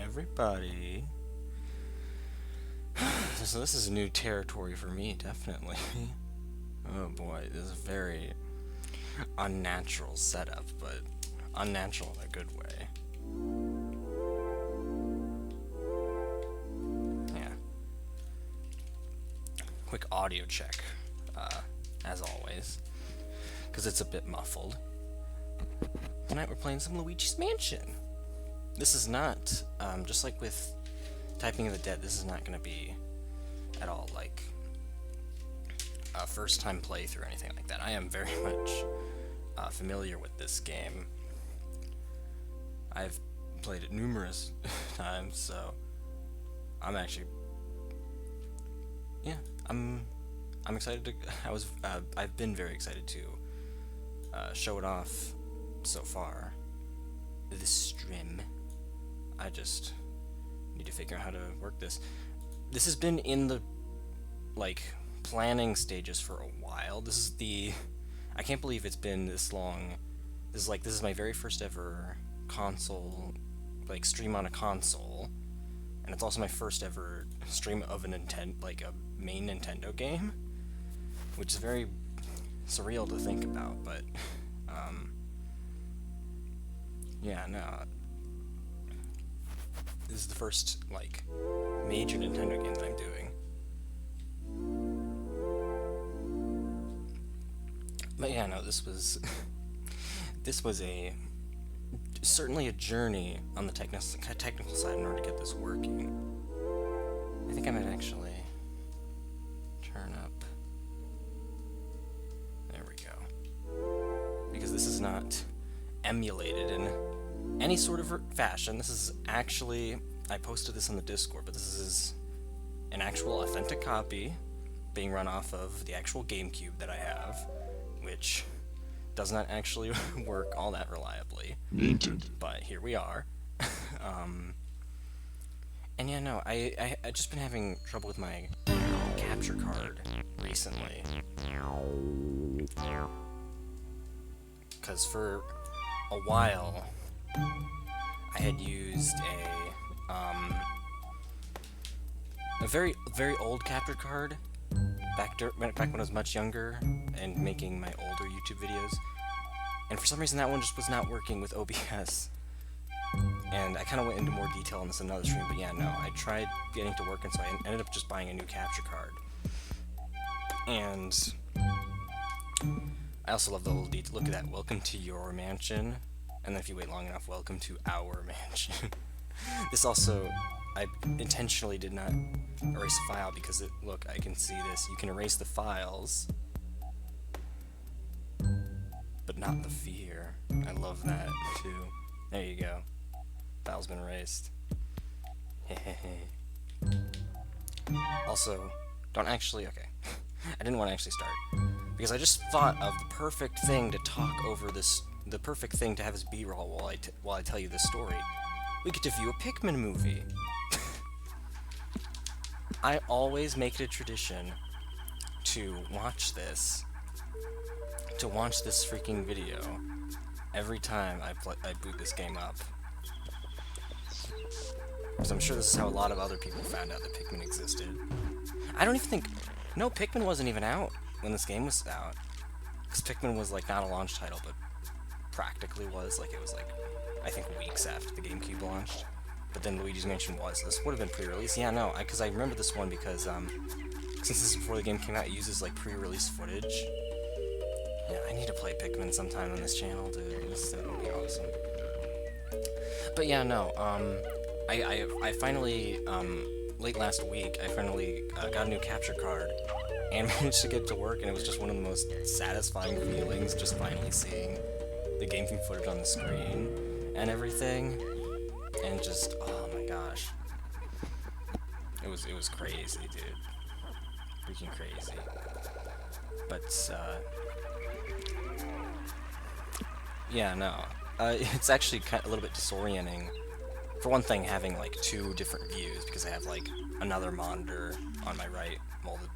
Everybody. So this is new territory for me, definitely. Oh boy, this is a very unnatural setup, but unnatural in a good way. Yeah. Quick audio check, as always, because it's a bit muffled. Tonight we're playing some Luigi's Mansion. This is not, just like with Typing of the Dead, this is not going to be at all like a first time playthrough or anything like that. I am very much familiar with this game. I've played it numerous times, so I'm actually, yeah, I'm excited to, I've been very excited to show it off so far this stream. I just need to figure out how to work this. This has been in the, like, planning stages for a while. This is the... I can't believe it's been this long. This is my very first ever console, like, stream on a console. And it's also my first ever stream of a main Nintendo game. Which is very surreal to think about, but... yeah, no. This is the first, like, major Nintendo game that I'm doing. But yeah, no, this was certainly a journey on the technical side in order to get this working. I think I might actually turn up. There we go. Because this is not emulated in any sort of fashion. This is actually, I posted this on the Discord, but this is an actual authentic copy being run off of the actual GameCube that I have, which does not actually work all that reliably. But here we are. And yeah, no, I just been having trouble with my capture card recently. Because for a while, I had used a very old capture card back when I was much younger and making my older YouTube videos, and for some reason that one just was not working with OBS. And I kind of went into more detail on this in another stream, but yeah, no, I tried getting it to work, and so I ended up just buying a new capture card. And I also love the little detail. Look at that, welcome to your mansion. And then if you wait long enough, welcome to our mansion. This also, I intentionally did not erase a file because look, I can see this. You can erase the files, but not the fear. I love that too. There you go. File's been erased. Also, don't actually, okay. I didn't want to actually start, because I just thought of the perfect thing to talk over this, the perfect thing to have as B-roll while I tell you this story. We get to view a Pikmin movie. I always make it a tradition to watch this freaking video every time I boot this game up. Because I'm sure this is how a lot of other people found out that Pikmin existed. I don't even think... No, Pikmin wasn't even out when this game was out. Because Pikmin was, like, not a launch title, but practically was. Like, it was, like, I think weeks after the GameCube launched. But then Luigi's Mansion was. This would have been pre-release. Yeah, no, because I remember this one because, since this is before the game came out, it uses, like, pre-release footage. Yeah, I need to play Pikmin sometime on this channel, dude. This would be awesome. But yeah, no, I finally, late last week, I finally got a new capture card and managed to get it to work, and it was just one of the most satisfying feelings, just finally seeing the GameCube footage on the screen and everything, and just, oh my gosh. It was crazy, dude. Freaking crazy. But, yeah, no. It's actually a little bit disorienting. For one thing, having, like, two different views, because I have, like, another monitor on my right, while the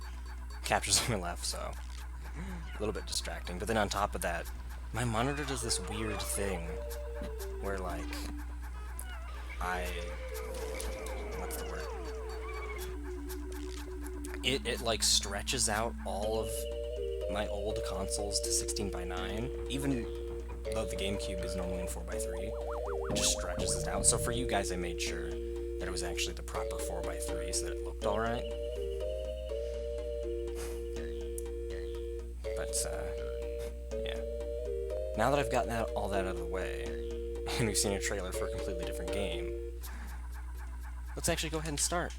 capture's on my left, so a little bit distracting. But then on top of that, my monitor does this weird thing where, like, what's the word? It like, stretches out all of my old consoles to 16:9, even though the GameCube is normally in 4:3. It just stretches it out. So for you guys, I made sure that it was actually the proper 4:3 so that it looked alright. But, yeah. Now that I've gotten all that out of the way, and we've seen a trailer for a completely different game, let's actually go ahead and start.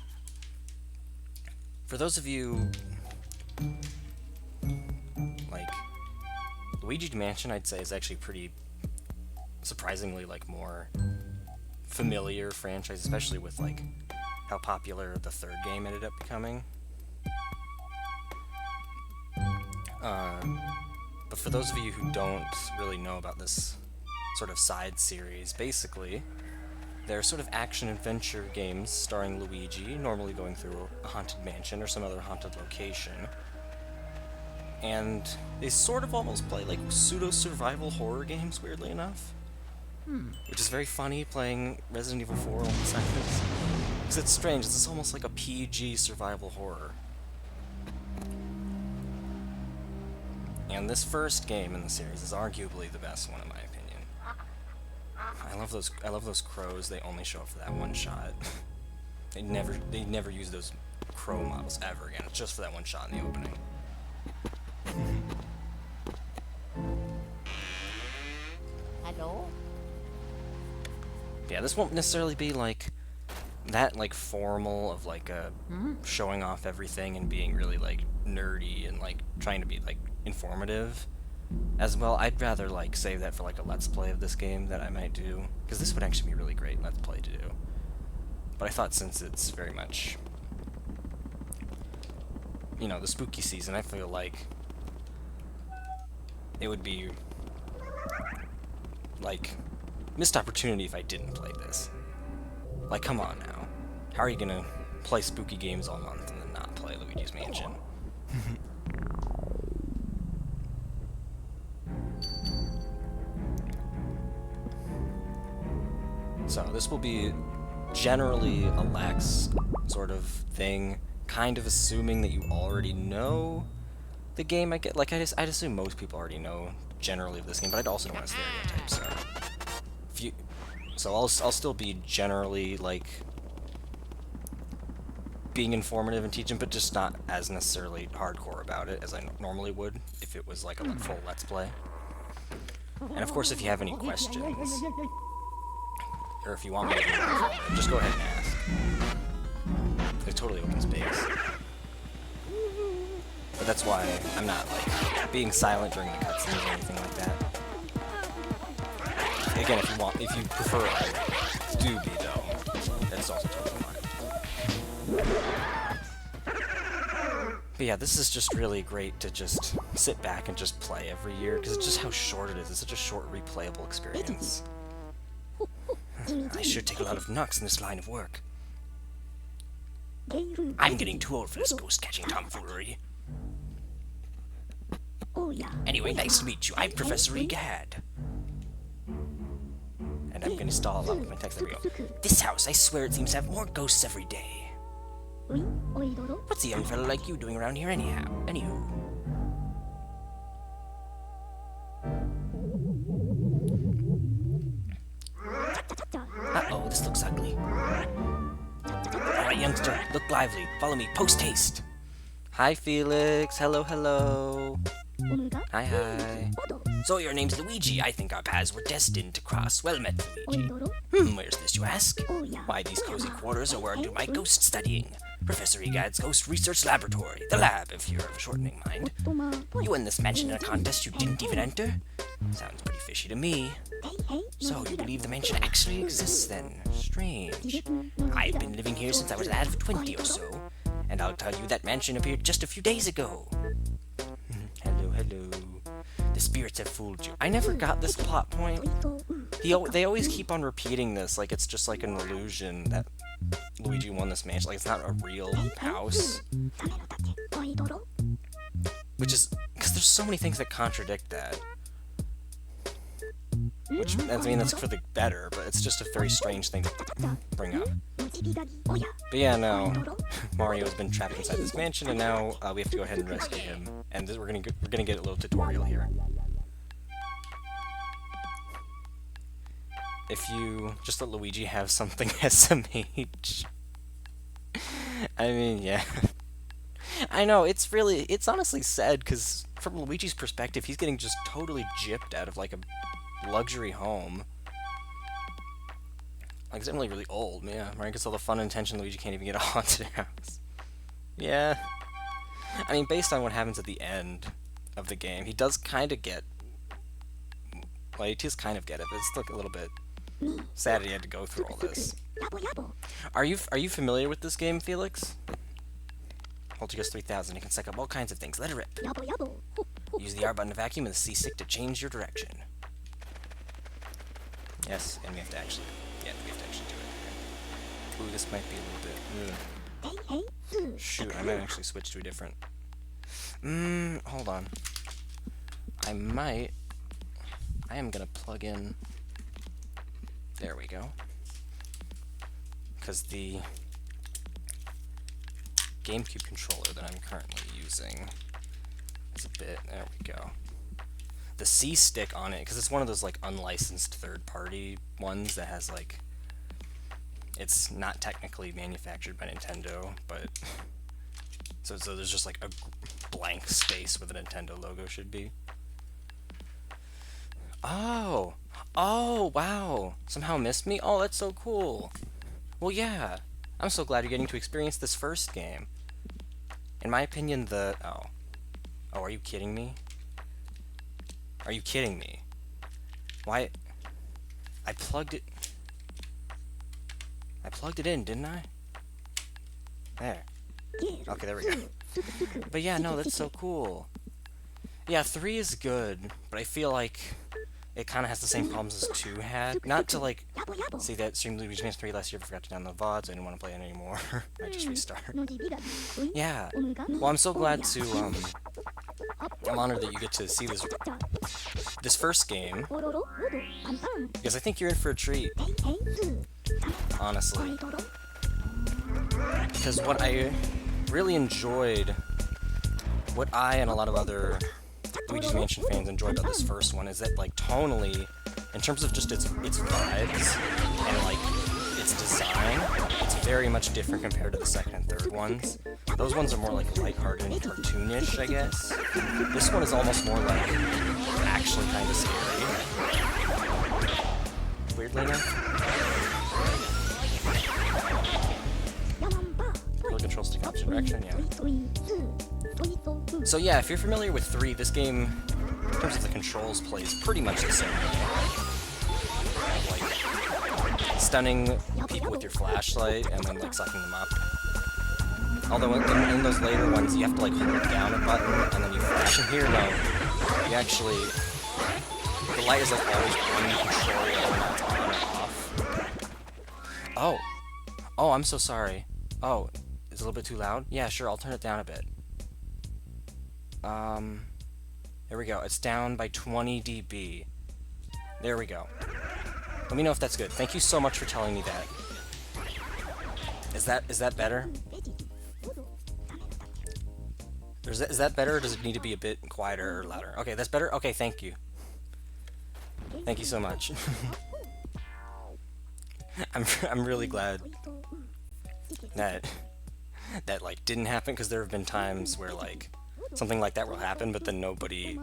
For those of you, like, Luigi's Mansion, I'd say, is actually pretty surprisingly, like, more familiar franchise, especially with, like, how popular the third game ended up becoming. But for those of you who don't really know about this sort of side series, basically, They're sort of action-adventure games starring Luigi, normally going through a haunted mansion or some other haunted location. And they sort of almost play like pseudo-survival horror games, weirdly enough. Which is very funny, playing Resident Evil 4 all the seconds. Because it's strange, it's almost like a PG survival horror. And this first game in the series is arguably the best one in my opinion. I love those crows, they only show up for that one shot. they never use those crow models ever again, it's just for that one shot in the opening. Hello? Yeah, this won't necessarily be like that like formal of like showing off everything and being really like nerdy and like trying to be like informative as well. I'd rather like save that for like a let's play of this game that I might do, because this would actually be really great let's play to do. But I thought since it's very much, you know, the spooky season, I feel like it would be like missed opportunity if I didn't play this. Like, come on now. How are you gonna play spooky games all month and then not play Luigi's Mansion? So, this will be generally a lax sort of thing, kind of assuming that you already know the game. I'd assume most people already know generally of this game, but I'd also don't want to stereotype, so I'll still be generally like being informative and teaching, but just not as necessarily hardcore about it as I normally would if it was like a full let's play. And of course, if you have any questions, or if you want me to do it, just go ahead and ask. It's totally open space. But that's why I'm not like being silent during the cutscenes or anything like that. Again, if you prefer I do be though, that's also totally fine. But yeah, this is just really great to just sit back and just play every year, because it's just how short it is. It's such a short, replayable experience. I sure take a lot of knocks in this line of work. I'm getting too old for this ghost-catching tomfoolery. Anyway, nice to meet you. I'm Professor Egad. And I'm gonna stall up with my text. There we go. This house, I swear it seems to have more ghosts every day. What's a young fellow like you doing around here anyhow? Anywho. Uh-oh, this looks ugly. Alright, youngster, look lively. Follow me, post-haste. Hi, Felix. Hello, hello. Hi, hi. So your name's Luigi. I think our paths were destined to cross. Well met, Luigi. Where's this, you ask? Why, these cozy quarters are where I do my ghost studying. Professor Egad's Ghost Research Laboratory. The lab, if you're of a shortening mind. You won this mansion in a contest you didn't even enter? Sounds pretty fishy to me. So, you believe the mansion actually exists, then? Strange. I've been living here since I was a lad of 20 or so, and I'll tell you that mansion appeared just a few days ago. Hello, hello. The spirits have fooled you. I never got this plot point. They always keep on repeating this, like it's just like an illusion that Luigi won this mansion. Like it's not a real house. Which is, because there's so many things that contradict that. Which, I mean, that's for the better, but it's just a very strange thing to bring up. But yeah, no, Mario's been trapped inside this mansion, and now we have to go ahead and rescue him. And we're gonna get a little tutorial here. If you just let Luigi have something SMH. I mean, yeah. I know, it's honestly sad, because from Luigi's perspective, he's getting just totally gypped out of, like, a luxury home. Like, it's definitely really old, yeah. Mario gets all the fun and attention, Luigi can't even get a haunted house. Yeah. I mean, based on what happens at the end of the game, he does kind of get... Well, he does kind of get it, but it's still a little bit sad he had to go through all this. Are you familiar with this game, Felix? Poltergeist 3000, it can suck up all kinds of things. Let it rip. Use the R button to vacuum and the C stick to change your direction. Yes, and we have to actually do it. Ooh, this might be a little bit... Shoot, I might actually switch to a different... hold on. I am gonna plug in... There we go. Because the GameCube controller that I'm currently using is a bit... There we go. The C stick on it, because it's one of those like unlicensed third-party ones that has like... It's not technically manufactured by Nintendo, but... So there's just like a blank space where the Nintendo logo should be. Oh! Oh, wow! Somehow missed me? Oh, that's so cool! Well, yeah! I'm so glad you're getting to experience this first game. In my opinion, the... Oh. Oh, are you kidding me? Are you kidding me? Why... I plugged it in, didn't I? There. Okay, there we go. But yeah, no, that's so cool. Yeah, 3 is good, but I feel like it kind of has the same problems as 2 had. Not to, like, see that streamed Luigi Mansion 3 last year, forgot to download VODs, I didn't want to play it anymore. I just restart. Yeah. Well, I'm so glad to, I'm honored that you get to see this first game, because I think you're in for a treat. Honestly. Because what I really enjoyed, what I and a lot of other Luigi's Mansion fans enjoyed about this first one is that, like, tonally, in terms of just its vibes and, like, its design, it's very much different compared to the second and third ones. Those ones are more, like, lighthearted and cartoonish, I guess. This one is almost more, like, actually kind of scary. Weirdly enough. Control stick option direction, yeah. So yeah, if you're familiar with 3, this game, in terms of the controls, plays pretty much the same way. Like, stunning people with your flashlight and then, like, sucking them up. Although in those later ones, you have to, like, hold down a button and then you flash. And here, no. You actually... The light is, like, always on you control it and not on or off. Oh. Oh, I'm so sorry. Oh. It's a little bit too loud? Yeah, sure, I'll turn it down a bit. There we go. It's down by 20 dB. There we go. Let me know if that's good. Thank you so much for telling me that. Is that better? Is that better, or does it need to be a bit quieter or louder? Okay, that's better? Okay, thank you. Thank you so much. I'm really glad that like didn't happen, because there have been times where like something like that will happen, but then nobody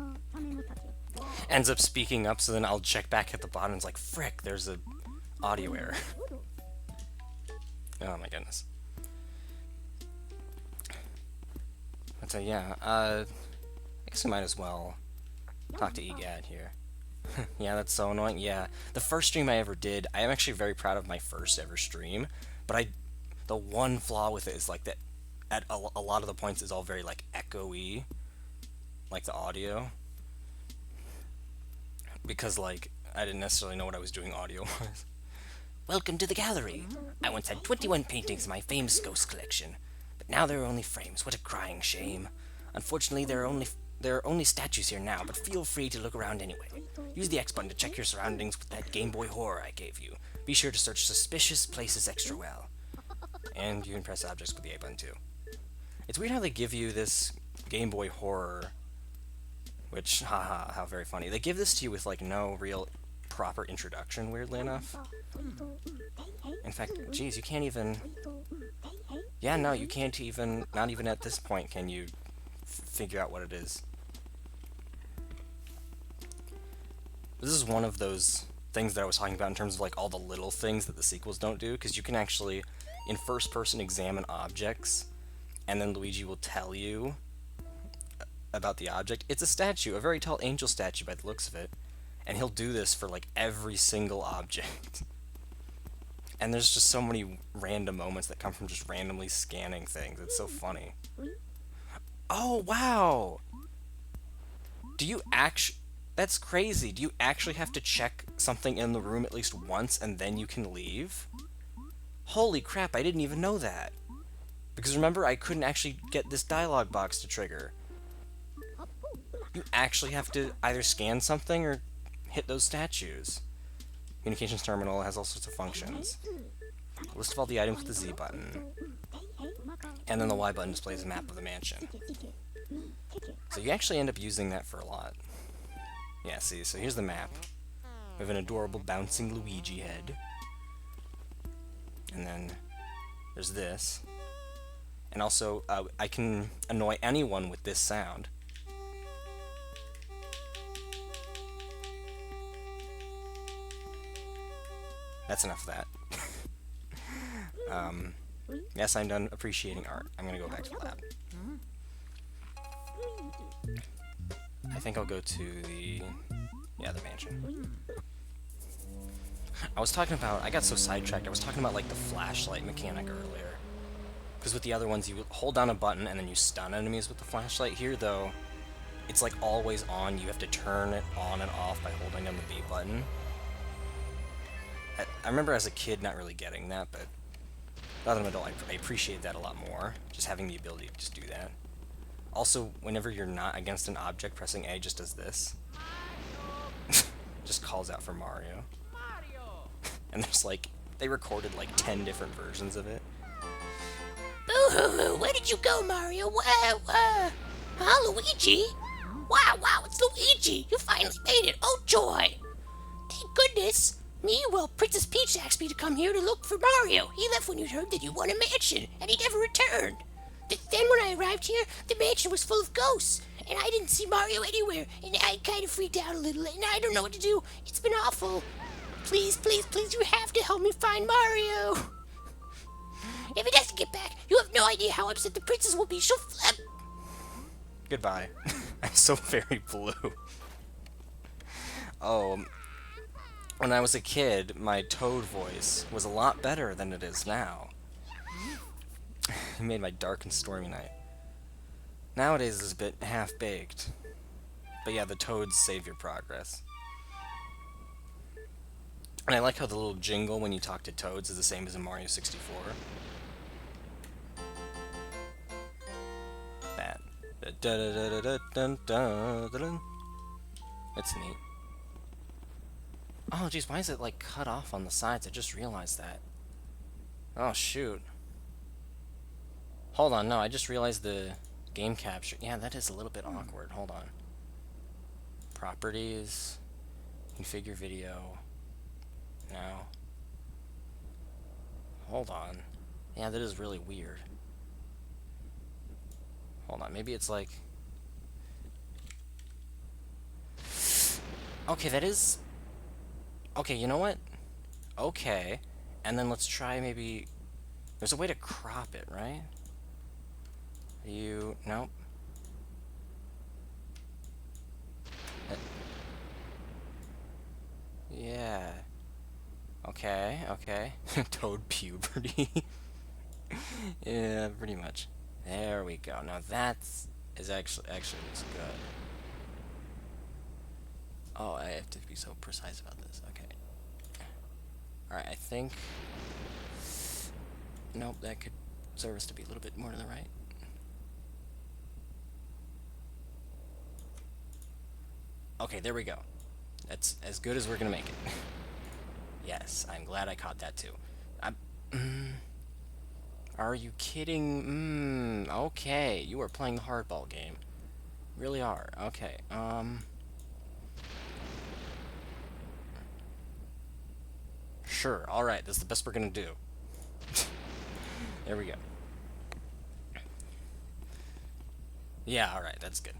ends up speaking up, so then I'll check back at the bottom and it's like, frick, there's a audio error. Oh my goodness. But yeah, I guess we might as well talk to EGAD here. Yeah, that's so annoying. Yeah, the first stream I ever did, I am actually very proud of my first ever stream, but the one flaw with it is like that at a lot of the points is all very like echoey, like the audio, because like I didn't necessarily know what I was doing audio-wise. Welcome to the gallery. I once had 21 paintings in my famous ghost collection, but now there are only frames. What a crying shame. Unfortunately, there are only statues here now, but feel free to look around anyway. Use the X button to check your surroundings with that Game Boy Horror I gave you. Be sure to search suspicious places extra well. And you can press objects with the A button too. It's weird how they give you this Game Boy Horror, which, haha, how very funny. They give this to you with like no real proper introduction, weirdly enough. In fact, geez, you can't even... Yeah, no, you can't even, not even at this point can you figure out what it is. This is one of those things that I was talking about in terms of like all the little things that the sequels don't do, because you can actually, in first person, examine objects, and then Luigi will tell you about the object. It's a statue, a very tall angel statue by the looks of it, and he'll do this for like every single object. And there's just so many random moments that come from just randomly scanning things. It's so funny. Oh, wow! Do you actually... That's crazy. Do you actually have to check something in the room at least once and then you can leave? Holy crap, I didn't even know that. Because remember, I couldn't actually get this dialogue box to trigger. You actually have to either scan something or hit those statues. Communications terminal has all sorts of functions. List of all the items with the Z button. And then the Y button displays a map of the mansion. So you actually end up using that for a lot. Yeah, see, so here's the map. We have an adorable bouncing Luigi head. And then there's this. And also, I can annoy anyone with this sound. That's enough of that. Yes, I'm done appreciating art. I'm gonna go back to the lab. I think I'll go to the mansion. I was talking about, I got so sidetracked, I was talking about like the flashlight mechanic earlier. Because with the other ones, you hold down a button and then you stun enemies with the flashlight. Here though, it's like always on, you have to turn it on and off by holding down the B button. I remember as a kid not really getting that, but now that I'm an adult, I appreciate that a lot more. Just having the ability to just do that. Also, whenever you're not against an object, pressing A just does this. Just calls out for Mario. And there's like, they recorded like 10 different versions of it. Boo-hoo-hoo! Where did you go, Mario? Huh, Luigi? Wow, it's Luigi! You finally made it! Oh, joy! Thank goodness! Princess Peach asked me to come here to look for Mario. He left when he heard that you won a mansion, and he never returned. Then when I arrived here, the mansion was full of ghosts, and I didn't see Mario anywhere, and I kind of freaked out a little, and I don't know what to do. It's been awful. Please, you have to help me find Mario. If he doesn't get back, you have no idea how upset the princess will be. She'll flip. Goodbye. I'm so very blue. Oh, when I was a kid, my Toad voice was a lot better than it is now. It made my dark and stormy night. Nowadays it's a bit half-baked. But yeah, the Toads save your progress. And I like how the little jingle when you talk to Toads is the same as in Mario 64. That. It's neat. Oh, geez, why is it, like, cut off on the sides? I just realized that. Oh, shoot. Hold on, no, I just realized the game capture. Yeah, that is a little bit awkward. Hold on. Properties. Configure video. No. Hold on. Yeah, that is really weird. Hold on, maybe it's like... Okay, that is... Okay, you know what? Okay. And then let's try maybe... There's a way to crop it, right? Nope. Yeah. Okay. Toad puberty. Yeah, pretty much. There we go. Now is actually looks good. Oh, I have to be so precise about this. Okay. Alright, I think... Nope, that could serve us to be a little bit more to the right. Okay, there we go. That's as good as we're gonna make it. Yes, I'm glad I caught that too. Are you kidding? Okay, you are playing the hardball game. Really are. Okay, Sure, alright, this is the best we're gonna do. There we go. Yeah, alright, that's good.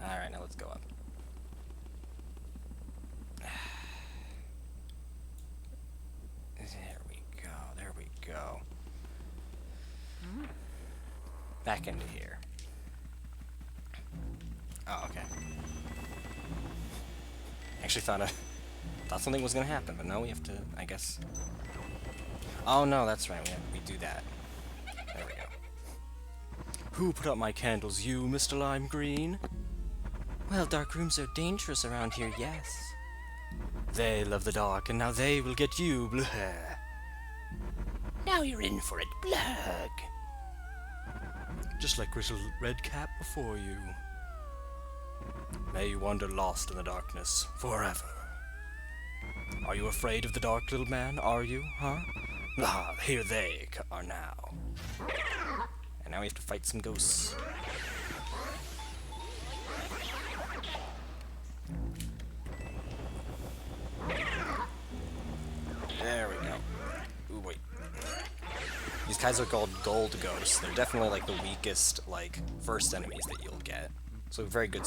Alright, now let's go up. There we go. Back into here. Oh, okay. Actually thought something was gonna happen, but no, we have to, I guess. Oh no, that's right, we do that. There we go. Who put out my candles? You, Mr. Lime Green? Well, dark rooms are dangerous around here, yes. They love the dark, and now they will get you. Blah. Now you're in for it, Blug. Just like little red cap before you. May you wander lost in the darkness forever. Are you afraid of the dark, little man? Are you, huh? Ah, here they are now. And now we have to fight some ghosts. There we go. Ooh, wait. These guys are called gold ghosts. They're definitely like the weakest, like, first enemies that you'll get. So very good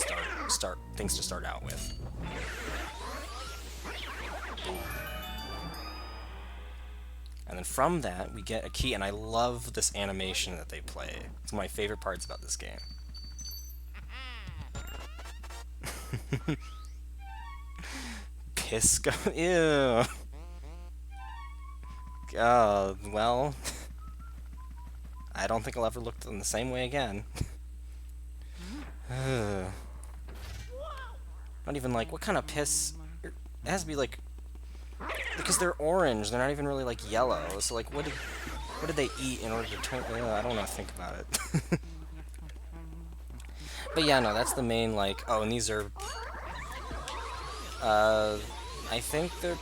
things to start out with. Boom. And then from that, we get a key, and I love this animation that they play. It's one of my favorite parts about this game. Piss go. Ew. Well, I don't think I'll ever look at them the same way again. Not even like, what kind of piss? It has to be like, because they're orange, they're not even really like yellow. So like, what did they eat in order to turn? I don't know. Think about it. But yeah, no, that's the main like. Oh, and these are. I think they're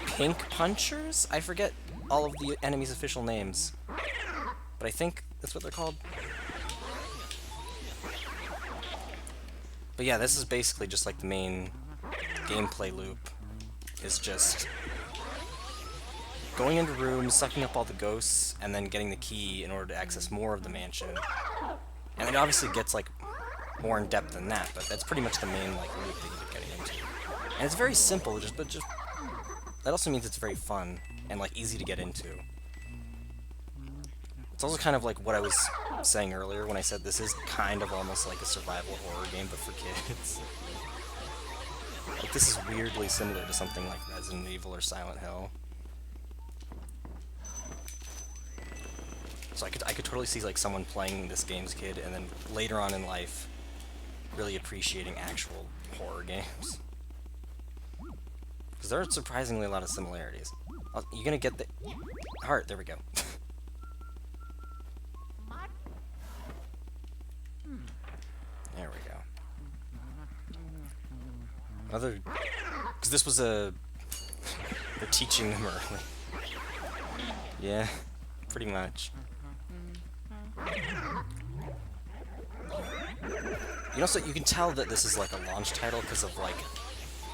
pink punchers. I forget all of the enemies' official names, but I think that's what they're called. But yeah, this is basically just like the main gameplay loop. Is just going into rooms, sucking up all the ghosts, and then getting the key in order to access more of the mansion. And it obviously gets like more in depth than that, but that's pretty much the main like loop that you're getting into. And it's very simple, but just that also means it's very fun and like easy to get into. It's also kind of like what I was saying earlier when I said this is kind of almost like a survival horror game, but for kids. Like, this is weirdly similar to something like Resident Evil or Silent Hill. So I could totally see like someone playing this game as a kid and then later on in life really appreciating actual horror games. Because there are surprisingly a lot of similarities. You're gonna get the heart, there we go. There we go. Because this was they're teaching them early. Yeah, pretty much. You know, so you can tell that this is like a launch title because of like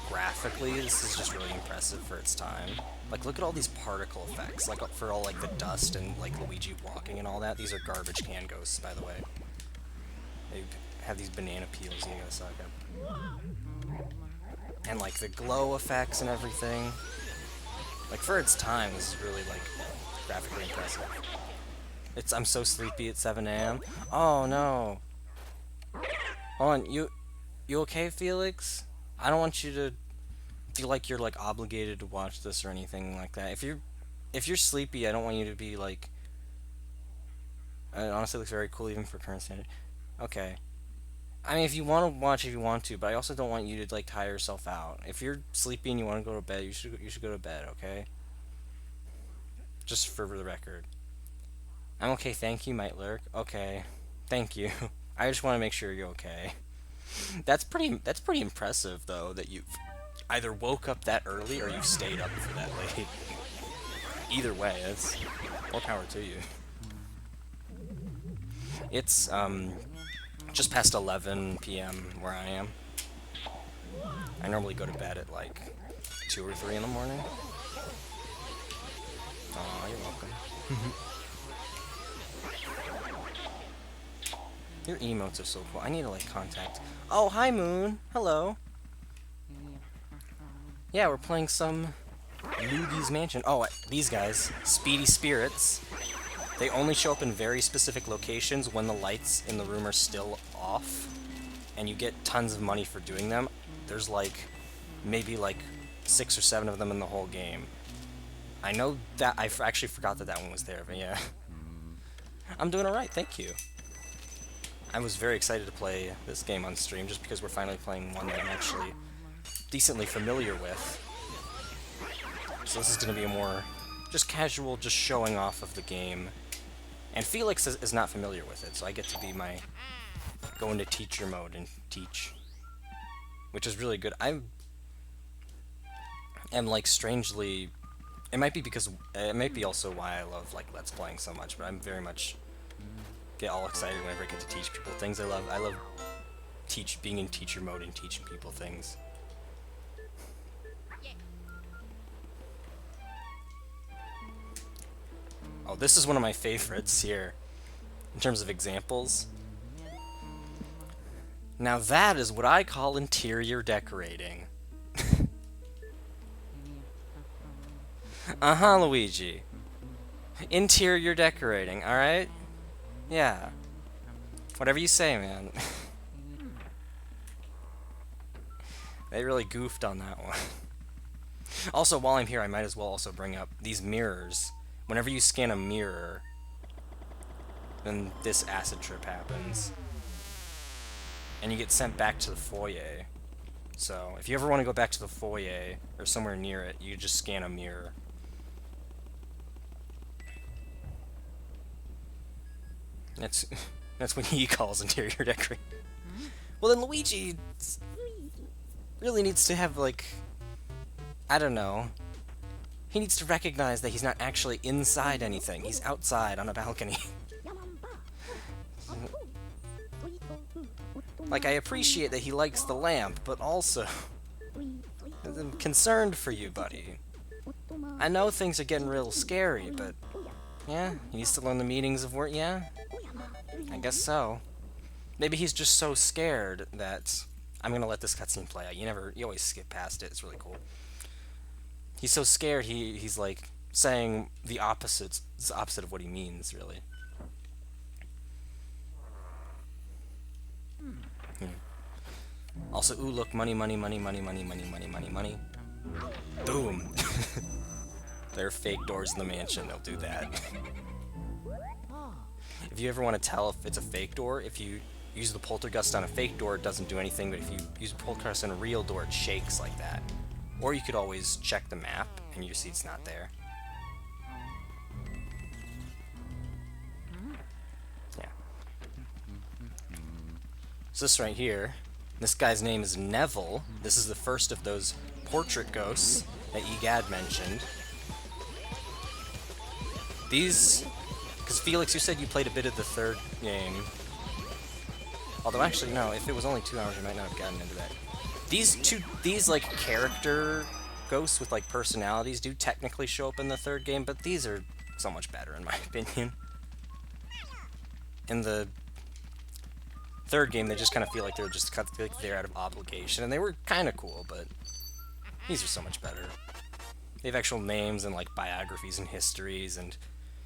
graphically, this is just really impressive for its time. Like, look at all these particle effects, like for all like the dust and like Luigi walking and all that. These are garbage can ghosts, by the way. They have these banana peels you gotta suck up. And like the glow effects and everything. Like for its time, this is really like graphically impressive. I'm so sleepy at 7 AM. Oh no. Hold on, you okay, Felix? I don't want you to feel like you're like obligated to watch this or anything like that. If you're sleepy, I don't want you to be like. It honestly looks very cool even for current standard. Okay. I mean, if you want to watch, if you want to, but I also don't want you to like tire yourself out. If you're sleepy and you want to go to bed, you should go to bed, okay? Just for the record. I'm okay, thank you, Might Lurk. Okay, thank you. I just want to make sure you're okay. That's pretty impressive though that you've either woke up that early or you've stayed up for that late. Either way, it's more power to you. It's just past 11 p.m. where I am. I normally go to bed at like 2 or 3 in the morning. Aw, you're welcome. Your emotes are so cool. I need to like contact. Oh, hi Moon. Hello. Yeah, we're playing some Luigi's Mansion. Oh, these guys, Speedy Spirits. They only show up in very specific locations when the lights in the room are still off, and you get tons of money for doing them. There's like maybe like 6 or 7 of them in the whole game. I know that I actually forgot that one was there, but yeah. I'm doing alright, thank you. I was very excited to play this game on stream just because we're finally playing one that I'm actually decently familiar with. So this is going to be a more just casual, just showing off of the game. And Felix is not familiar with it, so I get to be go into teacher mode and teach, which is really good. I am like strangely, it might be because it might be also why I love like Let's Playing so much, but I'm very much get all excited whenever I get to teach people things. I love being in teacher mode and teaching people things. Oh, this is one of my favorites here in terms of examples. Now that is what I call interior decorating. Uh-huh, Luigi. Interior decorating, alright? Yeah. Whatever you say, man. They really goofed on that one. Also, while I'm here, I might as well also bring up these mirrors. Whenever you scan a mirror, then this acid trip happens. And you get sent back to the foyer. So, if you ever want to go back to the foyer, or somewhere near it, you just scan a mirror. That's what he calls interior decorating. Well, then Luigi really needs to have, like, I don't know. He needs to recognize that he's not actually inside anything. He's outside on a balcony. Like, I appreciate that he likes the lamp, but also I'm concerned for you, buddy. I know things are getting real scary, but yeah, he needs to learn the meanings of words. Yeah, I guess so. Maybe he's just so scared that I'm gonna let this cutscene play out. You always skip past it. It's really cool. He's so scared. He's like saying the opposite. It's the opposite of what he means, really. Also, ooh, look, money, money, money, money, money, money, money, money, money. Boom. There are fake doors in the mansion. They'll do that. If you ever want to tell if it's a fake door, if you use the poltergust on a fake door, it doesn't do anything, but if you use a poltergust on a real door, it shakes like that. Or you could always check the map, and you see it's not there. Yeah. So this right here, this guy's name is Neville. This is the first of those portrait ghosts that Egad mentioned. These... Because Felix, you said you played a bit of the third game. Although actually, no, if it was only 2 hours, you might not have gotten into that. These like character ghosts with like personalities do technically show up in the third game, but these are so much better in my opinion. In the third game, they just kind of feel like they're just like they're out of obligation, and they were kind of cool, but these are so much better. They have actual names and like biographies and histories, and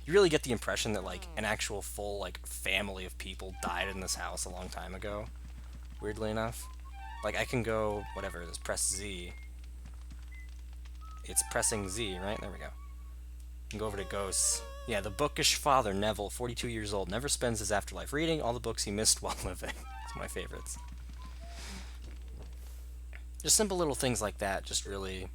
you really get the impression that like an actual full like family of people died in this house a long time ago. Weirdly enough. Like, I can go, whatever it is, press Z. It's pressing Z, right? There we go. And go over to Ghosts. Yeah, the bookish father, Neville, 42 years old, never spends his afterlife reading all the books he missed while living. It's my favorites. Just simple little things like that just really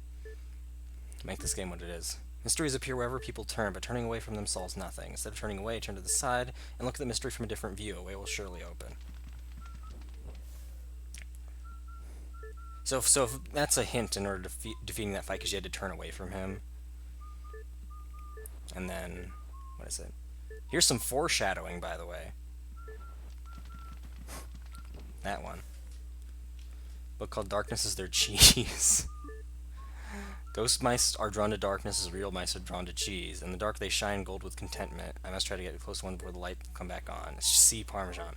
make this game what it is. Mysteries appear wherever people turn, but turning away from them solves nothing. Instead of turning away, turn to the side and look at the mystery from a different view. A way will surely open. So if that's a hint in order to defeating that fight, because you had to turn away from him. And then, what is it? Here's some foreshadowing, by the way. That one. Book called Darkness is Their Cheese. Ghost mice are drawn to darkness as real mice are drawn to cheese. In the dark they shine gold with contentment. I must try to get close to one before the light will come back on. It's just sea Parmesan.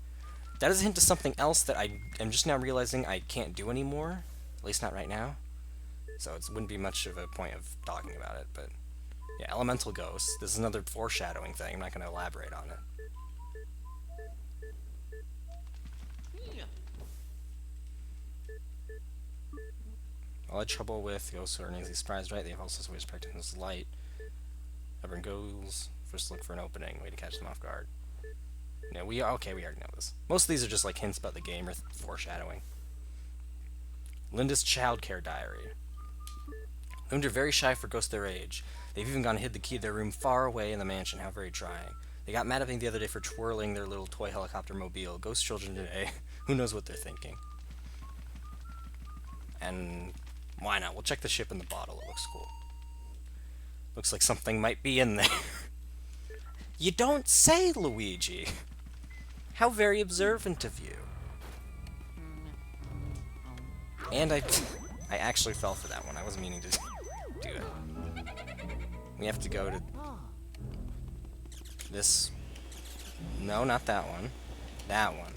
That is a hint to something else that I am just now realizing I can't do anymore. At least not right now. So it wouldn't be much of a point of talking about it, but... Yeah, elemental ghosts. This is another foreshadowing thing. I'm not going to elaborate on it. All had trouble with ghosts who are easily surprised, right? They have also ways of protecting this light. Stubborn ghouls first look for an opening, way to catch them off guard. Yeah, we already know this. Most of these are just like hints about the game or foreshadowing. Linda's childcare diary. Women are very shy for ghosts their age. They've even gone and hid the key to their room far away in the mansion, how very trying. They got mad at me the other day for twirling their little toy helicopter mobile. Ghost children today. Who knows what they're thinking? And why not? We'll check the ship in the bottle. It looks cool. Looks like something might be in there. You don't say, Luigi. How very observant of you. And I actually fell for that one. I wasn't meaning to do it. We have to go to this. No, not that one. That one.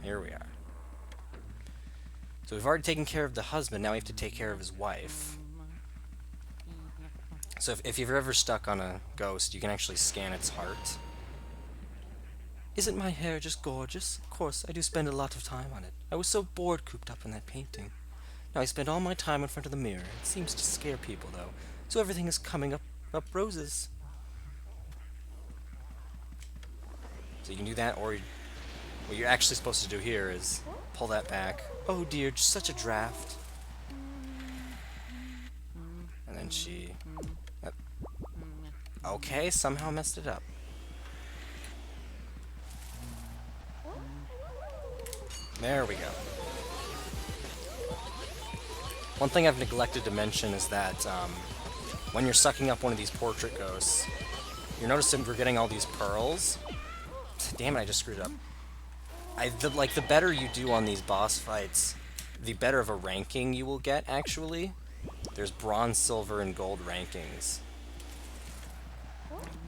Here we are. So we've already taken care of the husband, now we have to take care of his wife. So if you're ever stuck on a ghost, you can actually scan its heart. Isn't my hair just gorgeous? Of course, I do spend a lot of time on it. I was so bored cooped up in that painting. Now I spend all my time in front of the mirror. It seems to scare people, though. So everything is coming up roses. So you can do that, or what you're actually supposed to do here is pull that back. Oh dear, just such a draft. And then she... Okay, somehow messed it up. There we go. One thing I've neglected to mention is that when you're sucking up one of these portrait ghosts, you're noticing we're getting all these pearls. Damn it, I just screwed up. The better you do on these boss fights, the better of a ranking you will get, actually. There's bronze, silver, and gold rankings.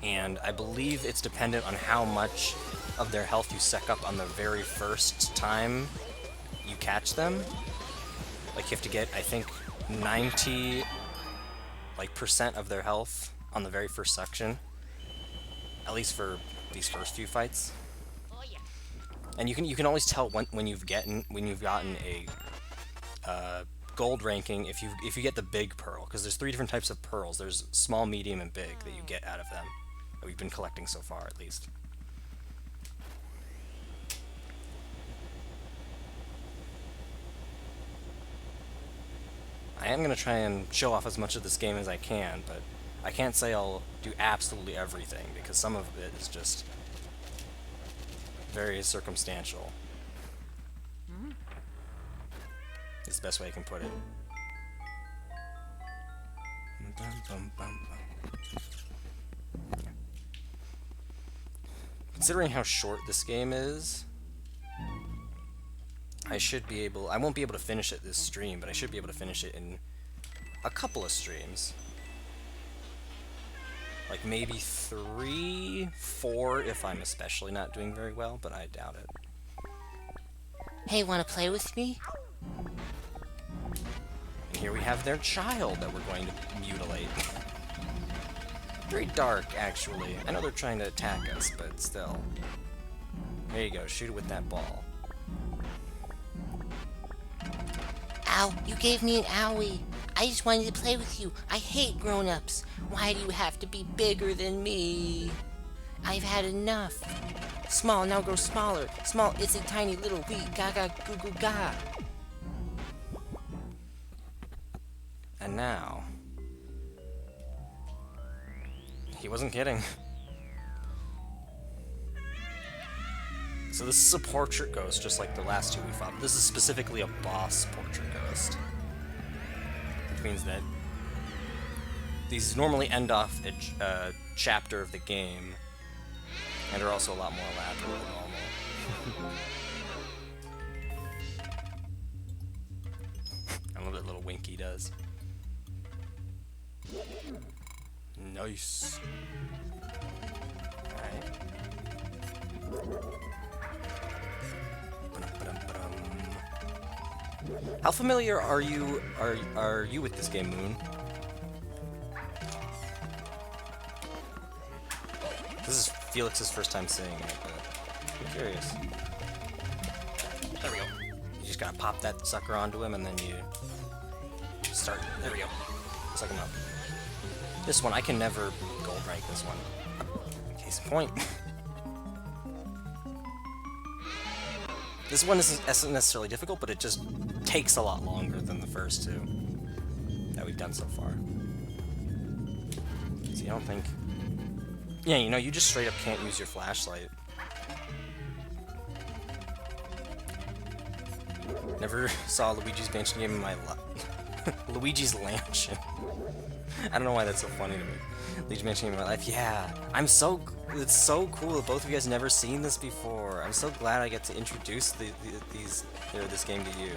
And I believe it's dependent on how much of their health you suck up on the very first time you catch them. Like, you have to get, I think, 90% of their health on the very first section. At least for these first few fights. And you can always tell when you've gotten a gold ranking if you get the big pearl, because there's 3 different types of pearls. There's small, medium, and big that you get out of them that we've been collecting so far, at least. I am going to try and show off as much of this game as I can, but I can't say I'll do absolutely everything, because some of it is just very circumstantial. Is the best way I can put it. Considering how short this game is, I won't be able to finish it this stream, but I should be able to finish it in a couple of streams. Like maybe 3, 4 if I'm especially not doing very well, but I doubt it. Hey, wanna play with me? And here we have their child that we're going to mutilate. Very dark, actually. I know they're trying to attack us, but still. There you go, shoot it with that ball. Ow, you gave me an owie. I just wanted to play with you. I hate grown-ups. Why do you have to be bigger than me? I've had enough. Small now grow smaller. Small is a tiny little wee gaga goo goo ga. And now... He wasn't kidding. So this is a portrait ghost, just like the last 2 we fought. This is specifically a boss portrait ghost. Which means that these normally end off a chapter of the game, and are also a lot more elaborate than normal. I love that little wink he does. Nice. Alright. How familiar are you with this game, Moon? This is Felix's first time seeing it, but I'm curious. There we go. You just gotta pop that sucker onto him, and then you start. There we go. Suck him up. This one, I can never gold rank this one. Case in point. This one isn't necessarily difficult, but it just takes a lot longer than the first 2. that we've done so far. See, I don't think... Yeah, you know, you just straight up can't use your flashlight. Never saw Luigi's Mansion game in my life. Luigi's Mansion. I don't know why that's so funny to me. Luigi's Mansion game in my life. Yeah, I'm so... It's so cool that both of you guys never seen this before. I'm so glad I get to introduce this game to you.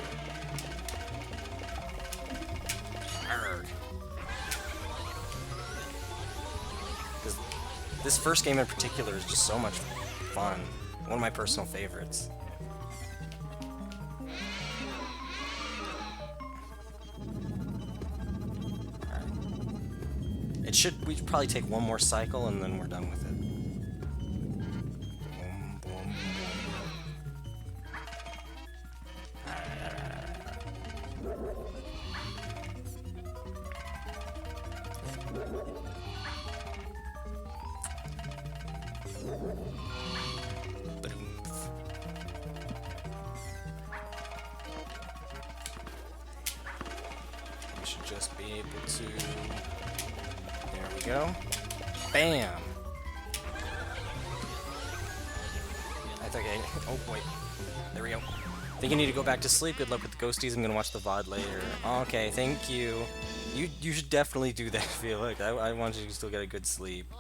Arrgh. This first game in particular is just so much fun. One of my personal favorites. We should probably take one more cycle and then we're done with it. Boom, boom, we should just be able to... There we go. Bam! That's okay. Oh, wait. There we go. Think you need to go back to sleep? Good luck with the ghosties. I'm gonna watch the VOD later. Okay, thank you. You should definitely do that, Felix. I want you to still get a good sleep.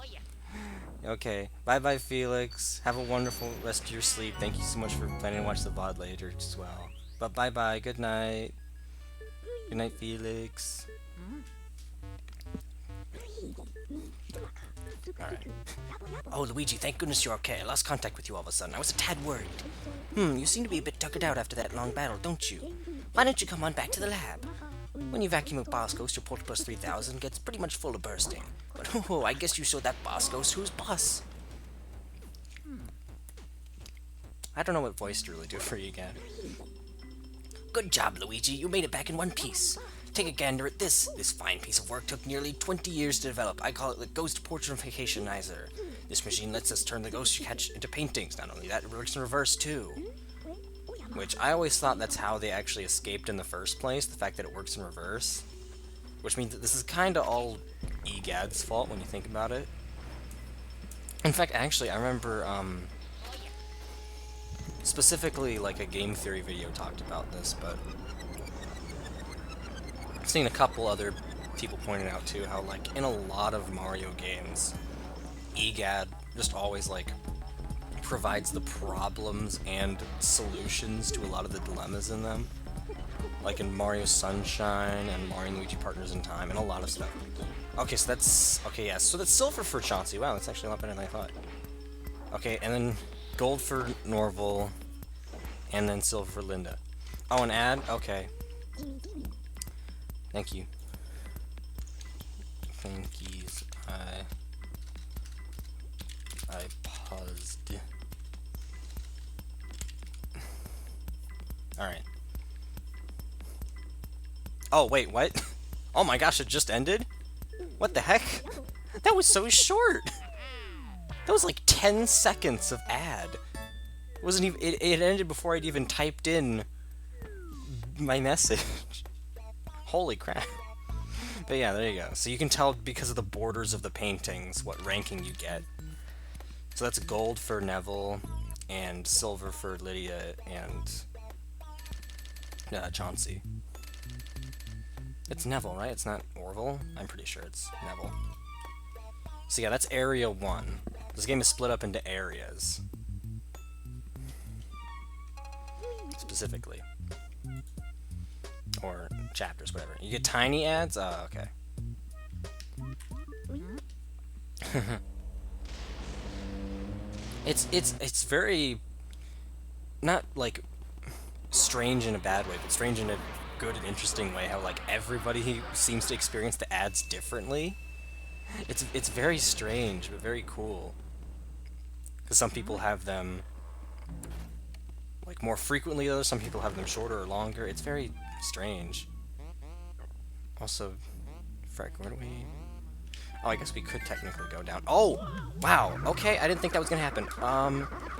Okay. Bye-bye, Felix. Have a wonderful rest of your sleep. Thank you so much for planning to watch the VOD later as well. But bye-bye. Good night. Good night, Felix. Alright. Oh, Luigi, thank goodness you're okay. I lost contact with you all of a sudden. I was a tad worried. You seem to be a bit tuckered out after that long battle, don't you? Why don't you come on back to the lab? When you vacuum a boss ghost, your Portobus 3000 gets pretty much full of bursting. But oh, I guess you showed that boss ghost who's boss. I don't know what voice to really do for you again. Good job, Luigi. You made it back in one piece. Take a gander at this. This fine piece of work took nearly 20 years to develop. I call it the Ghost Portraitionizer. This machine lets us turn the ghosts you catch into paintings. Not only that, it works in reverse too. Which I always thought that's how they actually escaped in the first place, the fact that it works in reverse. Which means that this is kinda all EGAD's fault when you think about it. In fact, actually, I remember, specifically, like, a game theory video talked about this, but I've seen a couple other people pointing out, too, how, like, in a lot of Mario games, EGAD just always, like, provides the problems and solutions to a lot of the dilemmas in them. Like in Mario Sunshine and Mario and Luigi Partners in Time and a lot of stuff. Okay, so that's... Okay, yeah, so that's silver for Chauncey. Wow, that's actually a lot better than I thought. Okay, and then gold for Norval, and then silver for Linda. Oh, an ad? Okay. Thank you. Thank yous. I paused. Alright. Oh, wait, what? Oh my gosh, it just ended? What the heck? That was so short! That was like 10 seconds of ad. It wasn't even... It ended before I'd even typed in my message. Holy crap. But yeah, there you go. So you can tell because of the borders of the paintings what ranking you get. So that's gold for Neville, and silver for Lydia, and Chauncey. It's Neville, right? It's not Orville? I'm pretty sure it's Neville. So yeah, that's Area 1. This game is split up into areas. Specifically. Or chapters, whatever. You get tiny ads? Oh, okay. It's very... not, like, strange in a bad way, but strange in a good and interesting way, how, like, everybody seems to experience the ads differently. It's very strange, but very cool. Because some people have them, like, more frequently, though. Some people have them shorter or longer. It's very strange. Also, frick, where do we... Oh, I guess we could technically go down. Oh! Wow! Okay, I didn't think that was gonna happen.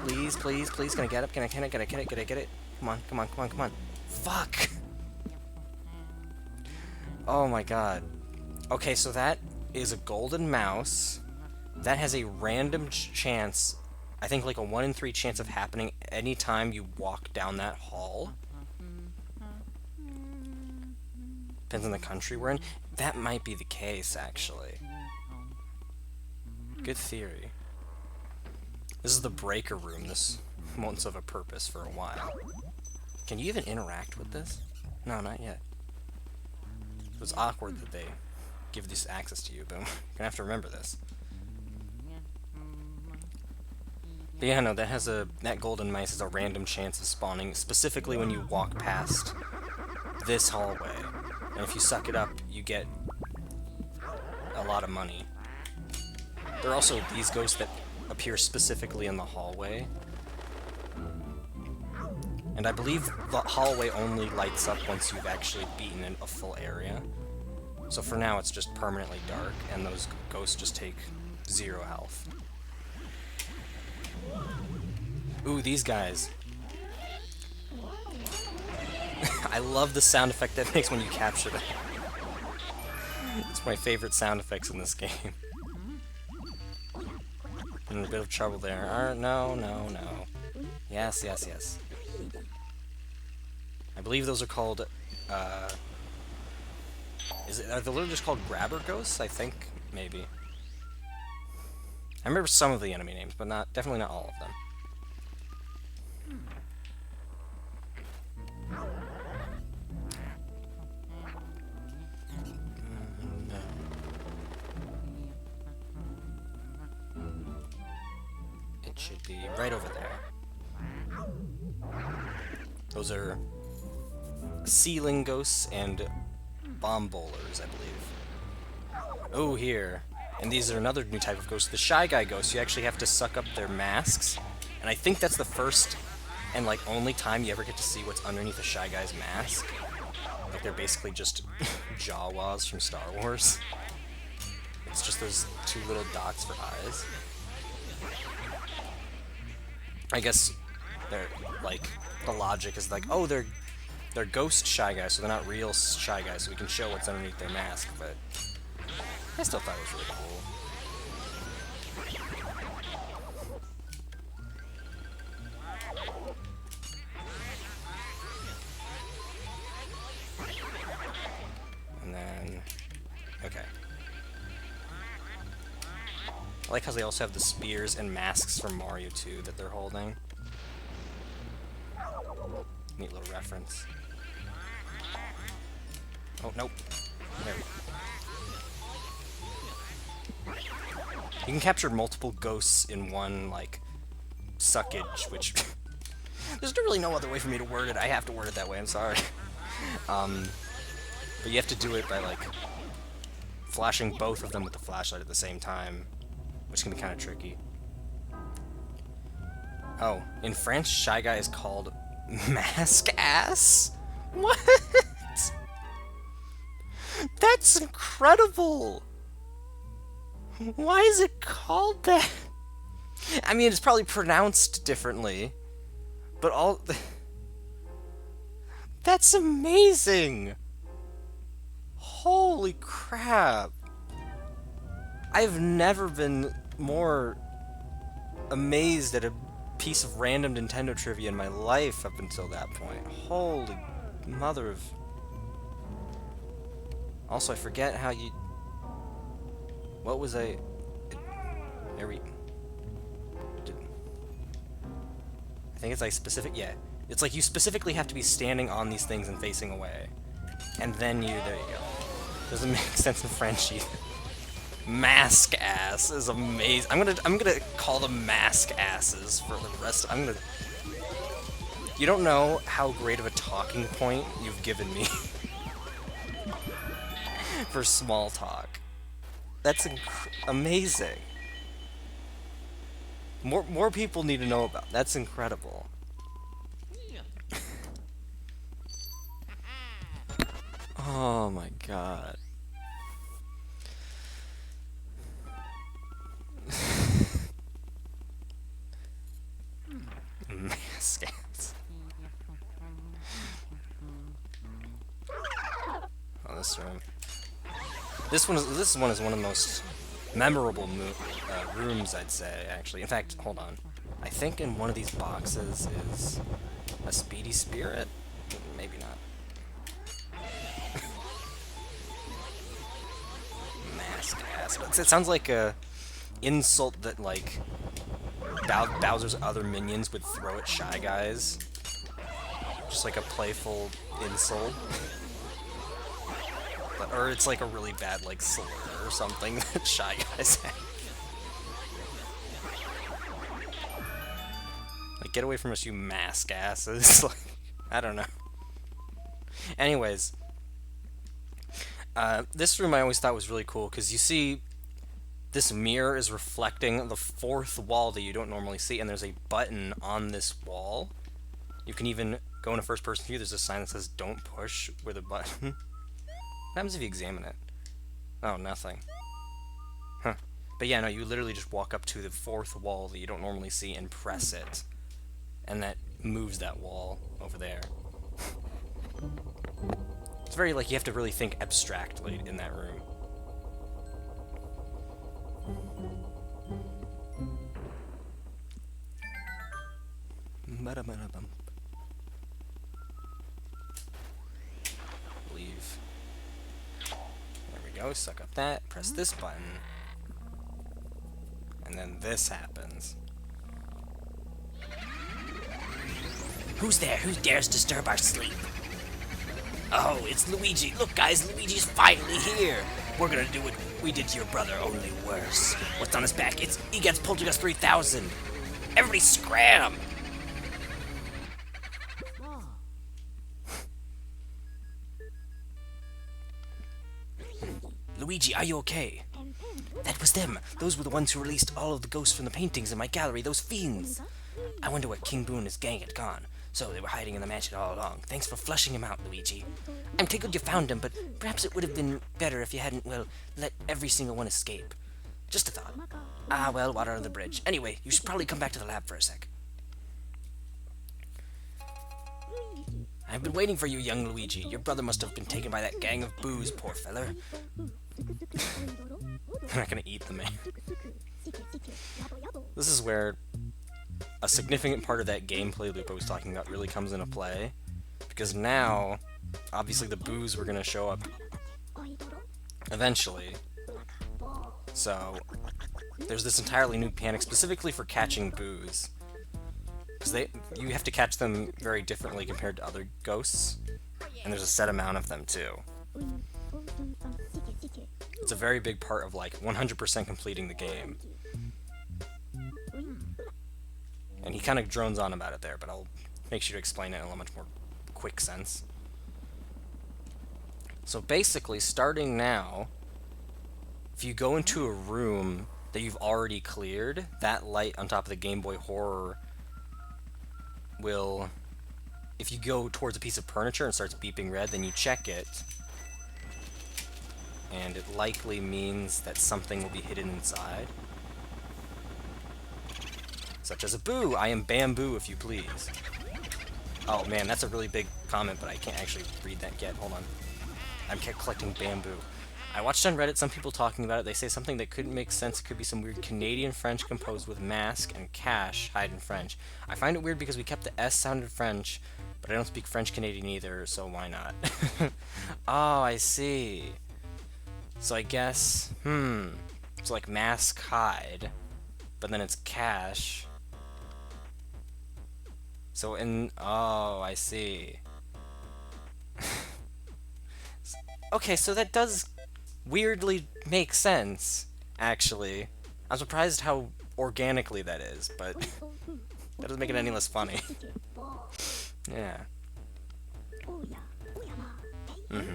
Please, please, please, can I get up? Can I get it? Come on, come on, come on, come on. Fuck! Oh my god. Okay, so that is a golden mouse. That has a random chance, I think like a 1 in 3 chance of happening anytime you walk down that hall. Depends on the country we're in. That might be the case, actually. Good theory. This is the breaker room. This won't serve a purpose for a while. Can you even interact with this? No, not yet. It was awkward that they give this access to you, but you're gonna have to remember this. But yeah, no, that golden mice has a random chance of spawning, specifically when you walk past this hallway. And if you suck it up, you get a lot of money. There are also these ghosts that appear specifically in the hallway. And I believe the hallway only lights up once you've actually beaten a full area. So for now, it's just permanently dark, and those ghosts just take 0 health. Ooh, these guys. I love the sound effect that makes when you capture them. It's my favorite sound effects in this game. I'm in a bit of trouble there. No, no, no. Yes, yes, yes. I believe those are called, are they literally just called grabber ghosts? I think, maybe. I remember some of the enemy names, but definitely not all of them. It should be right over there. Those are ceiling ghosts and bomb bowlers, I believe. Oh, here. And these are another new type of ghost, the Shy Guy ghosts. You actually have to suck up their masks. And I think that's the first and like only time you ever get to see what's underneath a Shy Guy's mask. Like they're basically just Jawas from Star Wars. It's just those 2 little dots for eyes. I guess they're like the logic is like, oh, they're ghost Shy Guys, so they're not real Shy Guys, so we can show what's underneath their mask, but I still thought it was really cool. And then, okay. I like how they also have the spears and masks from Mario 2 that they're holding. Neat little reference. Oh, nope. There we go. You can capture multiple ghosts in one, like, suckage, which... There's really no other way for me to word it. I have to word it that way, I'm sorry. But you have to do it by, like, flashing both of them with the flashlight at the same time, which can be kind of tricky. Oh, in French, Shy Guy is called Mask Ass? What? That's incredible! Why is it called that? I mean, it's probably pronounced differently, but all... That's amazing! Holy crap! I've never been more amazed at a piece of random Nintendo trivia in my life up until that point. Holy mother of... Also, I forget how you... What was I... There we... I think it's like specific... Yeah. It's like you specifically have to be standing on these things and facing away. And then you... There you go. Doesn't make sense in French either. Mask ass is amazing. I'm gonna call them mask asses for the rest. You don't know how great of a talking point you've given me for small talk. That's amazing. More people need to know about. That's incredible. Oh my god. Mask ass. Oh, this room. This one is one of the most memorable rooms, I'd say, actually. In fact, hold on. I think in one of these boxes is a speedy spirit? Maybe not. Mask ass. It sounds like a insult that, like, Bowser's other minions would throw at Shy Guys. Just like a playful insult. Or it's like a really bad, like, slur or something that Shy Guys have. Like, get away from us, you mask asses. Like, I don't know. Anyways, this room I always thought was really cool, because you see this mirror is reflecting the fourth wall that you don't normally see, and there's a button on this wall. You can even go into first-person view. There's a sign that says, "Don't push" with a button. What happens if you examine it? Oh, nothing. Huh. But yeah, no, you literally just walk up to the fourth wall that you don't normally see and press it. And that moves that wall over there. It's very, like, you have to really think abstractly in that room. Leave. There we go, suck up that, press this button. And then this happens. Who's there? Who dares disturb our sleep? Oh, it's Luigi. Look, guys, Luigi's finally here. We're gonna do what we did to your brother, only worse. What's on his back? He gets Poltergust 3000. Everybody scram! Luigi, are you okay? That was them. Those were the ones who released all of the ghosts from the paintings in my gallery, those fiends. I wonder where King Boo and his gang had gone. So they were hiding in the mansion all along. Thanks for flushing him out, Luigi. I'm tickled you found him, but perhaps it would have been better if you hadn't, well, let every single one escape. Just a thought. Ah, well, water under the bridge. Anyway, you should probably come back to the lab for a sec. I've been waiting for you, young Luigi. Your brother must have been taken by that gang of boos, poor feller. I'm not gonna eat the man. This is where a significant part of that gameplay loop I was talking about really comes into play. Because now, obviously the boos were gonna show up eventually. So, there's this entirely new mechanic specifically for catching boos. Because you have to catch them very differently compared to other ghosts. And there's a set amount of them too. It's a very big part of, like, 100% completing the game. And he kind of drones on about it there, but I'll make sure to explain it in a much more quick sense. So basically, starting now, if you go into a room that you've already cleared, that light on top of the Game Boy Horror will... If you go towards a piece of furniture and starts beeping red, then you check it, and it likely means that something will be hidden inside. Such as a boo! I am bamboo, if you please. Oh man, that's a really big comment, but I can't actually read that yet. Hold on. I'm collecting bamboo. I watched on Reddit some people talking about it. They say something that couldn't make sense. It could be some weird Canadian French composed with mask and cash hide in French. I find it weird because we kept the S sound in French, but I don't speak French Canadian either, so why not? Oh, I see. So I guess, it's like mask hide, but then it's cash. So oh, I see. Okay, so that does weirdly make sense, actually. I'm surprised how organically that is, but that doesn't make it any less funny. Yeah.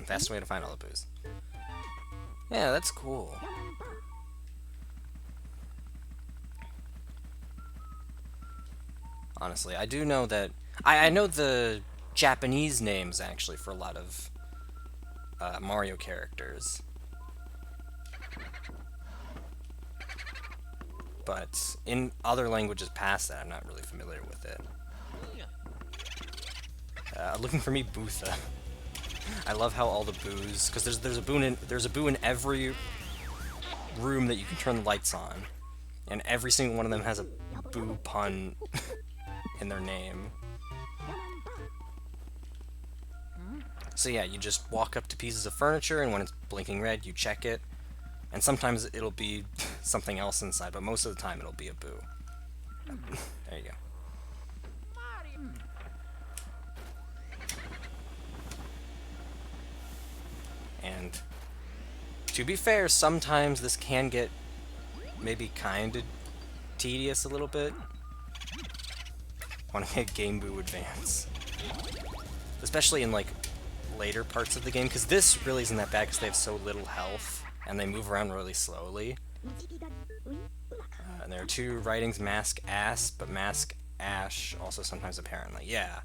Fast way to find all the boos. Yeah, that's cool. Honestly, I do know that... I know the Japanese names, actually, for a lot of Mario characters. But in other languages past that, I'm not really familiar with it. Looking for me, Bootha. I love how all the boos, because there's a boo in every room that you can turn the lights on, and every single one of them has a boo pun in their name. So yeah, you just walk up to pieces of furniture, and when it's blinking red, you check it, and sometimes it'll be something else inside, but most of the time it'll be a boo. There you go. And to be fair, sometimes this can get maybe kind of tedious a little bit. Want to get Game Boo Advance. Especially in, like, later parts of the game, because this really isn't that bad because they have so little health, and they move around really slowly. And there are two writings, Mask Ass, but Mask Ash also sometimes apparently. Yeah.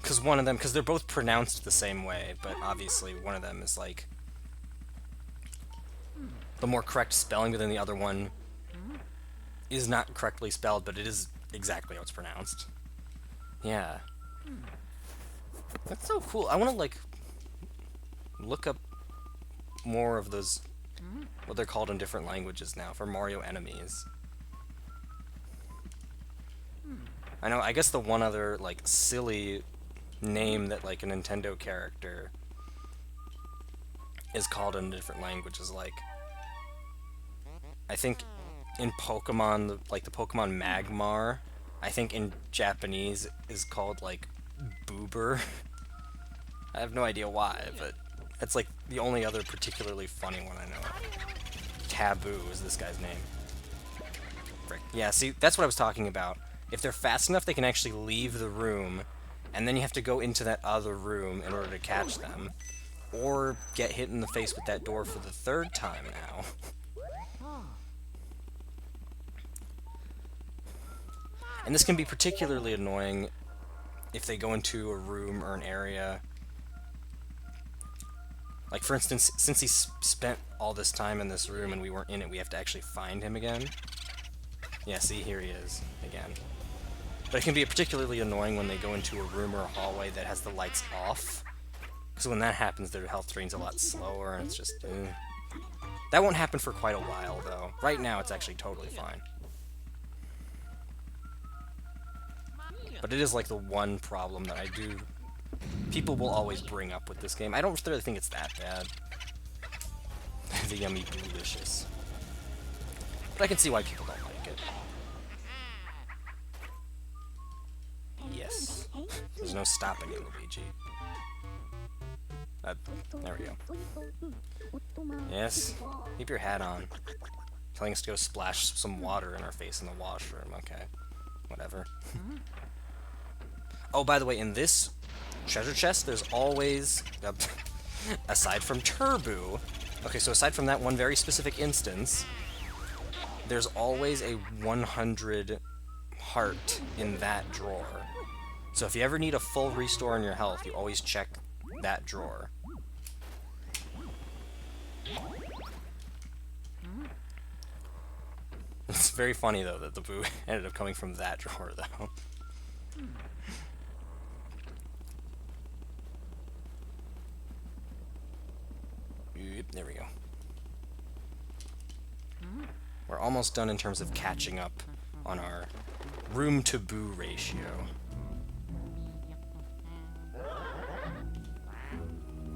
Because one of them, because they're both pronounced the same way, but obviously one of them is, like, the more correct spelling, but then the other one is not correctly spelled, but it is exactly how it's pronounced. Yeah. That's so cool. I want to, like, look up more of those, what they're called in different languages now, for Mario enemies. I know, I guess the one other, like, silly name that, like, a Nintendo character is called in different languages, like, I think in Pokemon, like, the Pokemon Magmar, I think in Japanese is called, like, Boober. I have no idea why, but that's, like, the only other particularly funny one I know of. Taboo is this guy's name. Frick. Yeah, see, that's what I was talking about. If they're fast enough, they can actually leave the room, and then you have to go into that other room in order to catch them. Or get hit in the face with that door for the third time now. And this can be particularly annoying if they go into a room or an area. Like, for instance, since he spent all this time in this room and we weren't in it, we have to actually find him again. Yeah, see, here he is, again. But it can be particularly annoying when they go into a room or a hallway that has the lights off. Because when that happens, their health drains a lot slower, and it's just... That won't happen for quite a while, though. Right now, it's actually totally fine. But it is, like, the one problem that I do... People will always bring up with this game. I don't really think it's that bad. The yummy boolicious. But I can see why people don't like it. Yes. There's no stopping you, Luigi. There we go. Yes. Keep your hat on. Telling us to go splash some water in our face in the washroom. Okay. Whatever. Oh, by the way, in this treasure chest, there's always... aside from Turbo... Okay, so aside from that one very specific instance, there's always a 100 heart in that drawer. So if you ever need a full restore in your health, you always check that drawer. It's very funny, though, that the boo ended up coming from that drawer, though. Yep, there we go. We're almost done in terms of catching up on our room-to-boo ratio.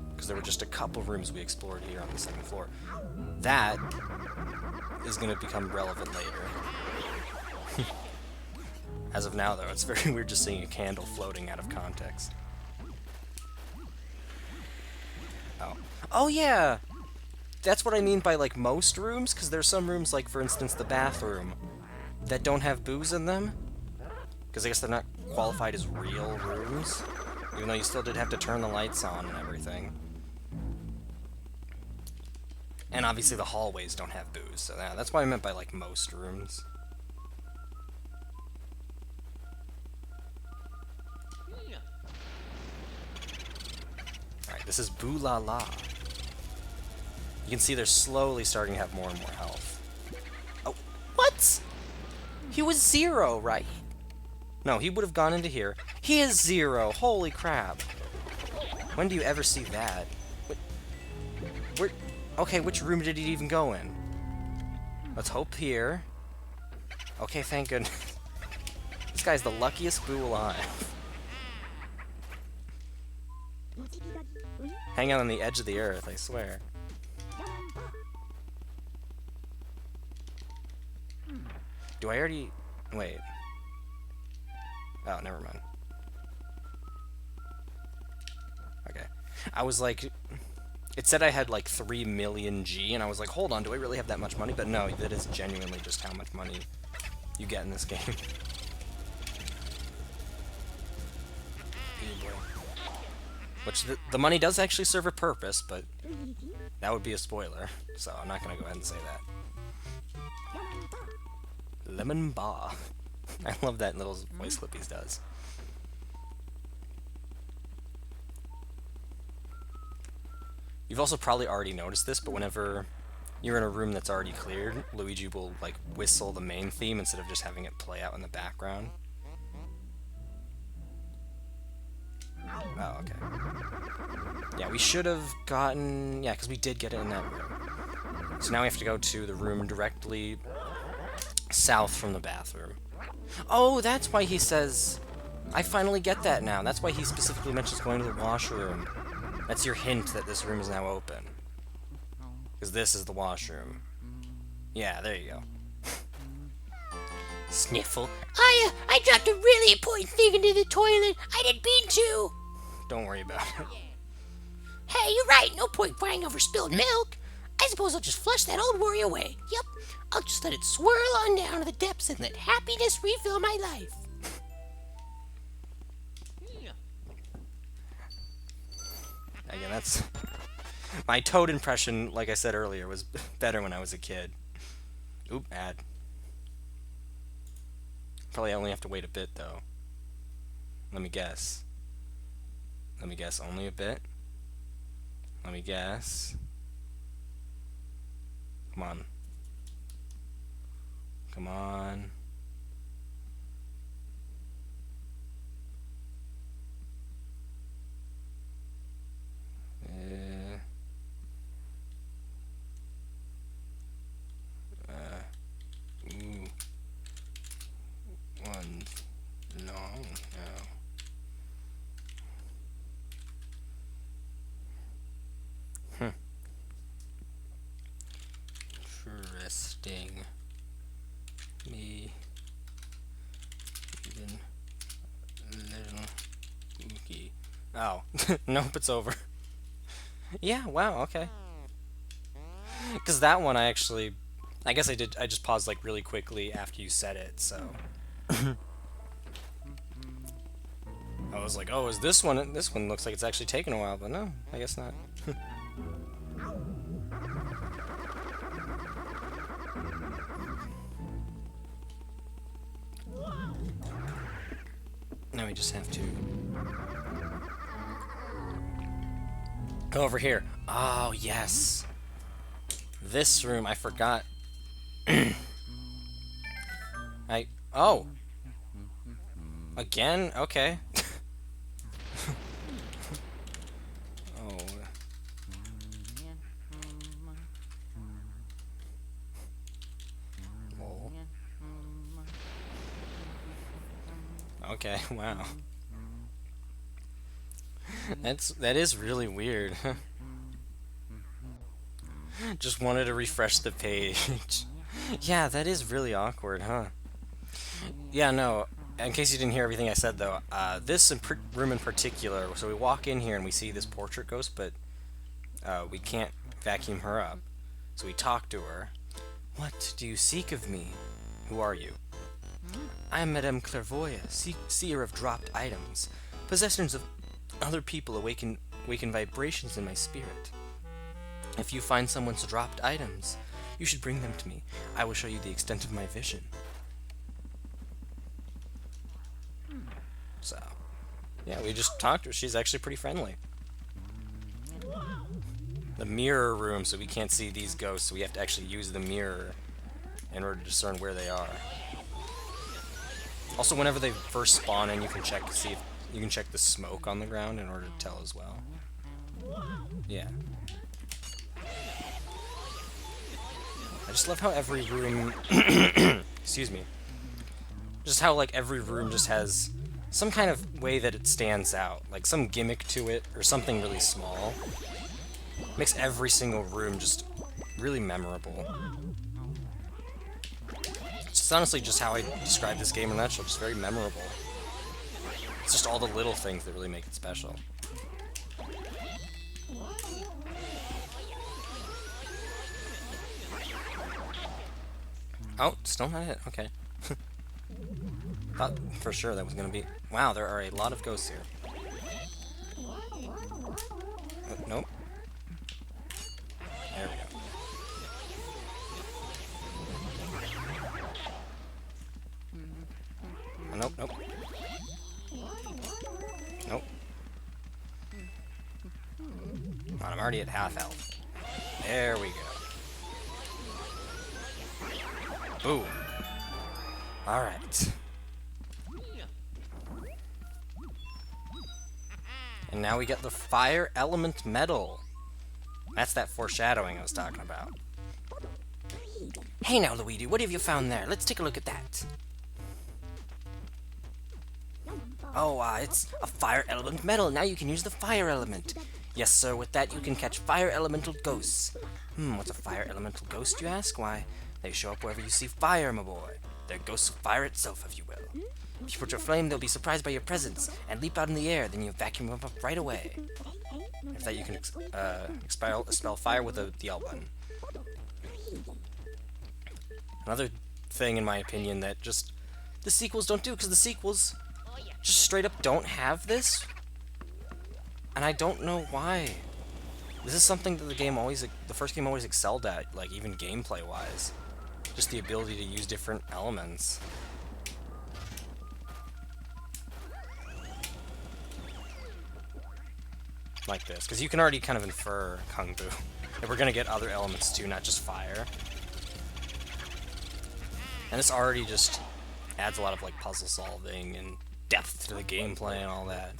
Because there were just a couple rooms we explored here on the second floor. That is going to become relevant later. As of now, though, it's very weird just seeing a candle floating out of context. Oh. Oh, yeah! That's what I mean by, like, most rooms, because there's some rooms, like, for instance, the bathroom, that don't have boos in them. Because I guess they're not qualified as real rooms, even though you still did have to turn the lights on and everything. And obviously the hallways don't have boos, so yeah, that's what I meant by, like, most rooms. Alright, this is Boo La La. You can see they're slowly starting to have more and more health. Oh, what? He was 0, right? No, he would have gone into here. He is 0. Holy crap. When do you ever see that? Where, okay, which room did he even go in? Let's hope here. Okay, thank goodness. This guy's the luckiest boo alive. Hang out on the edge of the earth, I swear. Do I already... Wait. Oh, never mind. Okay. I was like... It said I had like 3 million G, and I was like, hold on, do I really have that much money? But no, that is genuinely just how much money you get in this game. Which, the money does actually serve a purpose, but that would be a spoiler, so I'm not going to go ahead and say that. Lemon Ba. I love that little voice clip he does. You've also probably already noticed this, but whenever you're in a room that's already cleared, Luigi will, like, whistle the main theme instead of just having it play out in the background. Oh, okay. Yeah, we should have gotten... Yeah, because we did get it in that room. So now we have to go to the room directly south from the bathroom. Oh, that's why he says... I finally get that now. That's why he specifically mentions going to the washroom. That's your hint that this room is now open. Because this is the washroom. Yeah, there you go. Sniffle. I dropped a really important thing into the toilet. I didn't mean to. Don't worry about it. Hey, you're right. No point crying over spilled milk. I suppose I'll just flush that old worry away. Yep. I'll just let it swirl on down to the depths and let happiness refill my life. Again, that's... My Toad impression, like I said earlier, was better when I was a kid. Oop, ad. Probably only have to wait a bit, though. Let me guess. Let me guess, only a bit? Let me guess. Come on. Come on. Ooh. One long now. Interesting. Me even little spooky. Oh, nope, it's over. Yeah, wow, okay. Because that one I guess I just paused like really quickly after you said it, so. I was like, oh, is this one looks like it's actually taken a while, but no, I guess not. Now we just have to go over here. Oh, yes. This room, I forgot. Oh. Again? Okay. Oh. Oh. Okay, wow. That is really weird. Just wanted to refresh the page. Yeah, that is really awkward, huh? Yeah, no, in case you didn't hear everything I said, though, this room in particular, so we walk in here and we see this portrait ghost, but we can't vacuum her up. So we talk to her. What do you seek of me? Who are you? I am Madame Clairvoyant, seer of dropped items. Possessions of other people awaken vibrations in my spirit. If you find someone's dropped items, you should bring them to me. I will show you the extent of my vision. So, yeah, we just talked to her. She's actually pretty friendly. The mirror room, so we can't see these ghosts, so we have to actually use the mirror in order to discern where they are. Also, whenever they first spawn in, you can check to see if you can check the smoke on the ground in order to tell as well. Yeah. I just love how every room... excuse me. Just how, like, every room just has some kind of way that it stands out. Like, some gimmick to it, or something really small. Makes every single room just really memorable. It's honestly just how I describe this game in a nutshell, just very memorable. It's just all the little things that really make it special. Oh, still not hit. Okay. Thought for sure that was gonna be... Wow, there are a lot of ghosts here. Nope. There we go. Oh, nope, nope. Nope. Come on, I'm already at half health. There we go. Boom. Alright. And now we get the Fire Element Medal. That's that foreshadowing I was talking about. Hey now, Luigi, what have you found there? Let's take a look at that. Oh, it's a Fire Element Medal. Now you can use the Fire Element. Yes, sir, with that you can catch Fire Elemental Ghosts. What's a Fire Elemental Ghost, you ask? Why, they show up wherever you see fire, my boy. They're ghosts of fire itself, if you will. If you put your flame, they'll be surprised by your presence and leap out in the air, then you vacuum them up right away. If that, you can expel fire with the L button. Another thing, in my opinion, that just the sequels don't do, because the sequels just straight up don't have this, and I don't know why. This is something that the first game always excelled at, like even gameplay-wise. Just the ability to use different elements. Like this, because you can already kind of infer, Kung Fu, that we're gonna get other elements too, not just fire. And this already just adds a lot of like puzzle solving and depth to the gameplay and all that.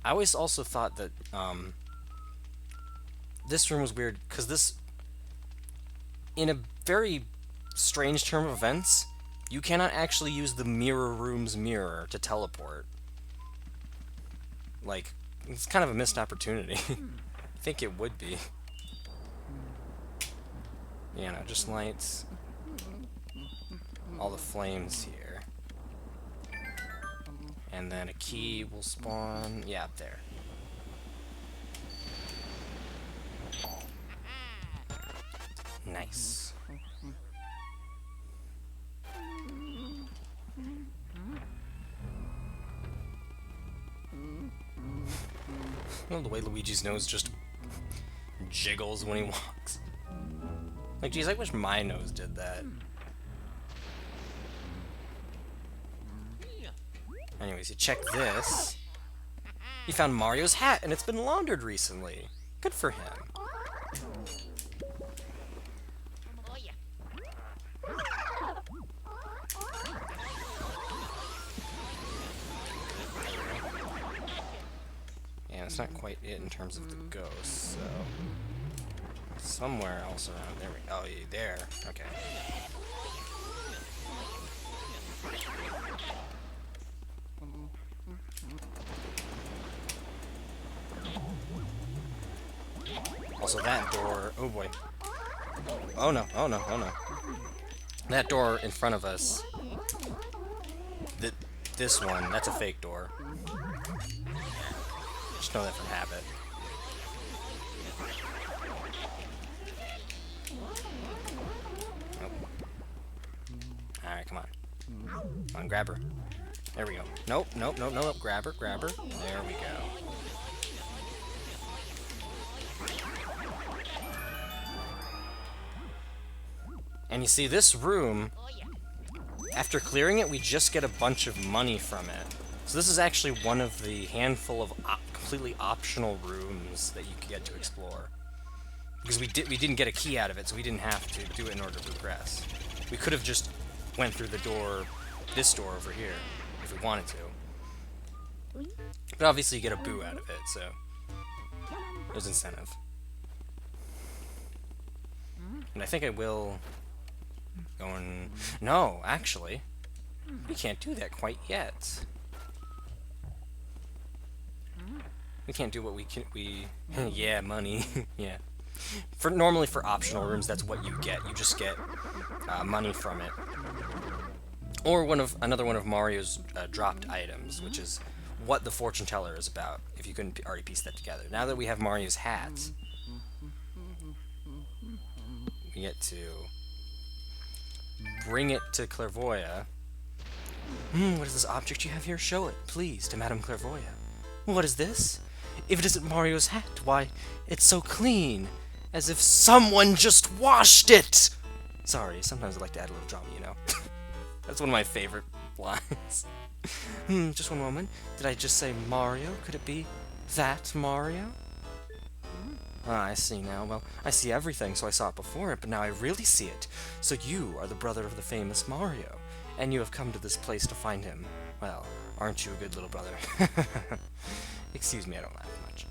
I always also thought that this room was weird, because this, in a very strange turn of events, you cannot actually use the mirror room's mirror to teleport. Like, it's kind of a missed opportunity. I think it would be. Yeah, no, just lights. All the flames here. And then a key will spawn. Yeah, up there. Nice. I love the way Luigi's nose just jiggles when he walks. Like, geez, I wish my nose did that. Anyways, you check this. He found Mario's hat, and it's been laundered recently. Good for him. Yeah, that's not quite it in terms of the ghosts, so... somewhere else around there. Oh, yeah, there. Okay. Also, that door... oh, boy. Oh, no. Oh, no. Oh, no. That door in front of us... this one, that's a fake door. Just know that from habit. Nope. Alright, come on. Come on, grab her. There we go. Nope, nope, nope, nope. Grab her, grab her. There we go. And you see, this room, after clearing it, we just get a bunch of money from it. So this is actually one of the handful of completely optional rooms that you get to explore. Because we didn't get a key out of it, so we didn't have to do it in order to progress. We could have just went through the door this door over here, if we wanted to. But obviously you get a boo out of it, so there's incentive. And I think I will go and... No, actually, we can't do that quite yet. We can't do what we can... yeah, money. Yeah. Normally for optional rooms, that's what you get. You just get money from it. Or another one of Mario's dropped items, which is what the fortune teller is about, if you couldn't already piece that together. Now that we have Mario's hats, we get to bring it to Clairvoya. What is this object you have here? Show it, please, to Madame Clairvoya. What is this? If it isn't Mario's hat, why, it's so clean, as if someone just washed it! Sorry, sometimes I like to add a little drama, you know. That's one of my favorite lines. Just one moment. Did I just say Mario? Could it be that Mario? Ah, I see now. Well, I see everything, so I saw it before, but now I really see it. So you are the brother of the famous Mario, and you have come to this place to find him. Well, aren't you a good little brother? Excuse me, I don't laugh much.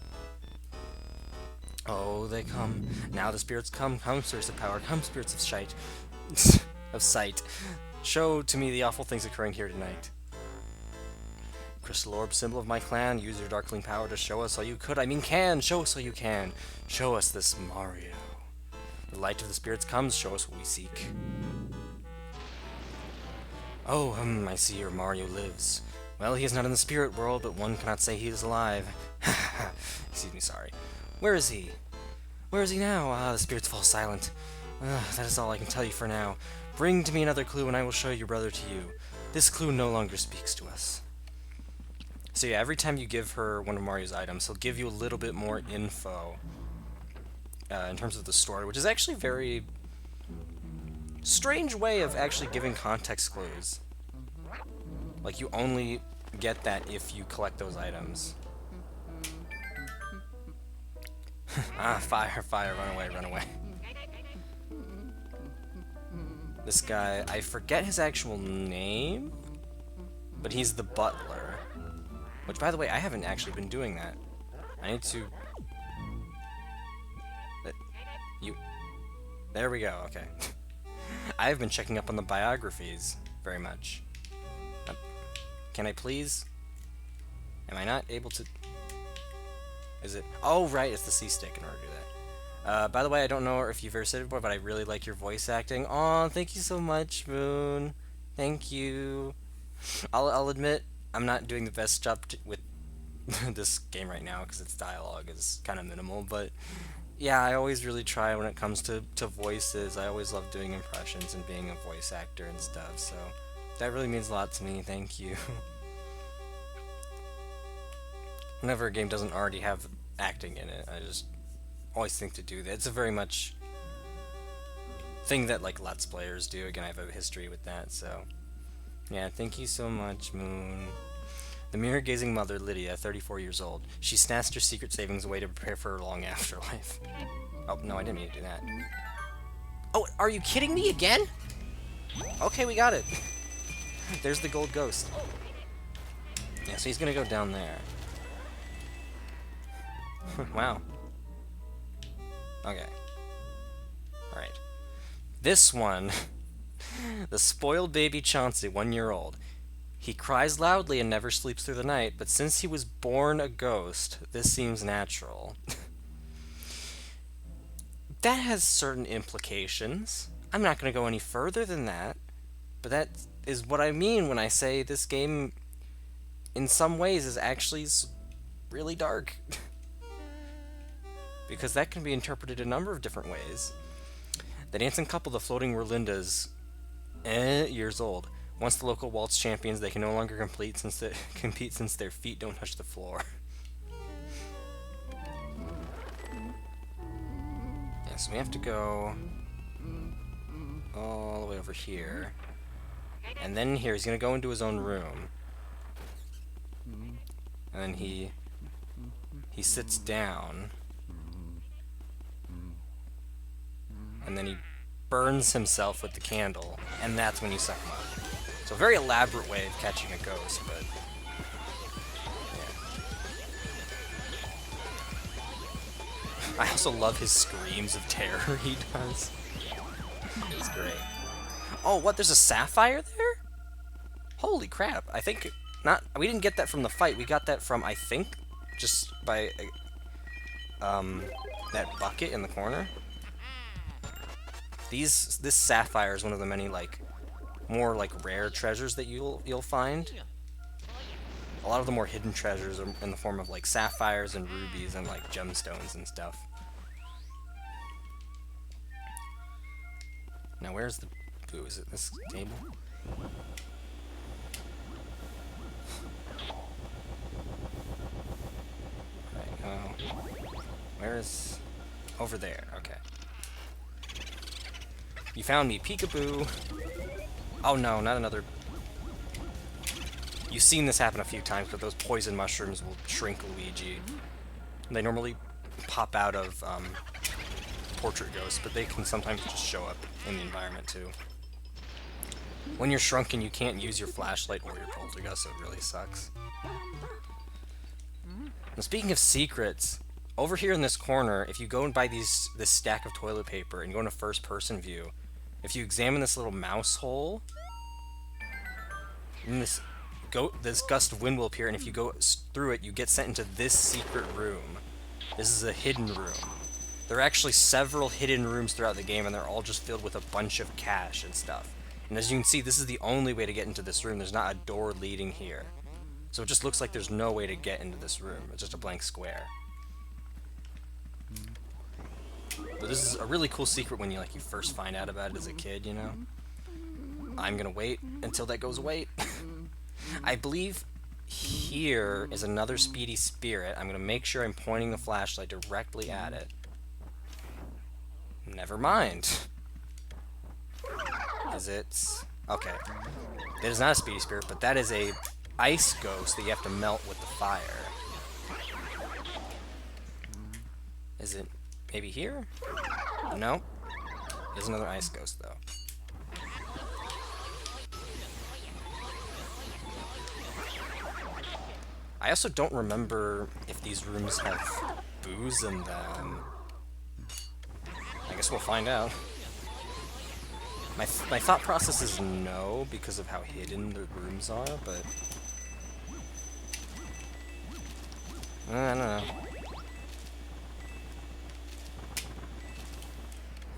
Oh, they come. Now the spirits come. Come, spirits of power. Come, spirits of sight. Of sight. Show to me the awful things occurring here tonight. Crystal orb, symbol of my clan, use your darkling power to show us all you could. I mean can! Show us all you can! Show us this Mario. The light of the spirits comes, show us what we seek. Oh, I see your Mario lives. Well, he is not in the spirit world, but one cannot say he is alive. Excuse me, sorry. Where is he? Where is he now? Ah, the spirits fall silent. That is all I can tell you for now. Bring to me another clue and I will show your brother to you. This clue no longer speaks to us. So yeah, every time you give her one of Mario's items, he'll give you a little bit more info in terms of the story, which is actually a very strange way of actually giving context clues. Like, you only get that if you collect those items. Ah, fire, fire, run away, run away. This guy, I forget his actual name, but he's the butler. Which, by the way, I haven't actually been doing that. I need to... There we go, okay. I have been checking up on the biographies very much. Can I please? Am I not able to... Is it... Oh, right, it's the C stick in order to do that. By the way, I don't know if you've ever said it before, but I really like your voice acting. Aw, thank you so much, Moon. Thank you. I'll admit, I'm not doing the best job with this game right now, because its dialogue is kind of minimal, but yeah, I always really try when it comes to voices. I always love doing impressions and being a voice actor and stuff, so that really means a lot to me. Thank you. Whenever a game doesn't already have acting in it, I just always think to do that. It's a very much thing that, like, Let's Players do. Again, I have a history with that, so yeah, thank you so much, Moon. The mirror-gazing mother, Lydia, 34 years old. She snatched her secret savings away to prepare for her long afterlife. Oh, no, I didn't mean to do that. Oh, are you kidding me again? Okay, we got it. There's the gold ghost. Yeah, so he's gonna go down there. Wow. Okay. Alright. This one... The spoiled baby Chauncey, 1 year old. He cries loudly and never sleeps through the night, but since he was born a ghost, this seems natural. That has certain implications. I'm not going to go any further than that, but that is what I mean when I say this game, in some ways, is actually really dark. Because that can be interpreted a number of different ways. The dancing couple, the floating Rolindas, years old. Once the local waltz champions, they can no longer compete since their feet don't touch the floor. Yeah, so we have to go all the way over here. And then here, he's going to go into his own room. And then he sits down. And then he burns himself with the candle. And that's when you suck him up. So a very elaborate way of catching a ghost, but yeah. I also love his screams of terror he does. He's great. Oh, what? There's a sapphire there? Holy crap! I think we didn't get that from the fight. We got that from, I think, just by that bucket in the corner. This sapphire is one of the many more rare treasures that you'll find. A lot of the more hidden treasures are in the form of sapphires and rubies and gemstones and stuff. Now where's the boo? Is it this table? Where is... Over there, okay. You found me, peekaboo! Oh no, not another... You've seen this happen a few times, but those poison mushrooms will shrink Luigi. They normally pop out of portrait ghosts, but they can sometimes just show up in the environment too. When you're shrunken, you can't use your flashlight or your poltergust, so it really sucks. Now, speaking of secrets, over here in this corner, if you go and buy this stack of toilet paper and go into first-person view, if you examine this little mouse hole, and this gust of wind will appear, and if you go through it, you get sent into this secret room. This is a hidden room. There are actually several hidden rooms throughout the game, and they're all just filled with a bunch of cash and stuff. And as you can see, this is the only way to get into this room. There's not a door leading here. So it just looks like there's no way to get into this room. It's just a blank square. But this is a really cool secret when you first find out about it as a kid, you know? I'm gonna wait until that goes away. I believe here is another speedy spirit. I'm gonna make sure I'm pointing the flashlight directly at it. Never mind. Is it... Okay. That is not a speedy spirit, but that is a ice ghost that you have to melt with the fire. Is it maybe here? No. There's another ice ghost, though. I also don't remember if these rooms have booze in them. I guess we'll find out. My thought process is no, because of how hidden the rooms are, but... I don't know.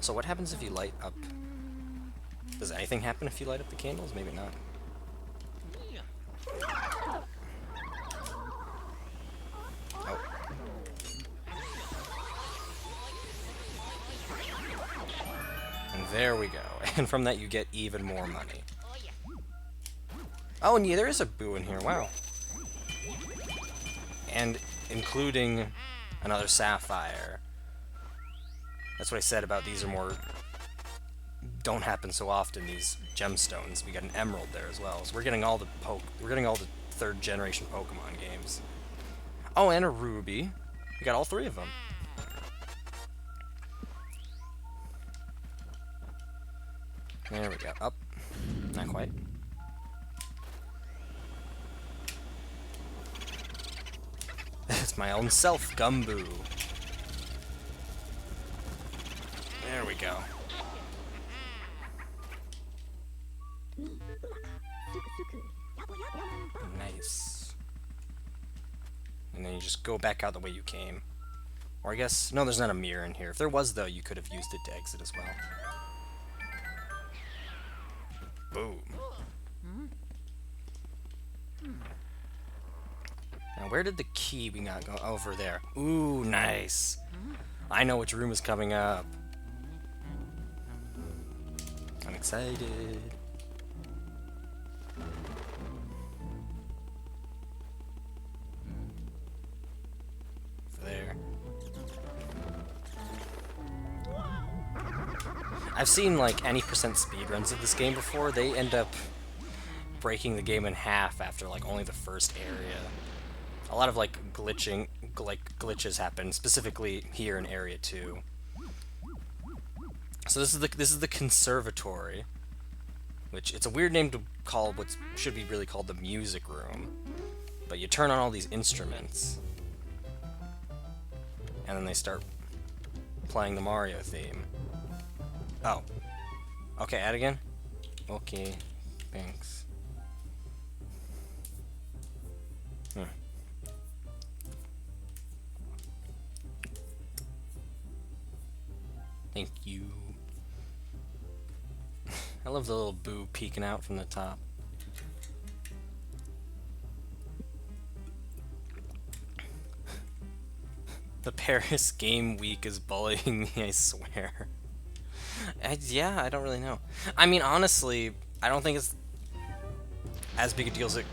So what happens if you light up... Does anything happen if you light up the candles? Maybe not. Oh. And there we go. And from that you get even more money. Oh, and yeah, there is a boo in here. Wow. And including another sapphire. That's what I said about these are more... don't happen so often, these gemstones. We got an emerald there as well. So we're getting all the third generation Pokemon games. Oh, and a ruby. We got all three of them. There we go. Up. Not quite. It's my own self, Gumboo. There we go. Nice. And then you just go back out the way you came. Or I guess... No, there's not a mirror in here. If there was, though, you could have used it to exit as well. Boom. Now, where did the key we got go? Over there. Ooh, nice. I know which room is coming up. I'm excited. There. I've seen any percent speedruns of this game before. They end up breaking the game in half after only the first area. A lot of glitches happen, specifically here in Area 2. So this is the conservatory. which it's a weird name to call what should be really called the music room. But you turn on all these instruments, and then they start playing the Mario theme. Oh. Okay, add again? Okay, thanks. Thank you. I love the little boo peeking out from the top. The Paris Game Week is bullying me, I swear. Yeah, I don't really know. I mean, honestly, I don't think it's as big a deal as it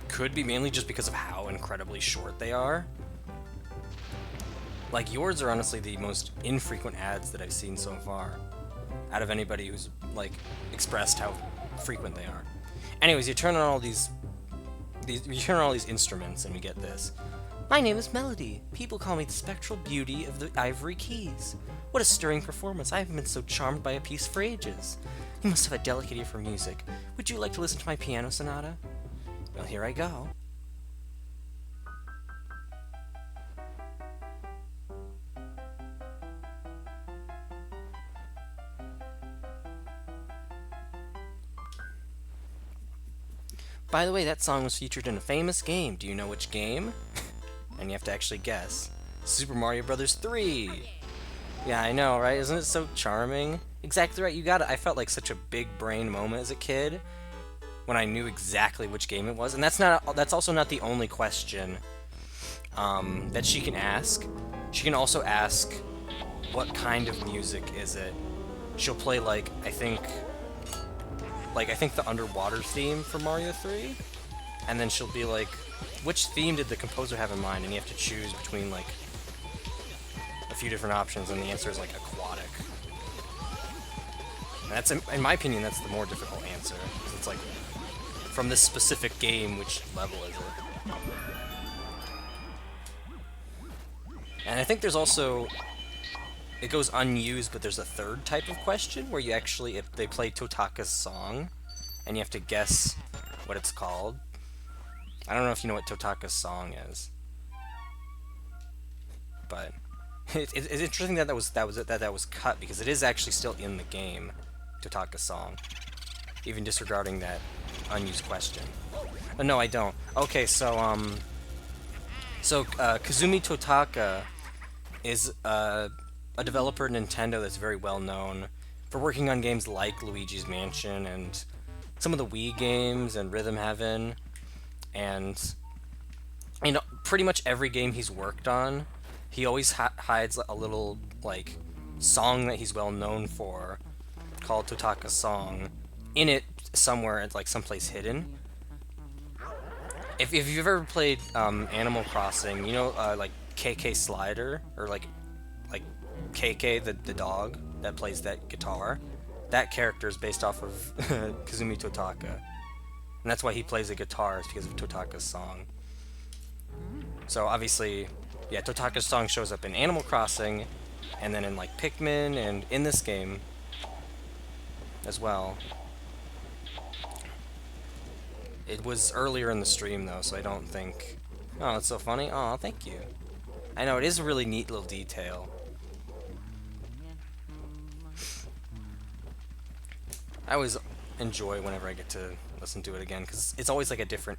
could be, mainly just because of how incredibly short they are. Like, yours are honestly the most infrequent ads that I've seen so far, out of anybody who's, like, expressed how frequent they are. Anyways, you turn on all these instruments, and we get this. My name is Melody. People call me the spectral beauty of the ivory keys. What a stirring performance. I haven't been so charmed by a piece for ages. You must have a delicate ear for music. Would you like to listen to my piano sonata? Well, here I go. By the way, that song was featured in a famous game. Do you know which game? And you have to actually guess. Super Mario Bros. 3! Yeah, I know, right? Isn't it so charming? Exactly right, you got it. I felt like such a big brain moment as a kid when I knew exactly which game it was. And that's also not the only question that she can ask. She can also ask, what kind of music is it? She'll play, like, I think the underwater theme for Mario 3, and then she'll be like, which theme did the composer have in mind? And you have to choose between, like, a few different options, and the answer is, like, aquatic. And that's, in my opinion, that's the more difficult answer, because it's like, from this specific game, which level is it? And I think there's also, it goes unused, but there's a third type of question where you actually, if they play Totaka's song, and you have to guess what it's called. I don't know if you know what Totaka's song is, but it's interesting that that was cut, because it is actually still in the game, Totaka's song, even disregarding that unused question. Oh, no, I don't. Okay, so Kazumi Totaka is a developer at Nintendo that's very well known for working on games like Luigi's Mansion and some of the Wii games and Rhythm Heaven, and pretty much every game he's worked on, he always hides a little, like, song that he's well known for called Totaka's Song in it somewhere. It's like someplace hidden. If you've ever played Animal Crossing, you know, like KK Slider, or like KK the dog that plays that guitar, that character is based off of Kazumi Totaka, and that's why he plays the guitar, is because of Totaka's song. So obviously, yeah, Totaka's song shows up in Animal Crossing, and then in like Pikmin, and in this game as well. It was earlier in the stream though, so I don't think... Oh, that's so funny. Oh, thank you. I know, it is a really neat little detail. I always enjoy whenever I get to listen to it again, because it's always like a different,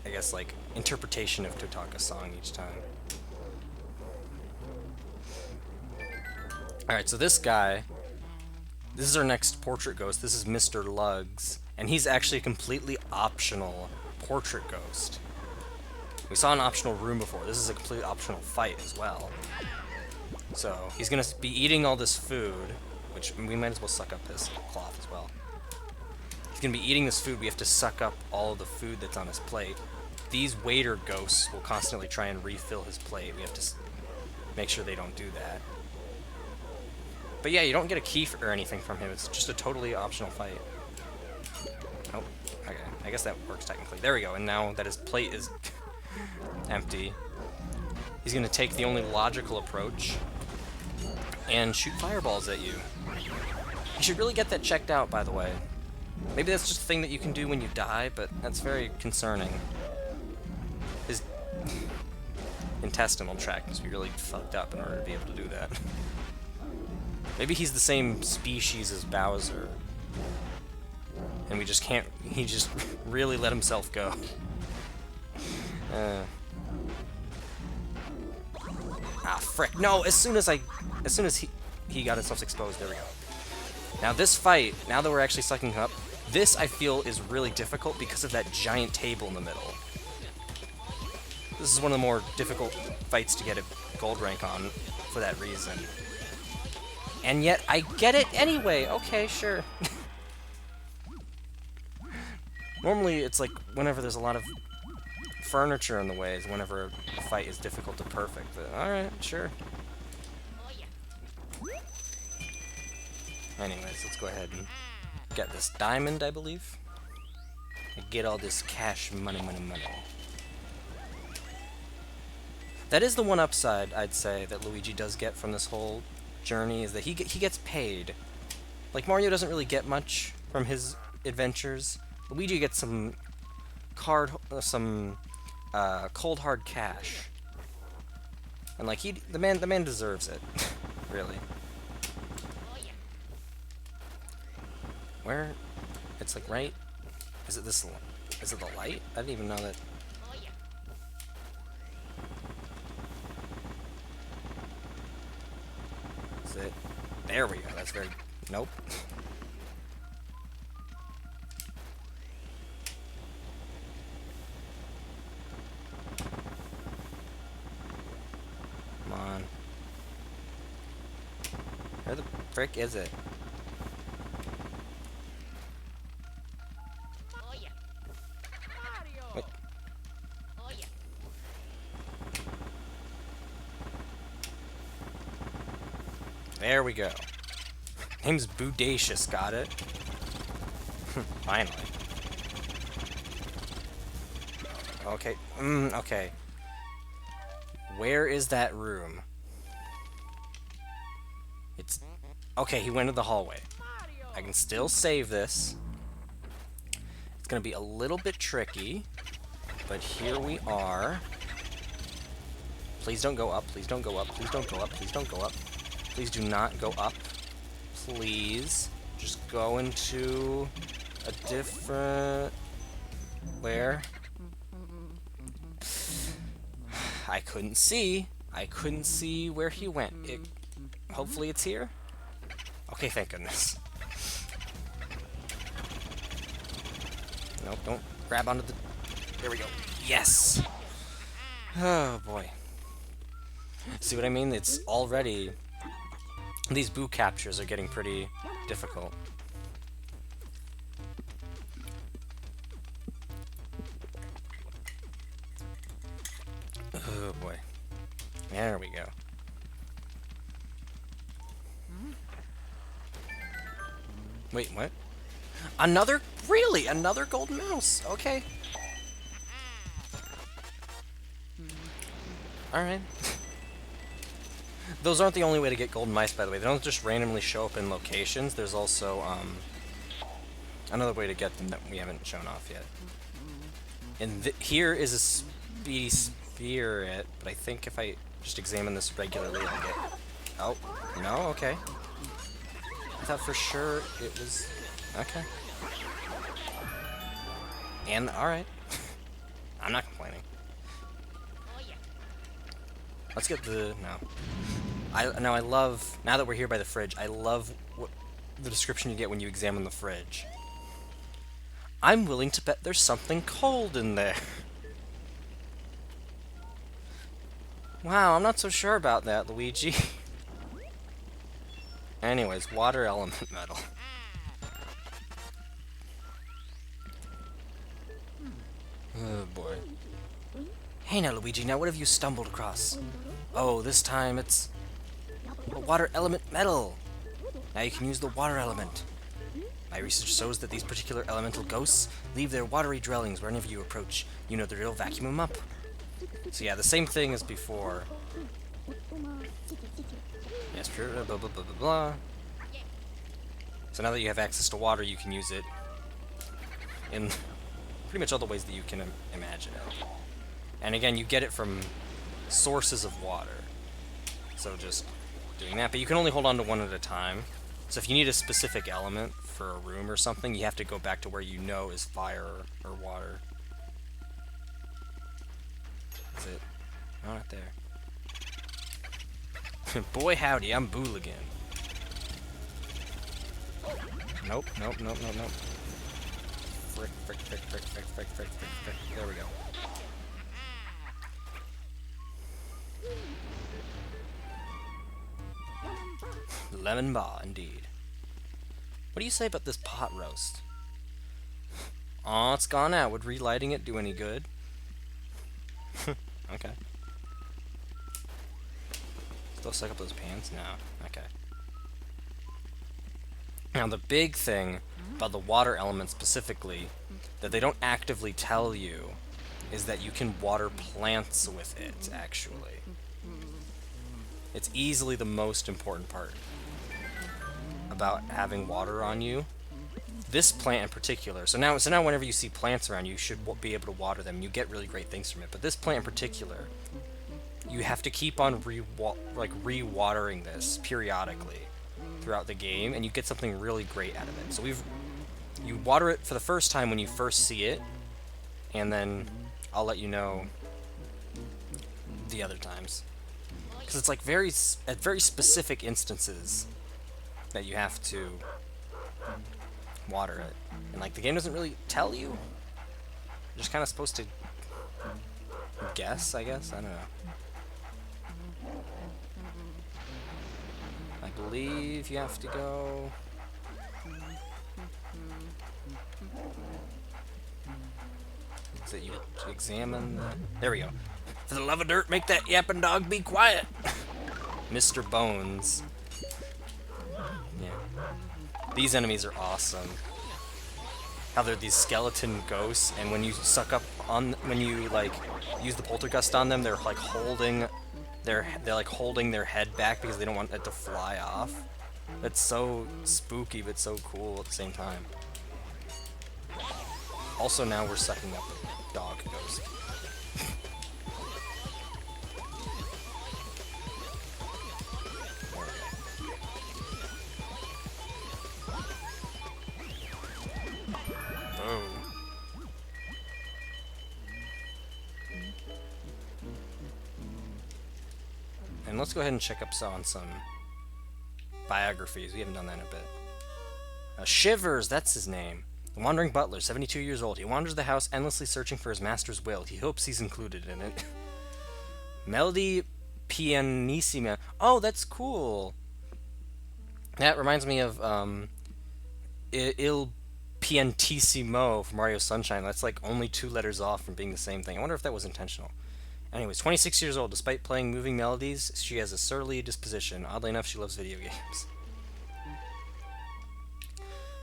I guess, like, interpretation of Totaka's song each time. Alright, so this guy, this is our next portrait ghost. This is Mr. Lugs, and he's actually a completely optional portrait ghost. We saw an optional room before. This is a completely optional fight as well. So, he's gonna be eating all this food, which we might as well suck up his cloth as well. He's gonna be eating this food. We have to suck up all of the food that's on his plate. These waiter ghosts will constantly try and refill his plate. We have to make sure they don't do that. But yeah, you don't get a key or anything from him. It's just a totally optional fight. Oh, okay. I guess that works technically. There we go. And now that his plate is empty, he's gonna take the only logical approach and shoot fireballs at you. You should really get that checked out, by the way. Maybe that's just a thing that you can do when you die, but that's very concerning. His intestinal tract must be really fucked up in order to be able to do that. Maybe he's the same species as Bowser. And we just can't... He just really let himself go. Frick. No, as soon as he got himself exposed, there we go. Now this fight, now that we're actually sucking up, this I feel is really difficult because of that giant table in the middle. This is one of the more difficult fights to get a gold rank on for that reason. And yet I get it anyway. Okay, sure. Normally it's like whenever there's a lot of furniture in the way is whenever a fight is difficult to perfect, but alright, sure. Anyways, let's go ahead and get this diamond, I believe. And get all this cash money. That is the one upside, I'd say, that Luigi does get from this whole journey, is that he gets paid. Like, Mario doesn't really get much from his adventures. Luigi gets some cold hard cash, and like the man deserves it, really. Where? It's like right. Is it this? Is it the light? I didn't even know that. Is it? There we go. That's very. Nope. Come on. Where the frick is it? Wait. There we go. Name's Bodacious, got it? Finally. Okay, okay. Where is that room? It's... Okay, he went to the hallway. I can still save this. It's gonna be a little bit tricky, but here we are. Please don't go up, please don't go up, please don't go up, please don't go up. Please do not go up. Please. Just go into a different... Where? I couldn't see. I couldn't see where he went. Hopefully it's here. Okay, thank goodness. Nope, don't grab onto the... There we go. Yes! Oh, boy. See what I mean? It's already... These boo captures are getting pretty difficult. Oh boy. There we go. Wait, what? Another? Really? Another golden mouse? Okay. Alright. Those aren't the only way to get golden mice, by the way. They don't just randomly show up in locations. There's also, another way to get them that we haven't shown off yet. And here is a speedy spirit, but I think if I just examine this regularly, I'll get... Oh, no? Okay. I thought for sure it was... Okay. And, alright. I'm not complaining. Let's get the... No. I love... Now that we're here by the fridge, I love the description you get when you examine the fridge. I'm willing to bet there's something cold in there. Wow, I'm not so sure about that, Luigi. Anyways, water element metal. Oh boy. Hey now, Luigi, now what have you stumbled across? Oh, this time it's a water element metal. Now you can use the water element. My research shows that these particular elemental ghosts leave their watery dwellings whenever you approach. You know the real vacuum them up. So yeah, the same thing as before. Yes, pure blah blah blah blah blah. So now that you have access to water, you can use it in pretty much all the ways that you can imagine it. And again, you get it from sources of water. So just doing that, but you can only hold on to one at a time. So if you need a specific element for a room or something, you have to go back to where you know is fire or water. That's it. Oh, right there. Boy howdy, I'm Booligan. Nope, nope, nope, nope, nope. Frick, frick, frick, frick, frick, frick, frick, frick, frick. There we go. Lemon bar, indeed. What do you say about this pot roast? Aw, it's gone out. Would relighting it do any good? Okay. Still suck up those pans? No. Okay. Now, the big thing about the water element specifically that they don't actively tell you is that you can water plants with it, actually. It's easily the most important part about having water on you. This plant in particular. So now whenever you see plants around, you should be able to water them. You get really great things from it. But this plant in particular, you have to keep on re-watering this periodically throughout the game, and you get something really great out of it. So you water it for the first time when you first see it, and then I'll let you know the other times. Because it's like at very specific instances that you have to water it. And like the game doesn't really tell you. You're just kind of supposed to guess, I guess. I don't know. I believe you have to go... Is it you examine the... There we go. For the love of dirt, make that yapping dog be quiet! Mr. Bones. Yeah. These enemies are awesome. How they're these skeleton ghosts, and when you suck up on... When you, like, use the poltergust on them, they're, like, holding... They're like holding their head back because they don't want it to fly off. It's so spooky, but so cool at the same time. Also, now we're sucking up a dog ghost. Boom. And let's go ahead and check up on some biographies. We haven't done that in a bit. Shivers, that's his name. The wandering butler, 72 years old. He wanders the house endlessly searching for his master's will. He hopes he's included in it. Melody Pianissima. Oh, that's cool. That reminds me of Il Piantissimo from Mario Sunshine. That's like only 2 letters off from being the same thing. I wonder if that was intentional. Anyways, 26 years old. Despite playing moving melodies, she has a surly disposition. Oddly enough, she loves video games.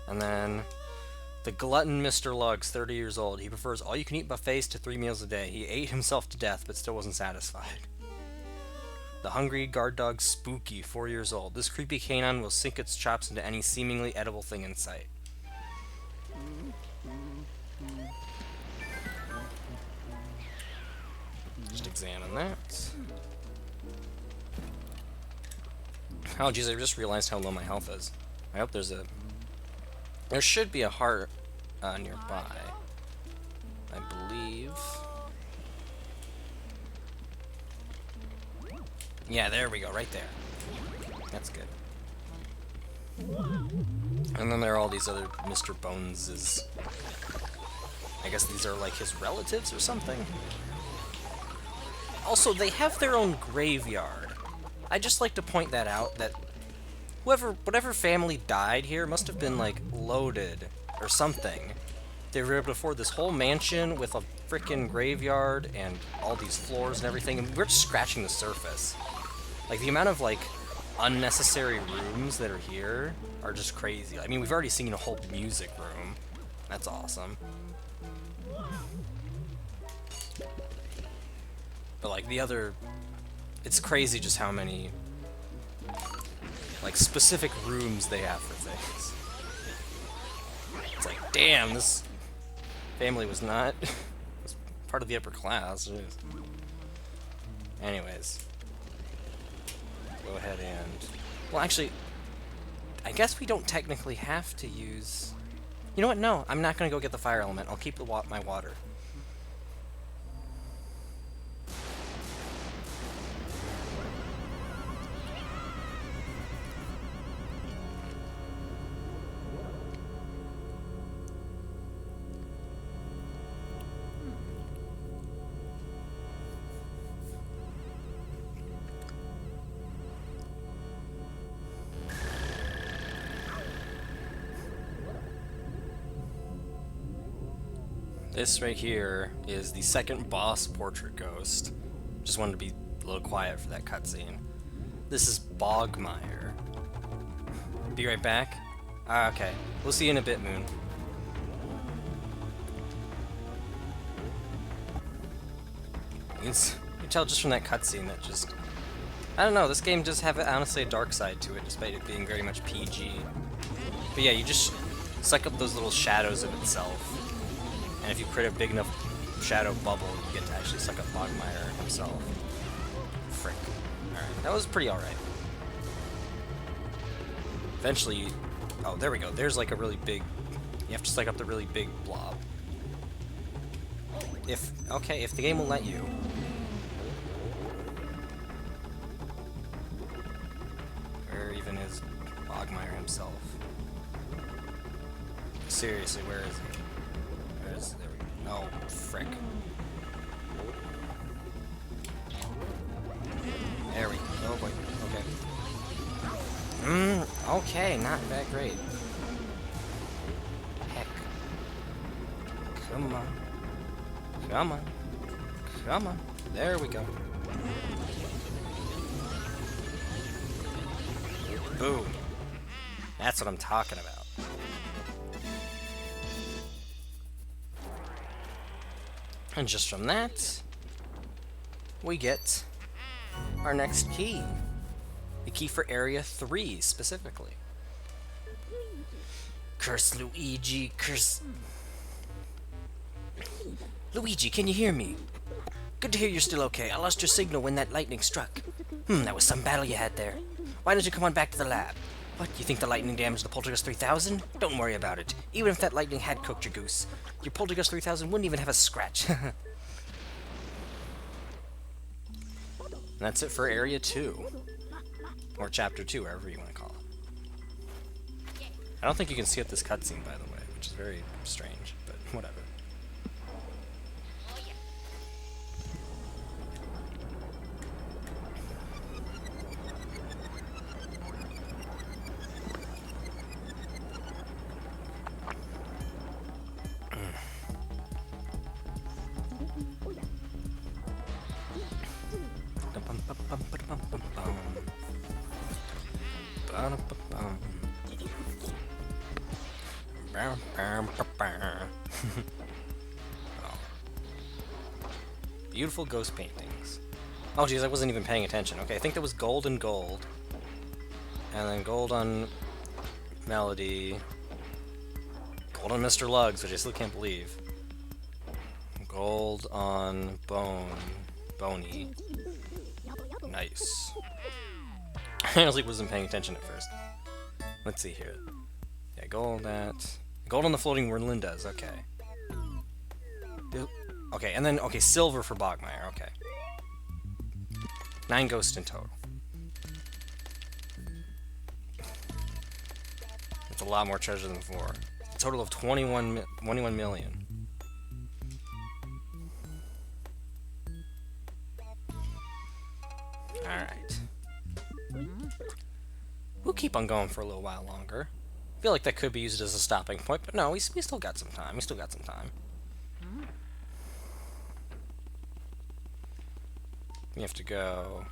And then, the glutton Mr. Luggs, 30 years old. He prefers all-you-can-eat buffets to 3 meals a day. He ate himself to death, but still wasn't satisfied. The hungry guard dog Spooky, 4 years old. This creepy canine will sink its chops into any seemingly edible thing in sight. Just examine that. Oh, geez, I just realized how low my health is. I hope there's a... There should be a heart nearby. I believe... Yeah, there we go, right there. That's good. And then there are all these other Mr. Boneses. I guess these are like his relatives or something? Also, they have their own graveyard. I'd just like to point that out, that whatever family died here must have been, like, loaded or something. They were able to afford this whole mansion with a frickin' graveyard and all these floors and everything, and we're just scratching the surface. Like, the amount of, like, unnecessary rooms that are here are just crazy. I mean, we've already seen a whole music room. That's awesome. But, like, the other... It's crazy just how many, like, specific rooms they have for things. It's like, damn, this family was not was part of the upper class. Jeez. Anyways, go ahead and... Well, actually, I guess we don't technically have to use... You know what? No, I'm not going to go get the fire element. I'll keep the my water. This right here is the second boss portrait ghost. Just wanted to be a little quiet for that cutscene. This is Bogmire. Be right back. Okay. We'll see you in a bit, Moon. You can tell just from that cutscene that just... I don't know, this game does have, honestly, a dark side to it, despite it being very much PG. But yeah, you just suck up those little shadows of itself. And if you create a big enough shadow bubble, you get to actually suck up Bogmire himself. Frick. Alright, that was pretty alright. Eventually... Oh, there we go. There's like a really big... You have to suck up the really big blob. If... Okay, if the game will let you. Where even is Bogmire himself? Seriously, where is he? There we go. No, frick. There we go. Oh boy. Okay. Okay, not that great. Heck. Come on. Come on. Come on. There we go. Boom. That's what I'm talking about. And just from that, we get our next key. The key for Area 3, specifically. Curse Luigi, curse... Luigi, can you hear me? Good to hear you're still okay. I lost your signal when that lightning struck. That was some battle you had there. Why don't you come on back to the lab? What, you think the lightning damaged the Poltergust 3000? Don't worry about it. Even if that lightning had cooked your goose, your Poltergust 3000 wouldn't even have a scratch. And that's it for Area 2. Or Chapter 2, wherever you want to call it. I don't think you can see up this cutscene, by the way, which is very strange, but whatever. Beautiful ghost paintings. Oh geez, I wasn't even paying attention. Okay, I think that was gold and gold. And then gold on Melody. Gold on Mr. Luggs, which I still can't believe. Gold on Boney. Nice. I honestly wasn't paying attention at first. Let's see here. Yeah, gold on the floating Lindas, okay. Okay, and then, okay, silver for Bogmire, okay. 9 ghosts in total. That's a lot more treasure than before. A total of 21 million. Alright. We'll keep on going for a little while longer. I feel like that could be used as a stopping point, but no, we still got some time. We still got some time. We have to go...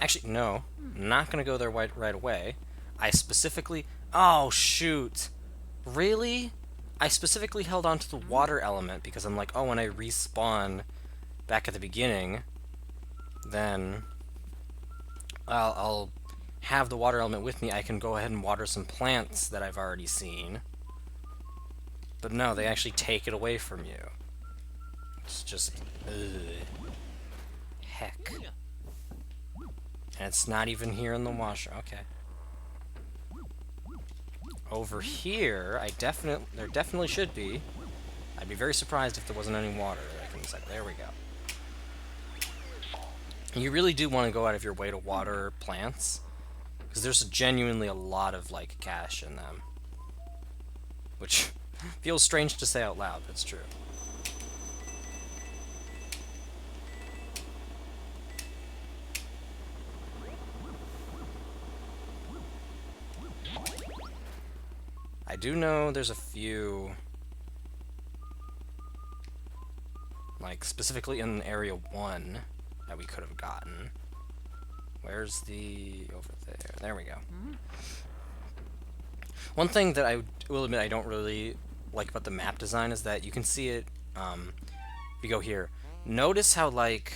Actually, no. I'm not going to go there right away. I specifically... Oh, shoot. Really? I specifically held on to the water element because I'm like, oh, when I respawn back at the beginning, then I'll have the water element with me. I can go ahead and water some plants that I've already seen. But no, they actually take it away from you. It's just... ugh. Heck. And it's not even here in the washer. Okay. Over here, there definitely should be. I'd be very surprised if there wasn't any water. There we go. You really do want to go out of your way to water plants, because there's genuinely a lot of, like, cash in them. Which feels strange to say out loud, but it's true. I do know there's a few, like, specifically in Area 1 that we could have gotten. Where's the... over there. There we go. One thing that I will admit I don't really like about the map design is that you can see it, if you go here, notice how, like,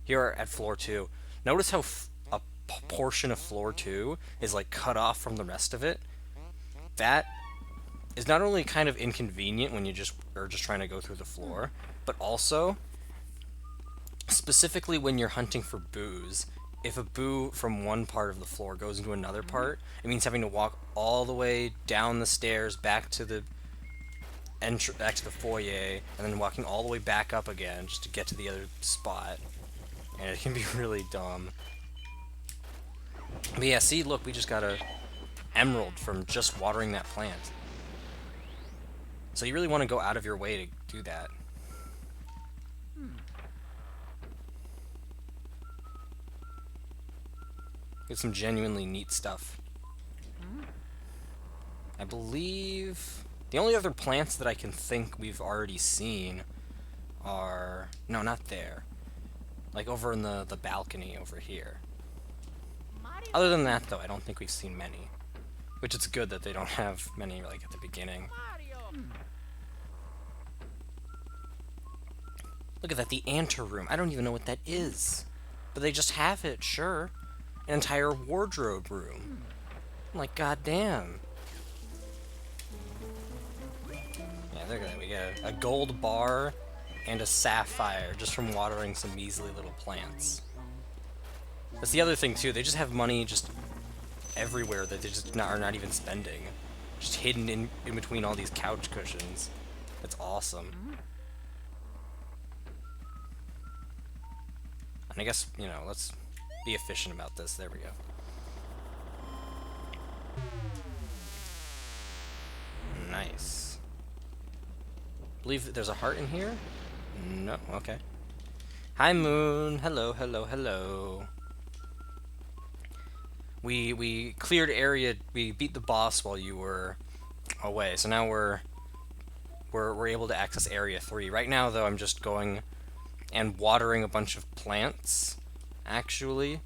here at floor 2, notice how a portion of floor 2 is, like, cut off from the rest of it. That is not only kind of inconvenient when you are just trying to go through the floor, but also, specifically when you're hunting for boos, if a boo from one part of the floor goes into another part, it means having to walk all the way down the stairs back to the foyer, and then walking all the way back up again just to get to the other spot. And it can be really dumb. But yeah, see, look, we just got a emerald from just watering that plant. So you really want to go out of your way to do that. Get some genuinely neat stuff. I believe the only other plants that I can think we've already seen are... no, not there. Like over in the balcony over here. Other than that, though, I don't think we've seen many. Which it's good that they don't have many, like, at the beginning. Look at that, the anteroom. I don't even know what that is. But they just have it, sure. An entire wardrobe room. I'm like, goddamn. Yeah, look at that. We got a gold bar and a sapphire just from watering some measly little plants. That's the other thing, too. They just have money just everywhere that they just are not even spending. Just hidden in between all these couch cushions. That's awesome. And I guess, you know, let's be efficient about this. There we go. Nice. Believe that there's a heart in here? No, okay. Hi, Moon. Hello, hello, hello. We cleared area. We beat the boss while you were away. So now we're able to access area 3. Right now, though, I'm just going and watering a bunch of plants, actually,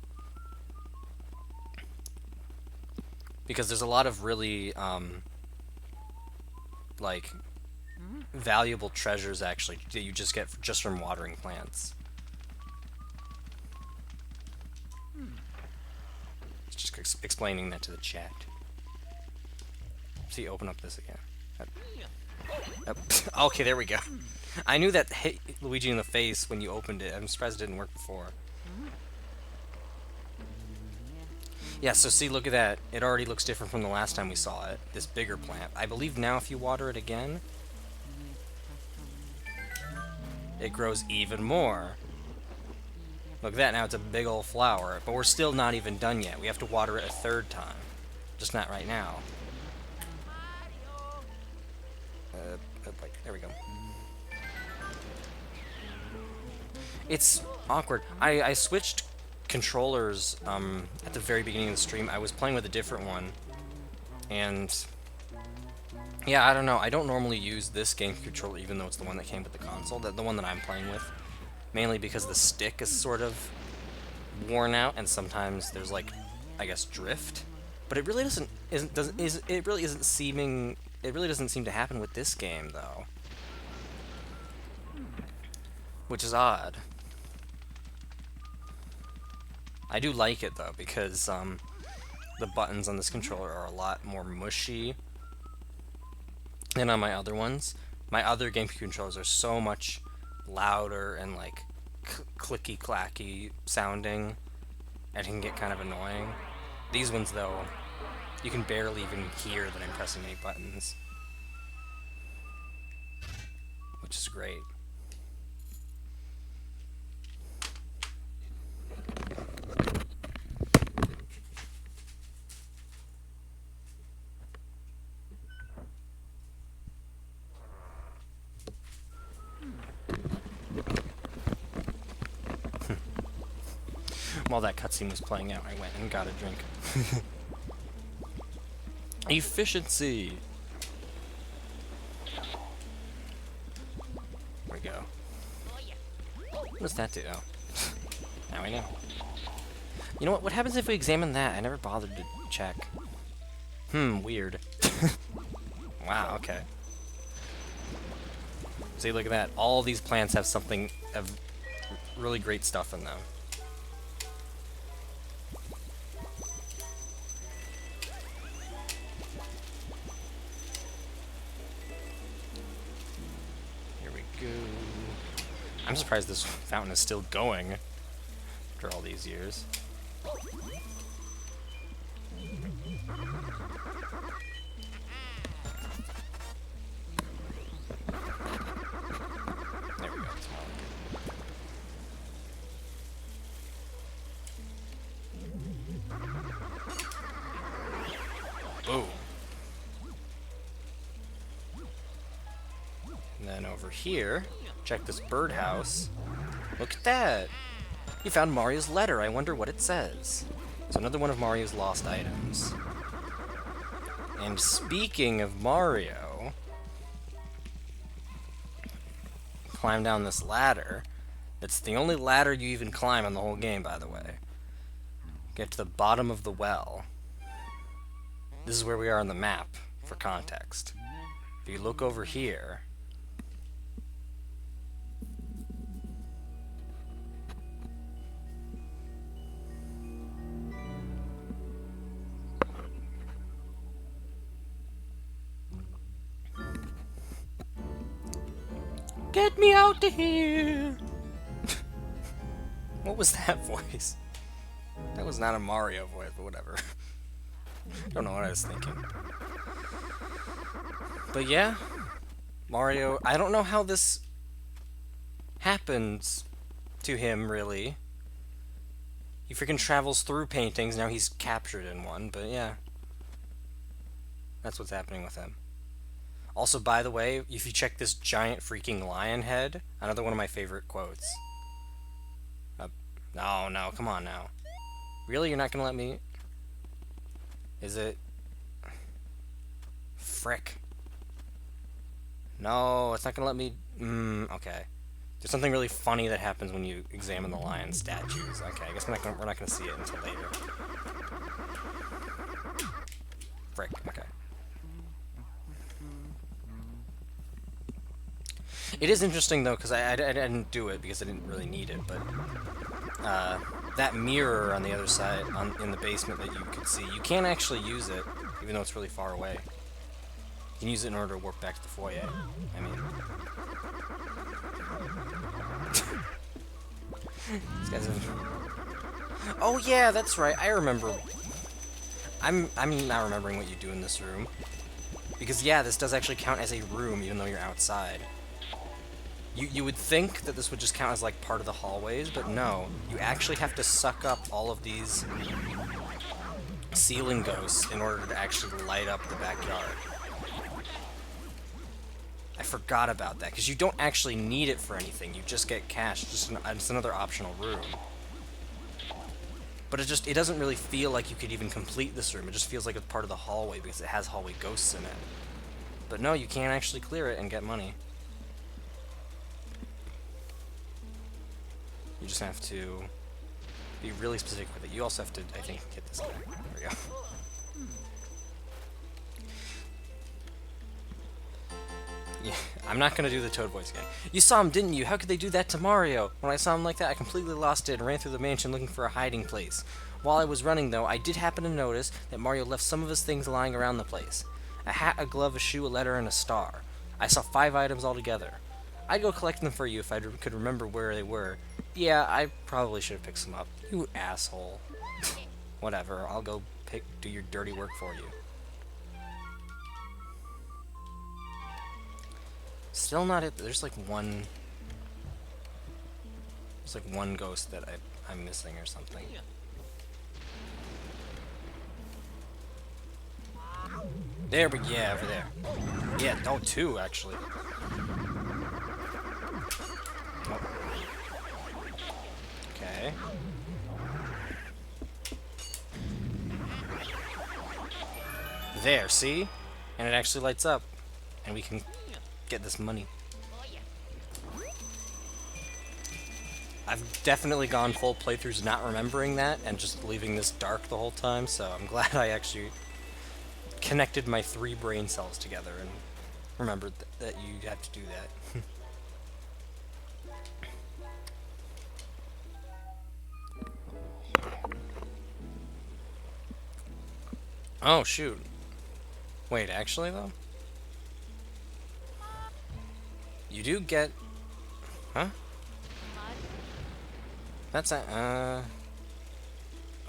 because there's a lot of really like valuable treasures actually that you just get just from watering plants. Just explaining that to the chat. See, open up this again. Okay, there we go. I knew that hit Luigi in the face when you opened it. I'm surprised it didn't work before. Yeah, so see, look at that. It already looks different from the last time we saw it. This bigger plant. I believe now if you water it again, it grows even more. Look at that, now it's a big old flower. But we're still not even done yet. We have to water it a third time. Just not right now. Wait, there we go. It's awkward. I switched controllers at the very beginning of the stream. I was playing with a different one. And yeah, I don't know. I don't normally use this game controller even though it's the one that came with the console. The one that I'm playing with. Mainly because the stick is sort of worn out and sometimes there's like, I guess, drift. But it really it really doesn't seem to happen with this game though. Which is odd. I do like it though because the buttons on this controller are a lot more mushy And on my other ones, my other GameCube controllers are so much louder and like clicky clacky sounding, and it can get kind of annoying. These ones though, you can barely even hear that I'm pressing any buttons, which is great. While that cutscene was playing out, I went and got a drink. Efficiency! There we go. What does that do? Oh. Now we know. You know what? What happens if we examine that? I never bothered to check. Weird. Wow, okay. See, look at that. All these plants have something of really great stuff in them. I'm surprised this fountain is still going after all these years. There we go. Boom. And then over here, check this birdhouse. Look at that! You found Mario's letter. I wonder what it says. So another one of Mario's lost items. And speaking of Mario, climb down this ladder. It's the only ladder you even climb on the whole game, by the way. Get to the bottom of the well. This is where we are on the map, for context. If you look over here, get me out of here! What was that voice? That was not a Mario voice, but whatever. I don't know what I was thinking. But yeah, Mario, I don't know how this happens to him, really. He freaking travels through paintings, now he's captured in one, but yeah. That's what's happening with him. Also, by the way, if you check this giant freaking lion head, another one of my favorite quotes. No, come on now. Really? You're not gonna let me... Is it... Frick. No, it's not gonna let me... okay. There's something really funny that happens when you examine the lion statues. Okay, I guess we're not gonna see it until later. Frick, okay. It is interesting, though, because I didn't do it because I didn't really need it, but that mirror on the other side, in the basement that you could see, you can't actually use it, even though it's really far away. You can use it in order to warp back to the foyer. I mean... These guys have... Oh yeah, that's right, I remember... I'm not remembering what you do in this room. Because yeah, this does actually count as a room, even though you're outside. You would think that this would just count as like part of the hallways, but no. You actually have to suck up all of these ceiling ghosts in order to actually light up the backyard. I forgot about that, because you don't actually need it for anything. You just get cash. It's another optional room. But it doesn't really feel like you could even complete this room. It just feels like it's part of the hallway because it has hallway ghosts in it. But no, you can't actually clear it and get money. You just have to be really specific with it. You also have to, I think, hit this guy. There we go. Yeah, I'm not gonna do the Toad voice again. You saw him, didn't you? How could they do that to Mario? When I saw him like that, I completely lost it and ran through the mansion looking for a hiding place. While I was running, though, I did happen to notice that Mario left some of his things lying around the place. A hat, a glove, a shoe, a letter, and a star. I saw 5 items altogether. I'd go collect them for you if I could remember where they were. Yeah, I probably should have picked some up. You asshole. Whatever, I'll go do your dirty work for you. Still not it. There's like one ghost that I'm missing or something. There we yeah, over there. Yeah, no, 2 actually. Oh. Okay. There, see? And it actually lights up. And we can get this money. I've definitely gone full playthroughs not remembering that and just leaving this dark the whole time, so I'm glad I actually connected my 3 brain cells together and remembered that you have to do that. Oh, shoot. Wait, actually, though? You do get... Huh? That's a...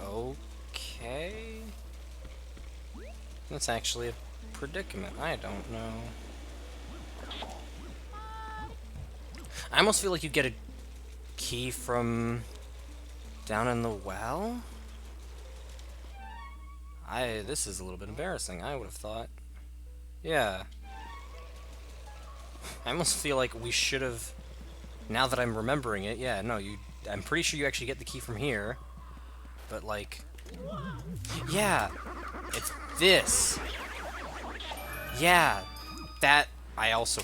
Okay... That's actually a predicament. I don't know. I almost feel like you get a key from down in the well? This is a little bit embarrassing, I would have thought. Yeah. I almost feel like we should have... Now that I'm remembering it, yeah, no, I'm pretty sure you actually get the key from here. But, like... Yeah! It's this! Yeah! That I also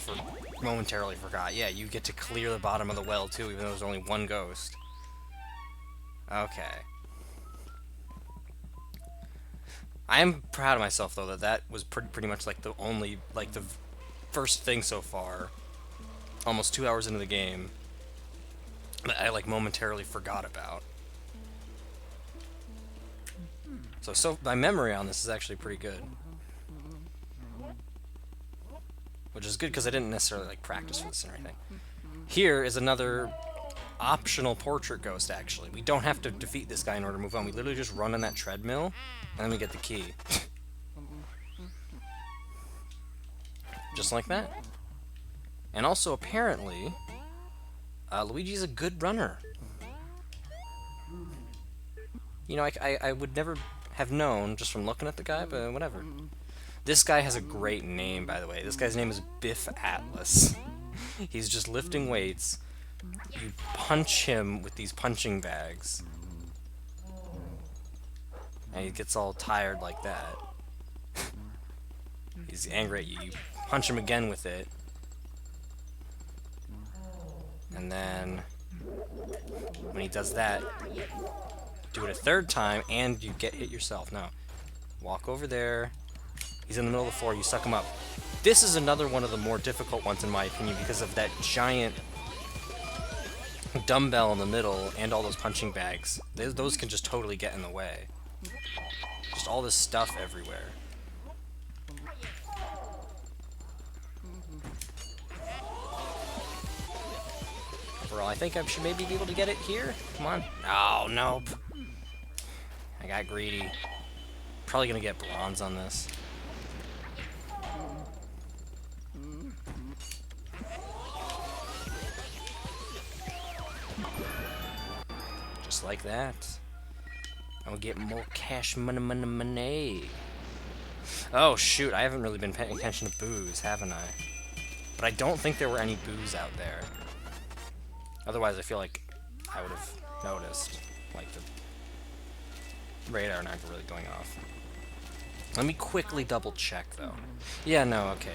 momentarily forgot. Yeah, you get to clear the bottom of the well, too, even though there's only 1 ghost. Okay. I am proud of myself, though, that was pretty much, like, the only, like, the first thing so far, almost 2 hours into the game, that I, like, momentarily forgot about. So my memory on this is actually pretty good. Which is good, because I didn't necessarily, like, practice for this or anything. Here is another optional portrait ghost, actually. We don't have to defeat this guy in order to move on. We literally just run on that treadmill, and then we get the key. Just like that. And also, apparently, Luigi's a good runner. You know, I would never have known just from looking at the guy, but whatever. This guy has a great name, by the way. This guy's name is Biff Atlas. He's just lifting weights. You punch him with these punching bags. And he gets all tired like that. He's angry at you. You punch him again with it. And then, when he does that, do it a 3rd time, and you get hit yourself. No. Walk over there. He's in the middle of the floor. You suck him up. This is another one of the more difficult ones, in my opinion, because of that giant dumbbell in the middle and all those punching bags. Those can just totally get in the way. Just all this stuff everywhere. Overall, I think I should maybe be able to get it here. Come on. Oh, nope. I got greedy. Probably gonna get bronze on this. Just like that. I'll get more cash money. Oh, shoot. I haven't really been paying attention to booze, haven't I? But I don't think there were any booze out there. Otherwise, I feel like I would have noticed. Like, the radar not really going off. Let me quickly double check, though. Yeah, no, okay.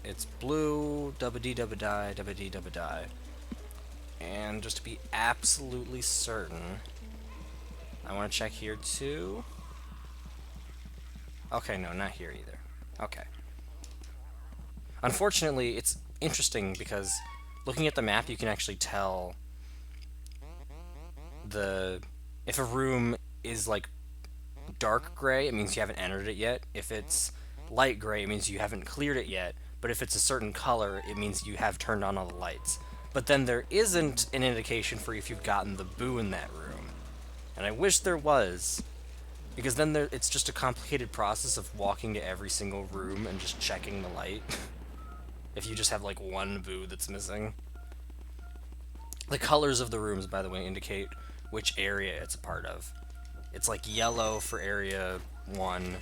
It's blue, dubba-dee-dubba-die, dubba-dee-dubba-die. And just to be absolutely certain, I want to check here too. Okay, no, not here either. Okay. Unfortunately, it's interesting because looking at the map, you can actually tell if a room is like dark gray, it means you haven't entered it yet. If it's light gray, it means you haven't cleared it yet. But if it's a certain color, it means you have turned on all the lights. But then there isn't an indication for if you've gotten the boo in that room. And I wish there was, because then it's just a complicated process of walking to every single room and just checking the light. If you just have like one boo that's missing. The colors of the rooms, by the way, indicate which area it's a part of. It's like yellow for area 1,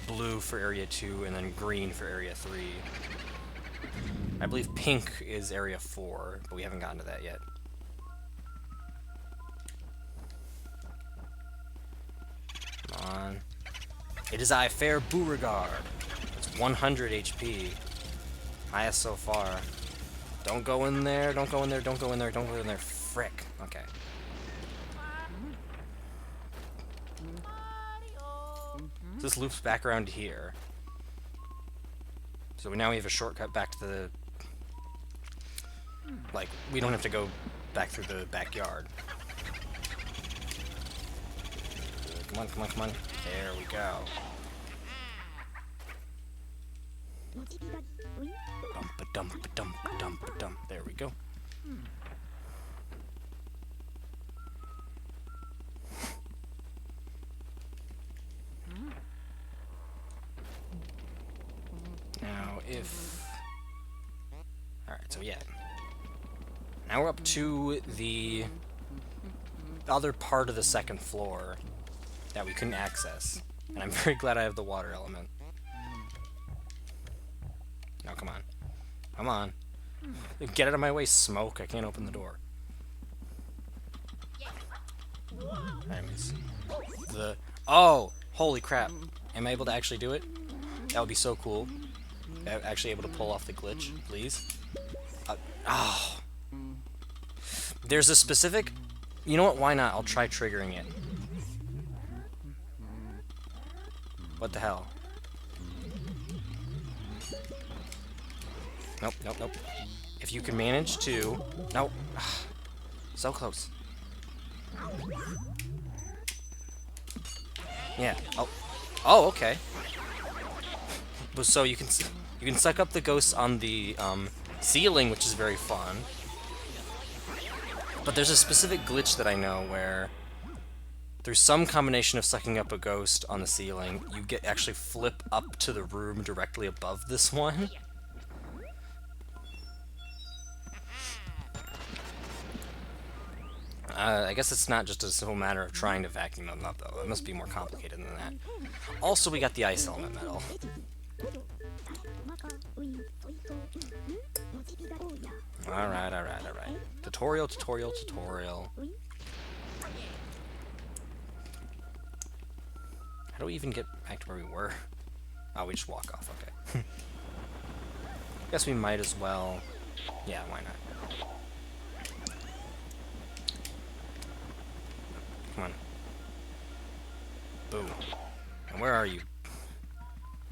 blue for area 2, and then green for area 3. I believe pink is area 4, but we haven't gotten to that yet. Come on. It is I, Fair Beauregard. It's 100 HP. Highest so far. Don't go in there, don't go in there, don't go in there, don't go in there. Frick. Okay. This loops back around here. So now we have a shortcut back to the... Like, we don't have to go back through the backyard. Come on, come on, come on. There we go. Bum-ba-dum-ba-dum-ba-dum-ba-dum. There we go. Now, if... Alright, so yeah. Now we're up to the other part of the second floor that we couldn't access. And I'm very glad I have the water element. Now, come on. Come on. Get out of my way, smoke. I can't open the door. Anyways. Oh! Holy crap. Am I able to actually do it? That would be so cool. Actually able to pull off the glitch, please. Oh. There's a specific... You know what? Why not? I'll try triggering it. What the hell? Nope, nope, nope. If you can manage to... Nope. So close. Yeah. Oh. Oh, okay. So you can suck up the ghosts on the ceiling, which is very fun. But there's a specific glitch that I know where through some combination of sucking up a ghost on the ceiling, you actually flip up to the room directly above this one. I guess it's not just a simple matter of trying to vacuum them up, though. It must be more complicated than that. Also, we got the ice element medal. Alright, alright, alright. Tutorial, tutorial, tutorial. How do we even get back to where we were? Oh, we just walk off, okay. Guess we might as well... Yeah, why not? Come on. Boo. And where are you?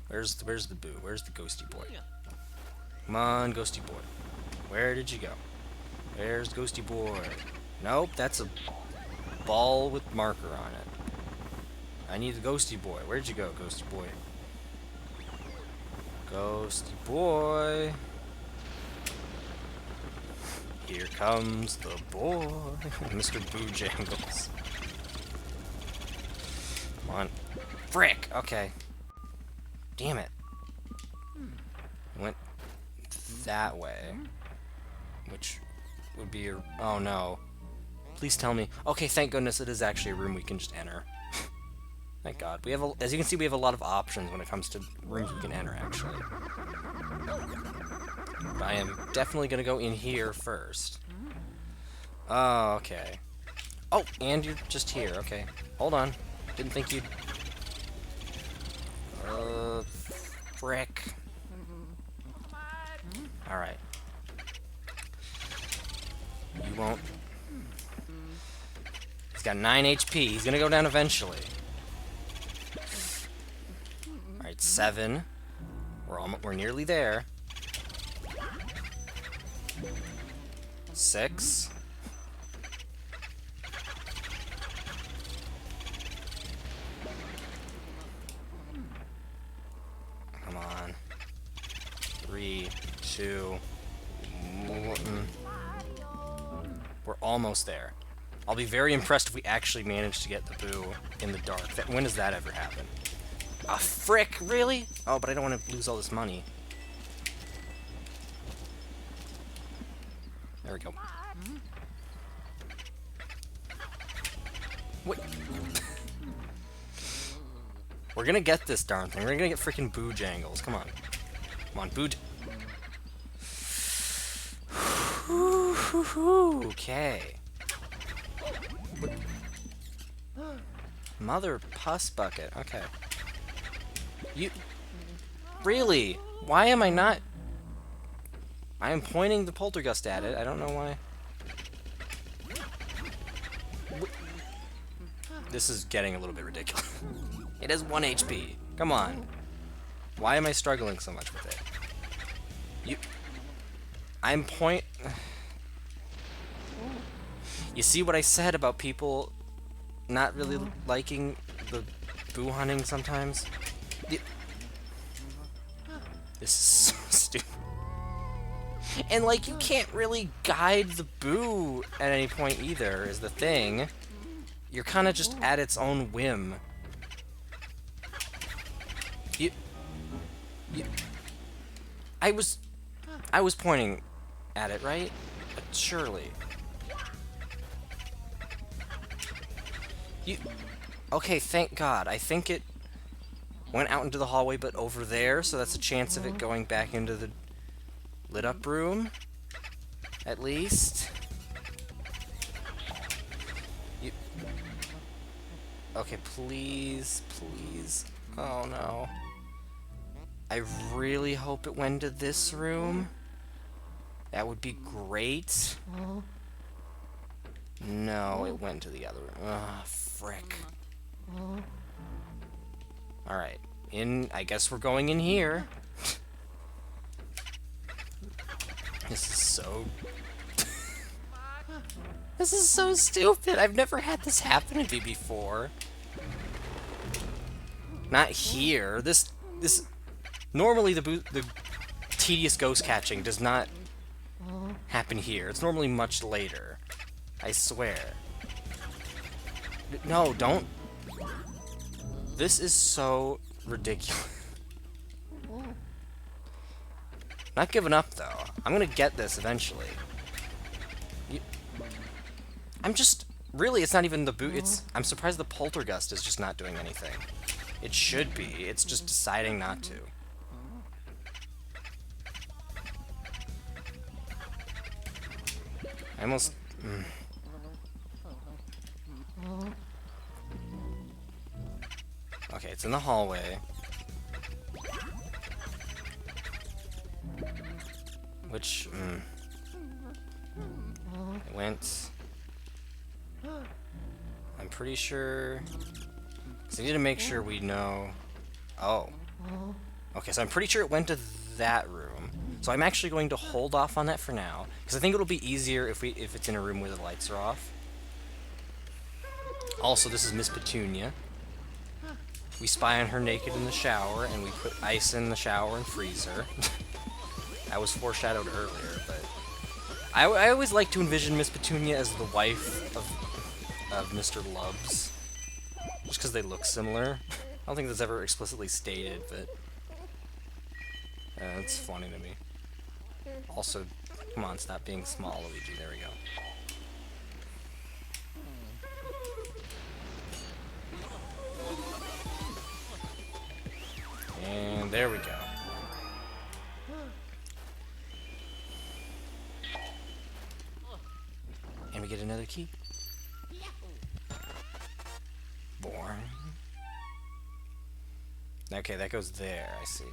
Where's the boo? Where's the ghosty boy? Come on, ghosty boy. Where did you go? Where's the ghosty boy? Nope, that's a ball with marker on it. I need the ghosty boy. Where'd you go, ghosty boy? Ghosty boy. Here comes the boy. Mr. Bojangles. Come on. Frick! Okay. Damn it. Went that way. Which would be a... Oh no. Please tell me. Okay, thank goodness it is actually a room we can just enter. Thank God. We have, as you can see, we have a lot of options when it comes to rooms we can enter, actually. But I am definitely going to go in here first. Oh, okay. Oh, and you're just here. Okay. Hold on. Didn't think you'd... frick. Alright. You won't... He's got 9 HP. He's going to go down eventually. Alright, 7. We're nearly there. 6. 2. We're almost there. I'll be very impressed if we actually manage to get the Boo in the dark. When does that ever happen? Ah, frick! Really? Oh, but I don't want to lose all this money. There we go. Wait. We're gonna get this darn thing. We're gonna get freaking Boo Jangles. Come on. Come on, Boo. Okay. Mother Puss Bucket. Okay. You... Really? Why am I not... I am pointing the poltergust at it. I don't know why. This is getting a little bit ridiculous. It has 1 HP. Come on. Why am I struggling so much with it? I'm You see what I said about people not really liking the Boo hunting sometimes? This is so stupid. And, like, you can't really guide the Boo at any point either, is the thing. You're kind of just at its own whim. I was pointing at it, right? Surely. Okay, thank God. I think it went out into the hallway, but over there, so that's a chance of it going back into the lit-up room. At least. Okay, please, please. Oh, no. I really hope it went to this room. That would be great. No, it went to the other room. Ah, frick. Alright. I guess we're going in here. This is so... This is so stupid. I've never had this happen to me before. Not here. This normally the tedious ghost catching does not happen here. It's normally much later. I swear. No, don't. This is so ridiculous. Not giving up though. I'm gonna get this eventually. I'm just really. It's not even the Boo. I'm surprised the poltergust is just not doing anything. It should be. It's just deciding not to. I almost... Okay, it's in the hallway. Which... It went... I'm pretty sure... So I need to make sure we know... Oh. Okay, so I'm pretty sure it went to that room. So I'm actually going to hold off on that for now, because I think it'll be easier if it's in a room where the lights are off. Also, this is Miss Petunia. We spy on her naked in the shower, and we put ice in the shower and freeze her. That was foreshadowed earlier, but... I always like to envision Miss Petunia as the wife of Mr. Lubbs. Just because they look similar. I don't think that's ever explicitly stated, but... it's funny to me. Also, come on, stop being small, Luigi. There we go. And there we go. And we get another key. Boring. Okay, that goes there, I see.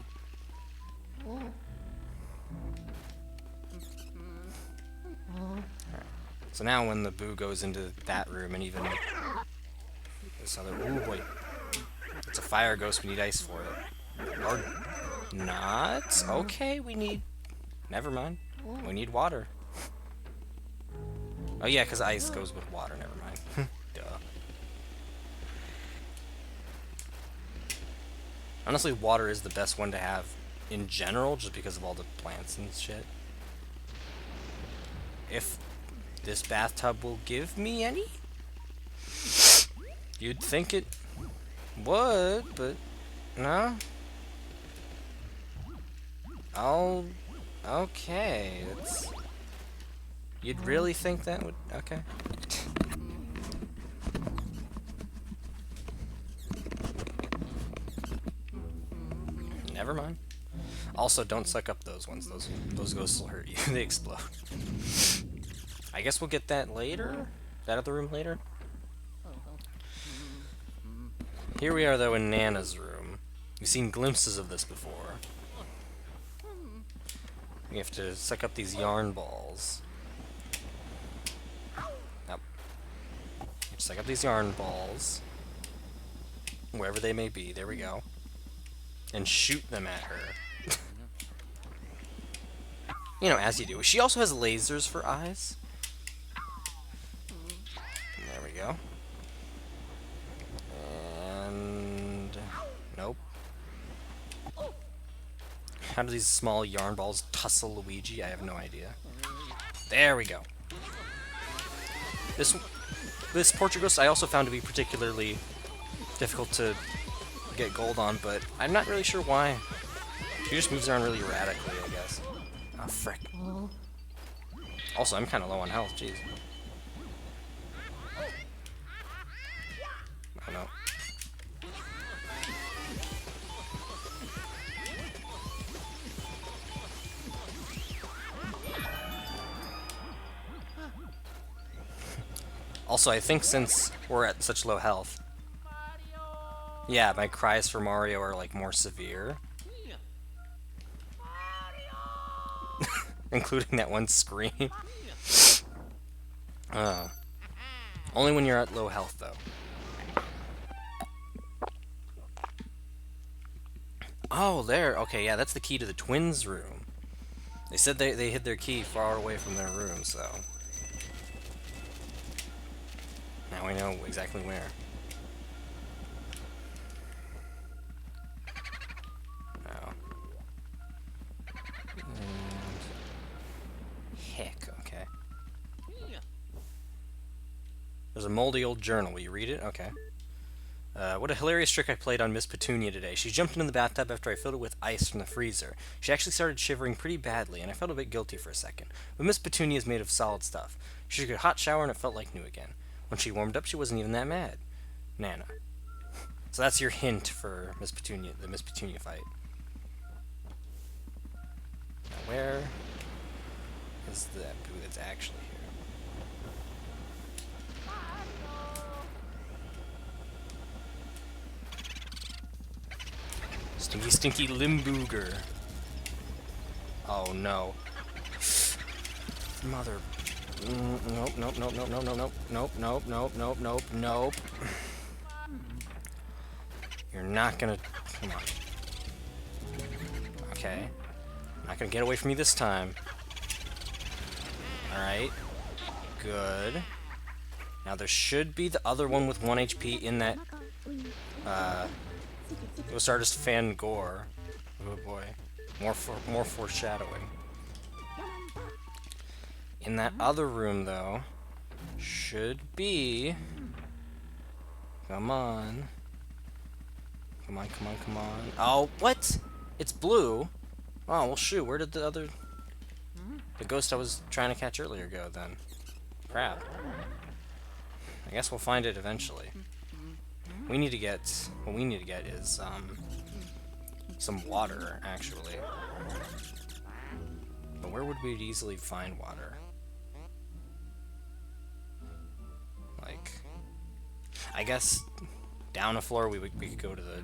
Alright. So now when the Boo goes into that room and even this other... Ooh, boy. It's a fire ghost, we need ice for it. Or not? Okay, we need... Never mind. We need water. Oh yeah, because ice goes with water, never mind. Duh. Honestly, water is the best one to have in general, just because of all the plants and shit. If this bathtub will give me any? You'd think it would, but no. Oh, okay. You'd really think that would... Okay. Never mind. Also, don't suck up those ones. Those ghosts will hurt you. They explode. I guess we'll get that later? That other room later? Here we are, though, in Nana's room. We've seen glimpses of this before. We have to suck up these yarn balls. Yep. Suck up these yarn balls. Wherever they may be. There we go. And shoot them at her. You know, as you do. She also has lasers for eyes. There we go. And... Nope. How do these small yarn balls tussle Luigi? I have no idea. There we go. This portrait ghost I also found to be particularly difficult to get gold on, but I'm not really sure why. She just moves around really erratically, I guess. Oh, frick. Also, I'm kind of low on health, jeez. Oh no. Also, I think since we're at such low health, yeah, my cries for Mario are like more severe. Including that one scream. Only when you're at low health, though. Oh, there. Okay, yeah, that's the key to the twins' room. They said they hid their key far away from their room, so... Now we know exactly where. Oh. And... Heck, okay. There's a moldy old journal. Will you read it? Okay. What a hilarious trick I played on Miss Petunia today. She jumped into the bathtub after I filled it with ice from the freezer. She actually started shivering pretty badly, and I felt a bit guilty for a second. But Miss Petunia is made of solid stuff. She took a hot shower, and it felt like new again. When she warmed up, she wasn't even that mad. Nana. So that's your hint for Miss Petunia, the Miss Petunia fight. Now where is that boo that's actually here? Stinky, stinky Limbooger. Oh no. Mother. Nope, nope, nope, nope, nope, nope, nope, nope, nope, nope, nope, nope. You're not gonna... Come on. Okay. Not gonna get away from me this time. Alright. Good. Now there should be the other one with 1 HP in that... Ghost Artist Fan Gore. Oh boy. More foreshadowing. In that other room, though, should be... Come on. Come on, come on, come on. Oh, what? It's blue? Oh, well, shoot. Where did the other... The ghost I was trying to catch earlier go, then? Crap. I guess we'll find it eventually. We need to get... What we need to get is, some water, actually. But where would we easily find water? Like... I guess down a floor we could go to the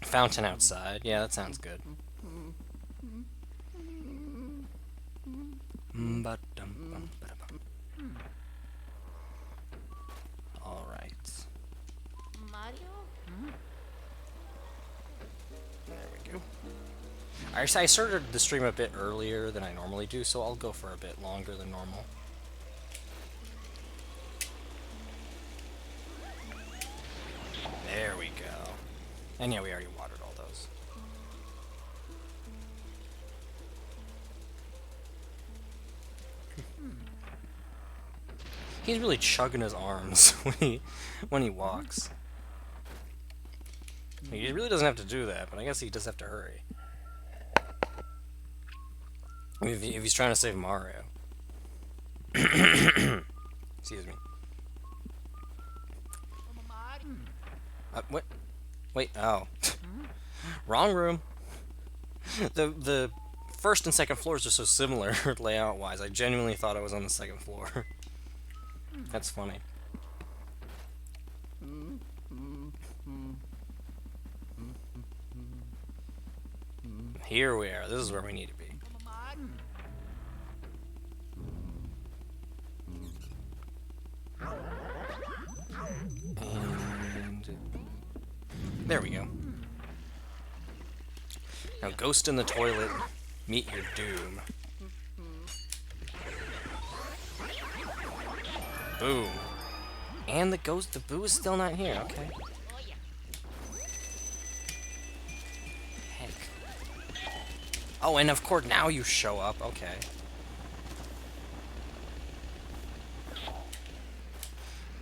fountain outside. Yeah, that sounds good. Alright. There we go. I started the stream a bit earlier than I normally do, so I'll go for a bit longer than normal. There we go. And yeah, we already watered all those. He's really chugging his arms when he walks. He really doesn't have to do that, but I guess he does have to hurry. If he's trying to save Mario. Excuse me. What? Wait, oh. Wrong room. The first and second floors are so similar layout-wise. I genuinely thought I was on the second floor. That's funny. Here we are. This is where we need to be. And there we go. Now, ghost in the toilet, meet your doom. Boom. And the boo is still not here, okay. Heck. Oh, and of course now you show up, okay.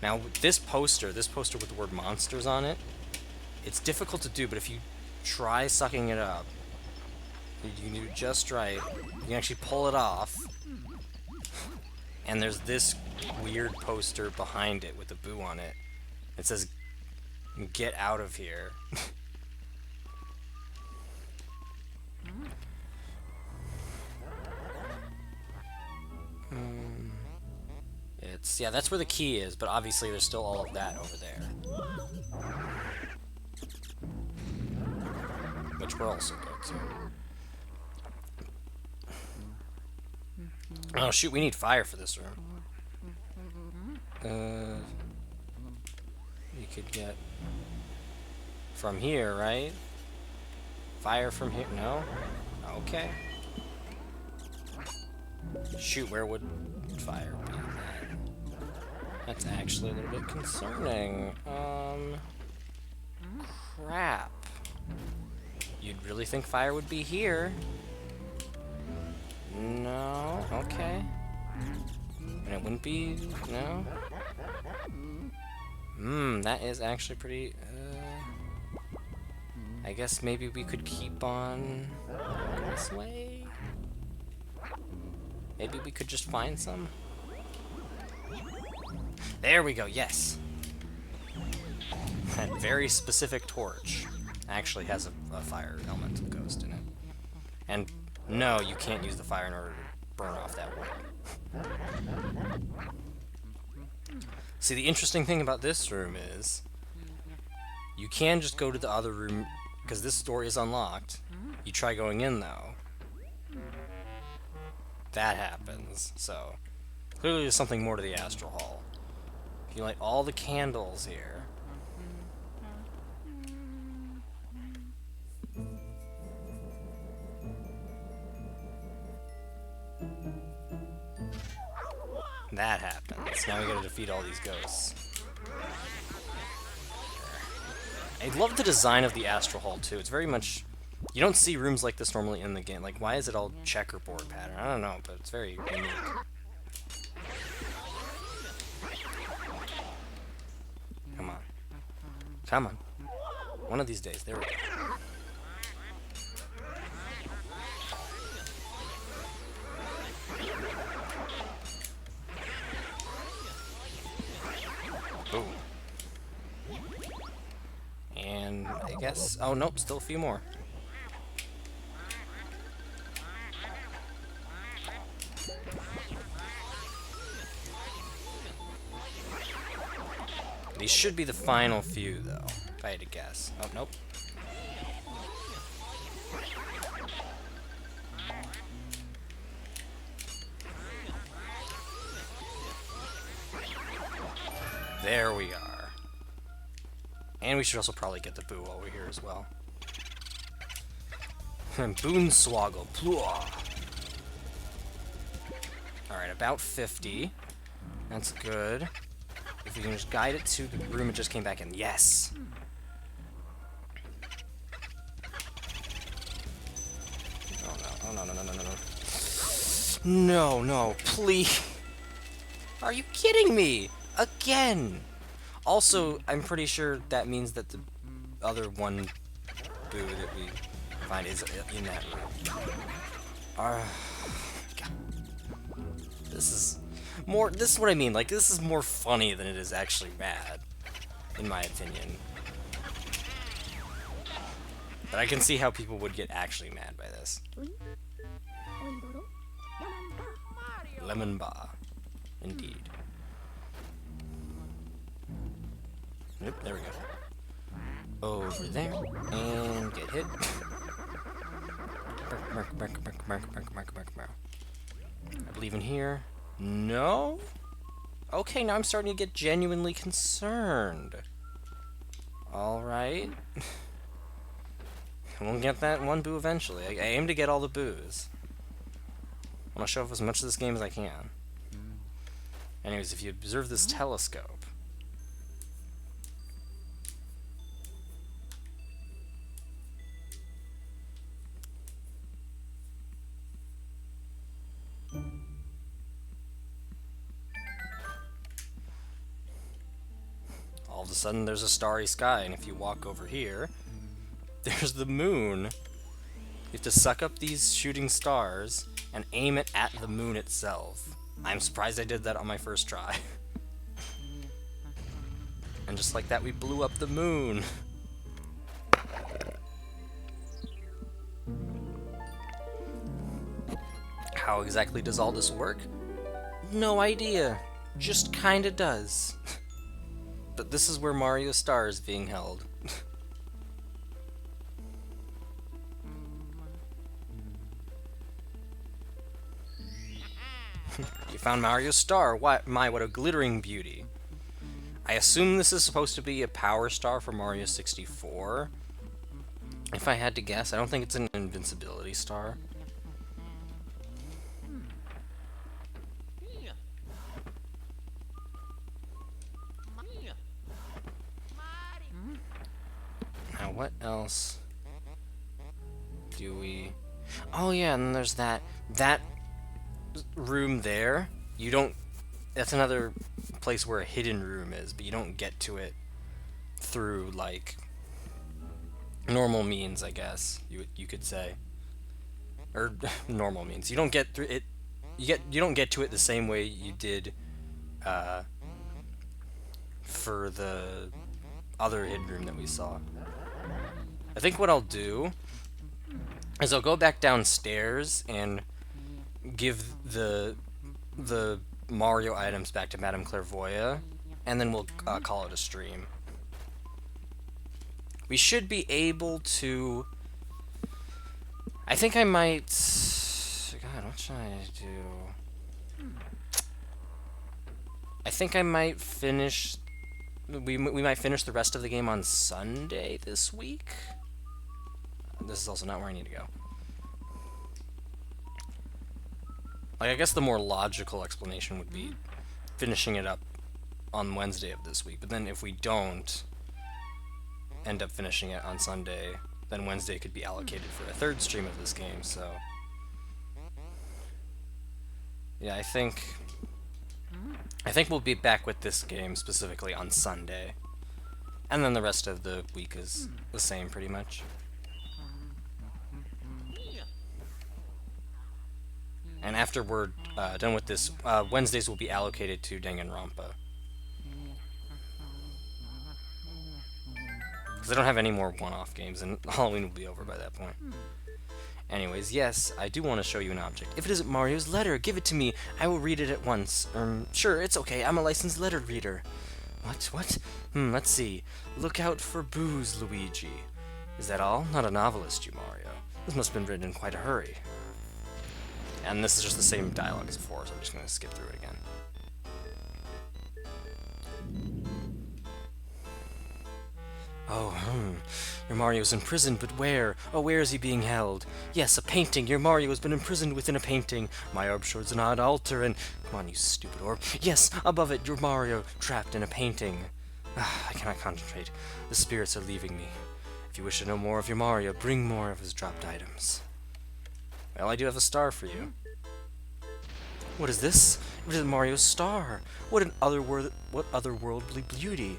Now, this poster with the word monsters on it, it's difficult to do, but if you try sucking it up, you do it just right, you can actually pull it off. And there's this weird poster behind it with the boo on it. It says, "Get out of here." Yeah, that's where the key is, but obviously there's still all of that over there. Which we're also good to. Oh shoot, we need fire for this room. You could get from here, right? Fire from here? No? Okay. Shoot, where would fire be? That's actually a little bit concerning. Crap. You'd really think fire would be here. No, okay. And it wouldn't be, no? That is actually pretty, I guess maybe we could keep on going this way? Maybe we could just find some? There we go, yes! That very specific torch actually has a fire elemental ghost in it. And no, you can't use the fire in order to burn off that wood. See, the interesting thing about this room is you can just go to the other room, because this door is unlocked. You try going in, though. That happens, so clearly there's something more to the Astral Hall. If you light all the candles here. That happens. Now we gotta defeat all these ghosts. I love the design of the Astral Hall too. It's very much... You don't see rooms like this normally in the game. Like, why is it all checkerboard pattern? I don't know, but it's very unique. Come on. Come on. One of these days. There we go. Boom. And I guess... Oh, nope. Still a few more. These should be the final few, though, if I had to guess. Oh, nope. There we are. And we should also probably get the boo while we're here as well. Boonswoggle. Alright, about 50. That's good. If we can just guide it to the room it just came back in. Yes! Oh no, oh no, no, no, no, no, no. No, no, please. Are you kidding me? Again! Also, I'm pretty sure that means that the other one boo that we find is in that room. God. This is what I mean, like, this is more funny than it is actually bad, in my opinion. But I can see how people would get actually mad by this. Lemon bar. Indeed. Yep, there we go. Over there. And get hit. I believe in here. No? Okay, now I'm starting to get genuinely concerned. Alright. We'll get that one boo eventually. I aim to get all the boos. I want to show off as much of this game as I can. Anyways, if you observe this telescope... all of a sudden there's a starry sky, and if you walk over here, there's the moon. You have to suck up these shooting stars and aim it at the moon itself. I'm surprised I did that on my first try. And just like that, we blew up the moon. How exactly does all this work? No idea. Just kinda does. But this is where Mario Star is being held. You found Mario Star. What a glittering beauty. I assume this is supposed to be a power star for Mario 64. If I had to guess, I don't think it's an invincibility star. Now what else do we... Oh yeah, and then there's that room there. You don't... That's another place where a hidden room is, but you don't get to it through, like, normal means, I guess you could say. Or normal means. You don't get through it. You don't get to it the same way you did for the other hidden room that we saw. I think what I'll do is I'll go back downstairs and give the Mario items back to Madame Clairvoya, and then we'll call it a stream. We should be able to... I think I might... God, what should I do? I think I might finish... We might finish the rest of the game on Sunday this week. This is also not where I need to go. Like, I guess the more logical explanation would be finishing it up on Wednesday of this week. But then if we don't end up finishing it on Sunday, then Wednesday could be allocated for a third stream of this game, so... Yeah, I think we'll be back with this game specifically on Sunday. And then the rest of the week is the same, pretty much. And after we're done with this, Wednesdays will be allocated to Danganronpa. Because I don't have any more one-off games, and Halloween will be over by that point. Anyways, yes, I do want to show you an object. If it isn't Mario's letter, give it to me. I will read it at once. Sure, it's okay. I'm a licensed letter reader. What? Let's see. Look out for booze, Luigi. Is that all? Not a novelist, you, Mario. This must have been written in quite a hurry. And this is just the same dialogue as before, so I'm just going to skip through it again. Oh, Your Mario's in prison, but where? Oh, where is he being held? Yes, a painting. Your Mario has been imprisoned within a painting. My orb shows an odd altar, and... Come on, you stupid orb. Yes, above it, your Mario, trapped in a painting. I cannot concentrate. The spirits are leaving me. If you wish to know more of your Mario, bring more of his dropped items. Well, I do have a star for you. What is this? It is Mario's star. What otherworldly beauty.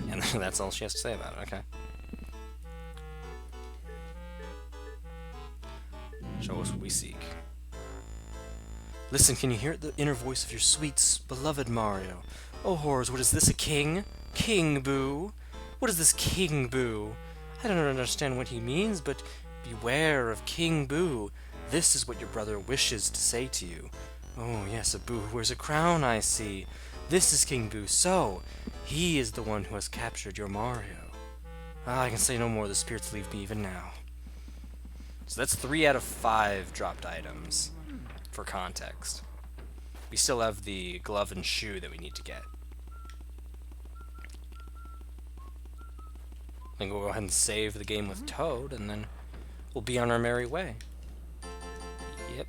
And that's all she has to say about it, okay. Show us what we seek. Listen, can you hear the inner voice of your sweet, beloved Mario? Oh, horrors, what is this, a king? King Boo? What is this King Boo? I don't understand what he means, but beware of King Boo. This is what your brother wishes to say to you. Oh, yes, a Boo who wears a crown, I see. This is King Boo, so he is the one who has captured your Mario. Ah, I can say no more, the spirits leave me even now. So that's 3 out of 5 dropped items, for context. We still have the glove and shoe that we need to get. I think we'll go ahead and save the game with Toad, and then we'll be on our merry way.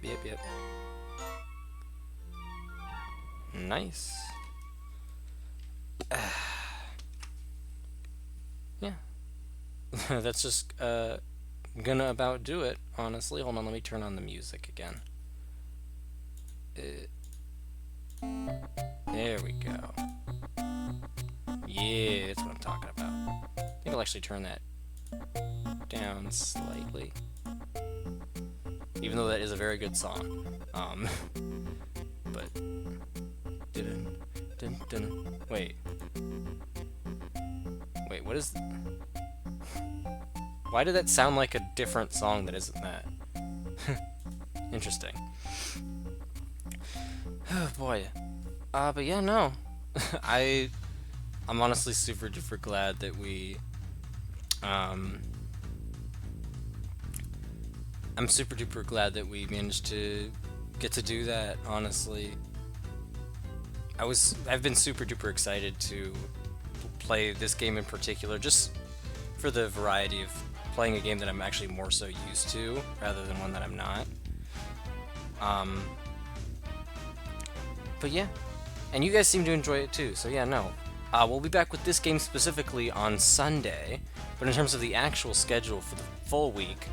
Yep. Nice. Yeah. That's just gonna about do it, honestly. Hold on, let me turn on the music again. There we go. Yeah, that's what I'm talking about. I think I'll actually turn that down slightly. Even though that is a very good song. But... Wait. Wait, what is... Why did that sound like a different song that isn't that? Interesting. Oh boy. But yeah, no. I'm honestly super duper glad that we I'm super duper glad that we managed to get to do that, honestly. I've been super duper excited to play this game in particular, just for the variety of playing a game that I'm actually more so used to, rather than one that I'm not. But yeah, and you guys seem to enjoy it too, so yeah, no. We'll be back with this game specifically on Sunday, but in terms of the actual schedule for the full week,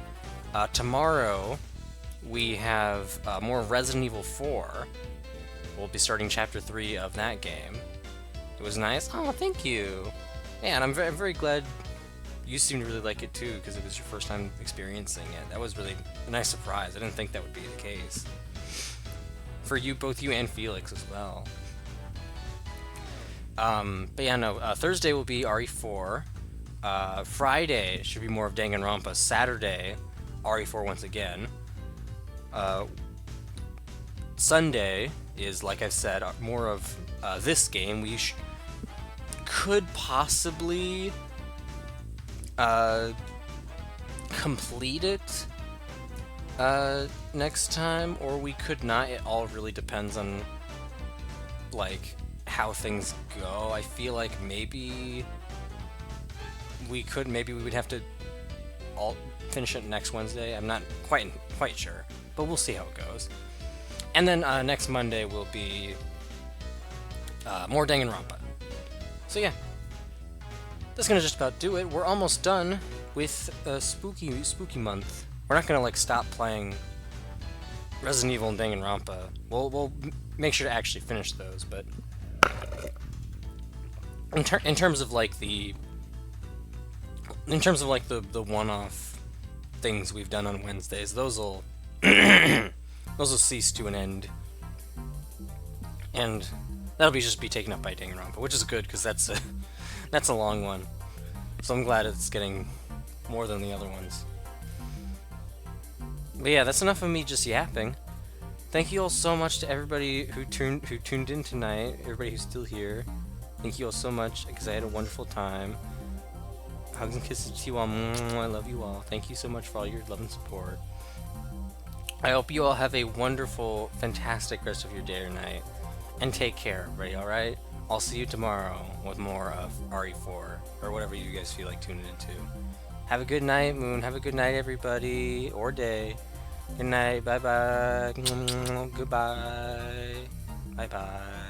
tomorrow we have more Resident Evil 4. We'll be starting Chapter 3 of that game. It was nice. Oh, thank you. Yeah, and I'm very glad you seem to really like it too, because it was your first time experiencing it. That was really a nice surprise. I didn't think that would be the case. For you, both you and Felix as well. But yeah, no, Thursday will be RE4. Friday should be more of Danganronpa. Saturday, RE4 once again. Sunday is, like I've said, more of this game. We could possibly complete it next time, or we could not. It all really depends on, like, how things go. I feel like maybe we would have to all finish it next Wednesday. I'm not quite sure, but we'll see how it goes. And then next Monday will be more Danganronpa. So yeah, that's gonna just about do it. We're almost done with spooky month. We're not gonna like stop playing Resident Evil and Danganronpa. We'll make sure to actually finish those, but in terms of like the one-off things we've done on Wednesdays, those will cease to an end, and that'll just be taken up by Danganronpa, which is good because that's a long one. So I'm glad it's getting more than the other ones. But yeah, that's enough of me just yapping. Thank you all so much to everybody who tuned in tonight. Everybody who's still here. Thank you all so much, because I had a wonderful time. Hugs and kisses to you all. I love you all. Thank you so much for all your love and support. I hope you all have a wonderful, fantastic rest of your day or night. And take care, everybody, alright? I'll see you tomorrow with more of RE4, or whatever you guys feel like tuning into. Have a good night, Moon. Have a good night, everybody. Or day. Good night. Bye-bye. Goodbye. Bye-bye.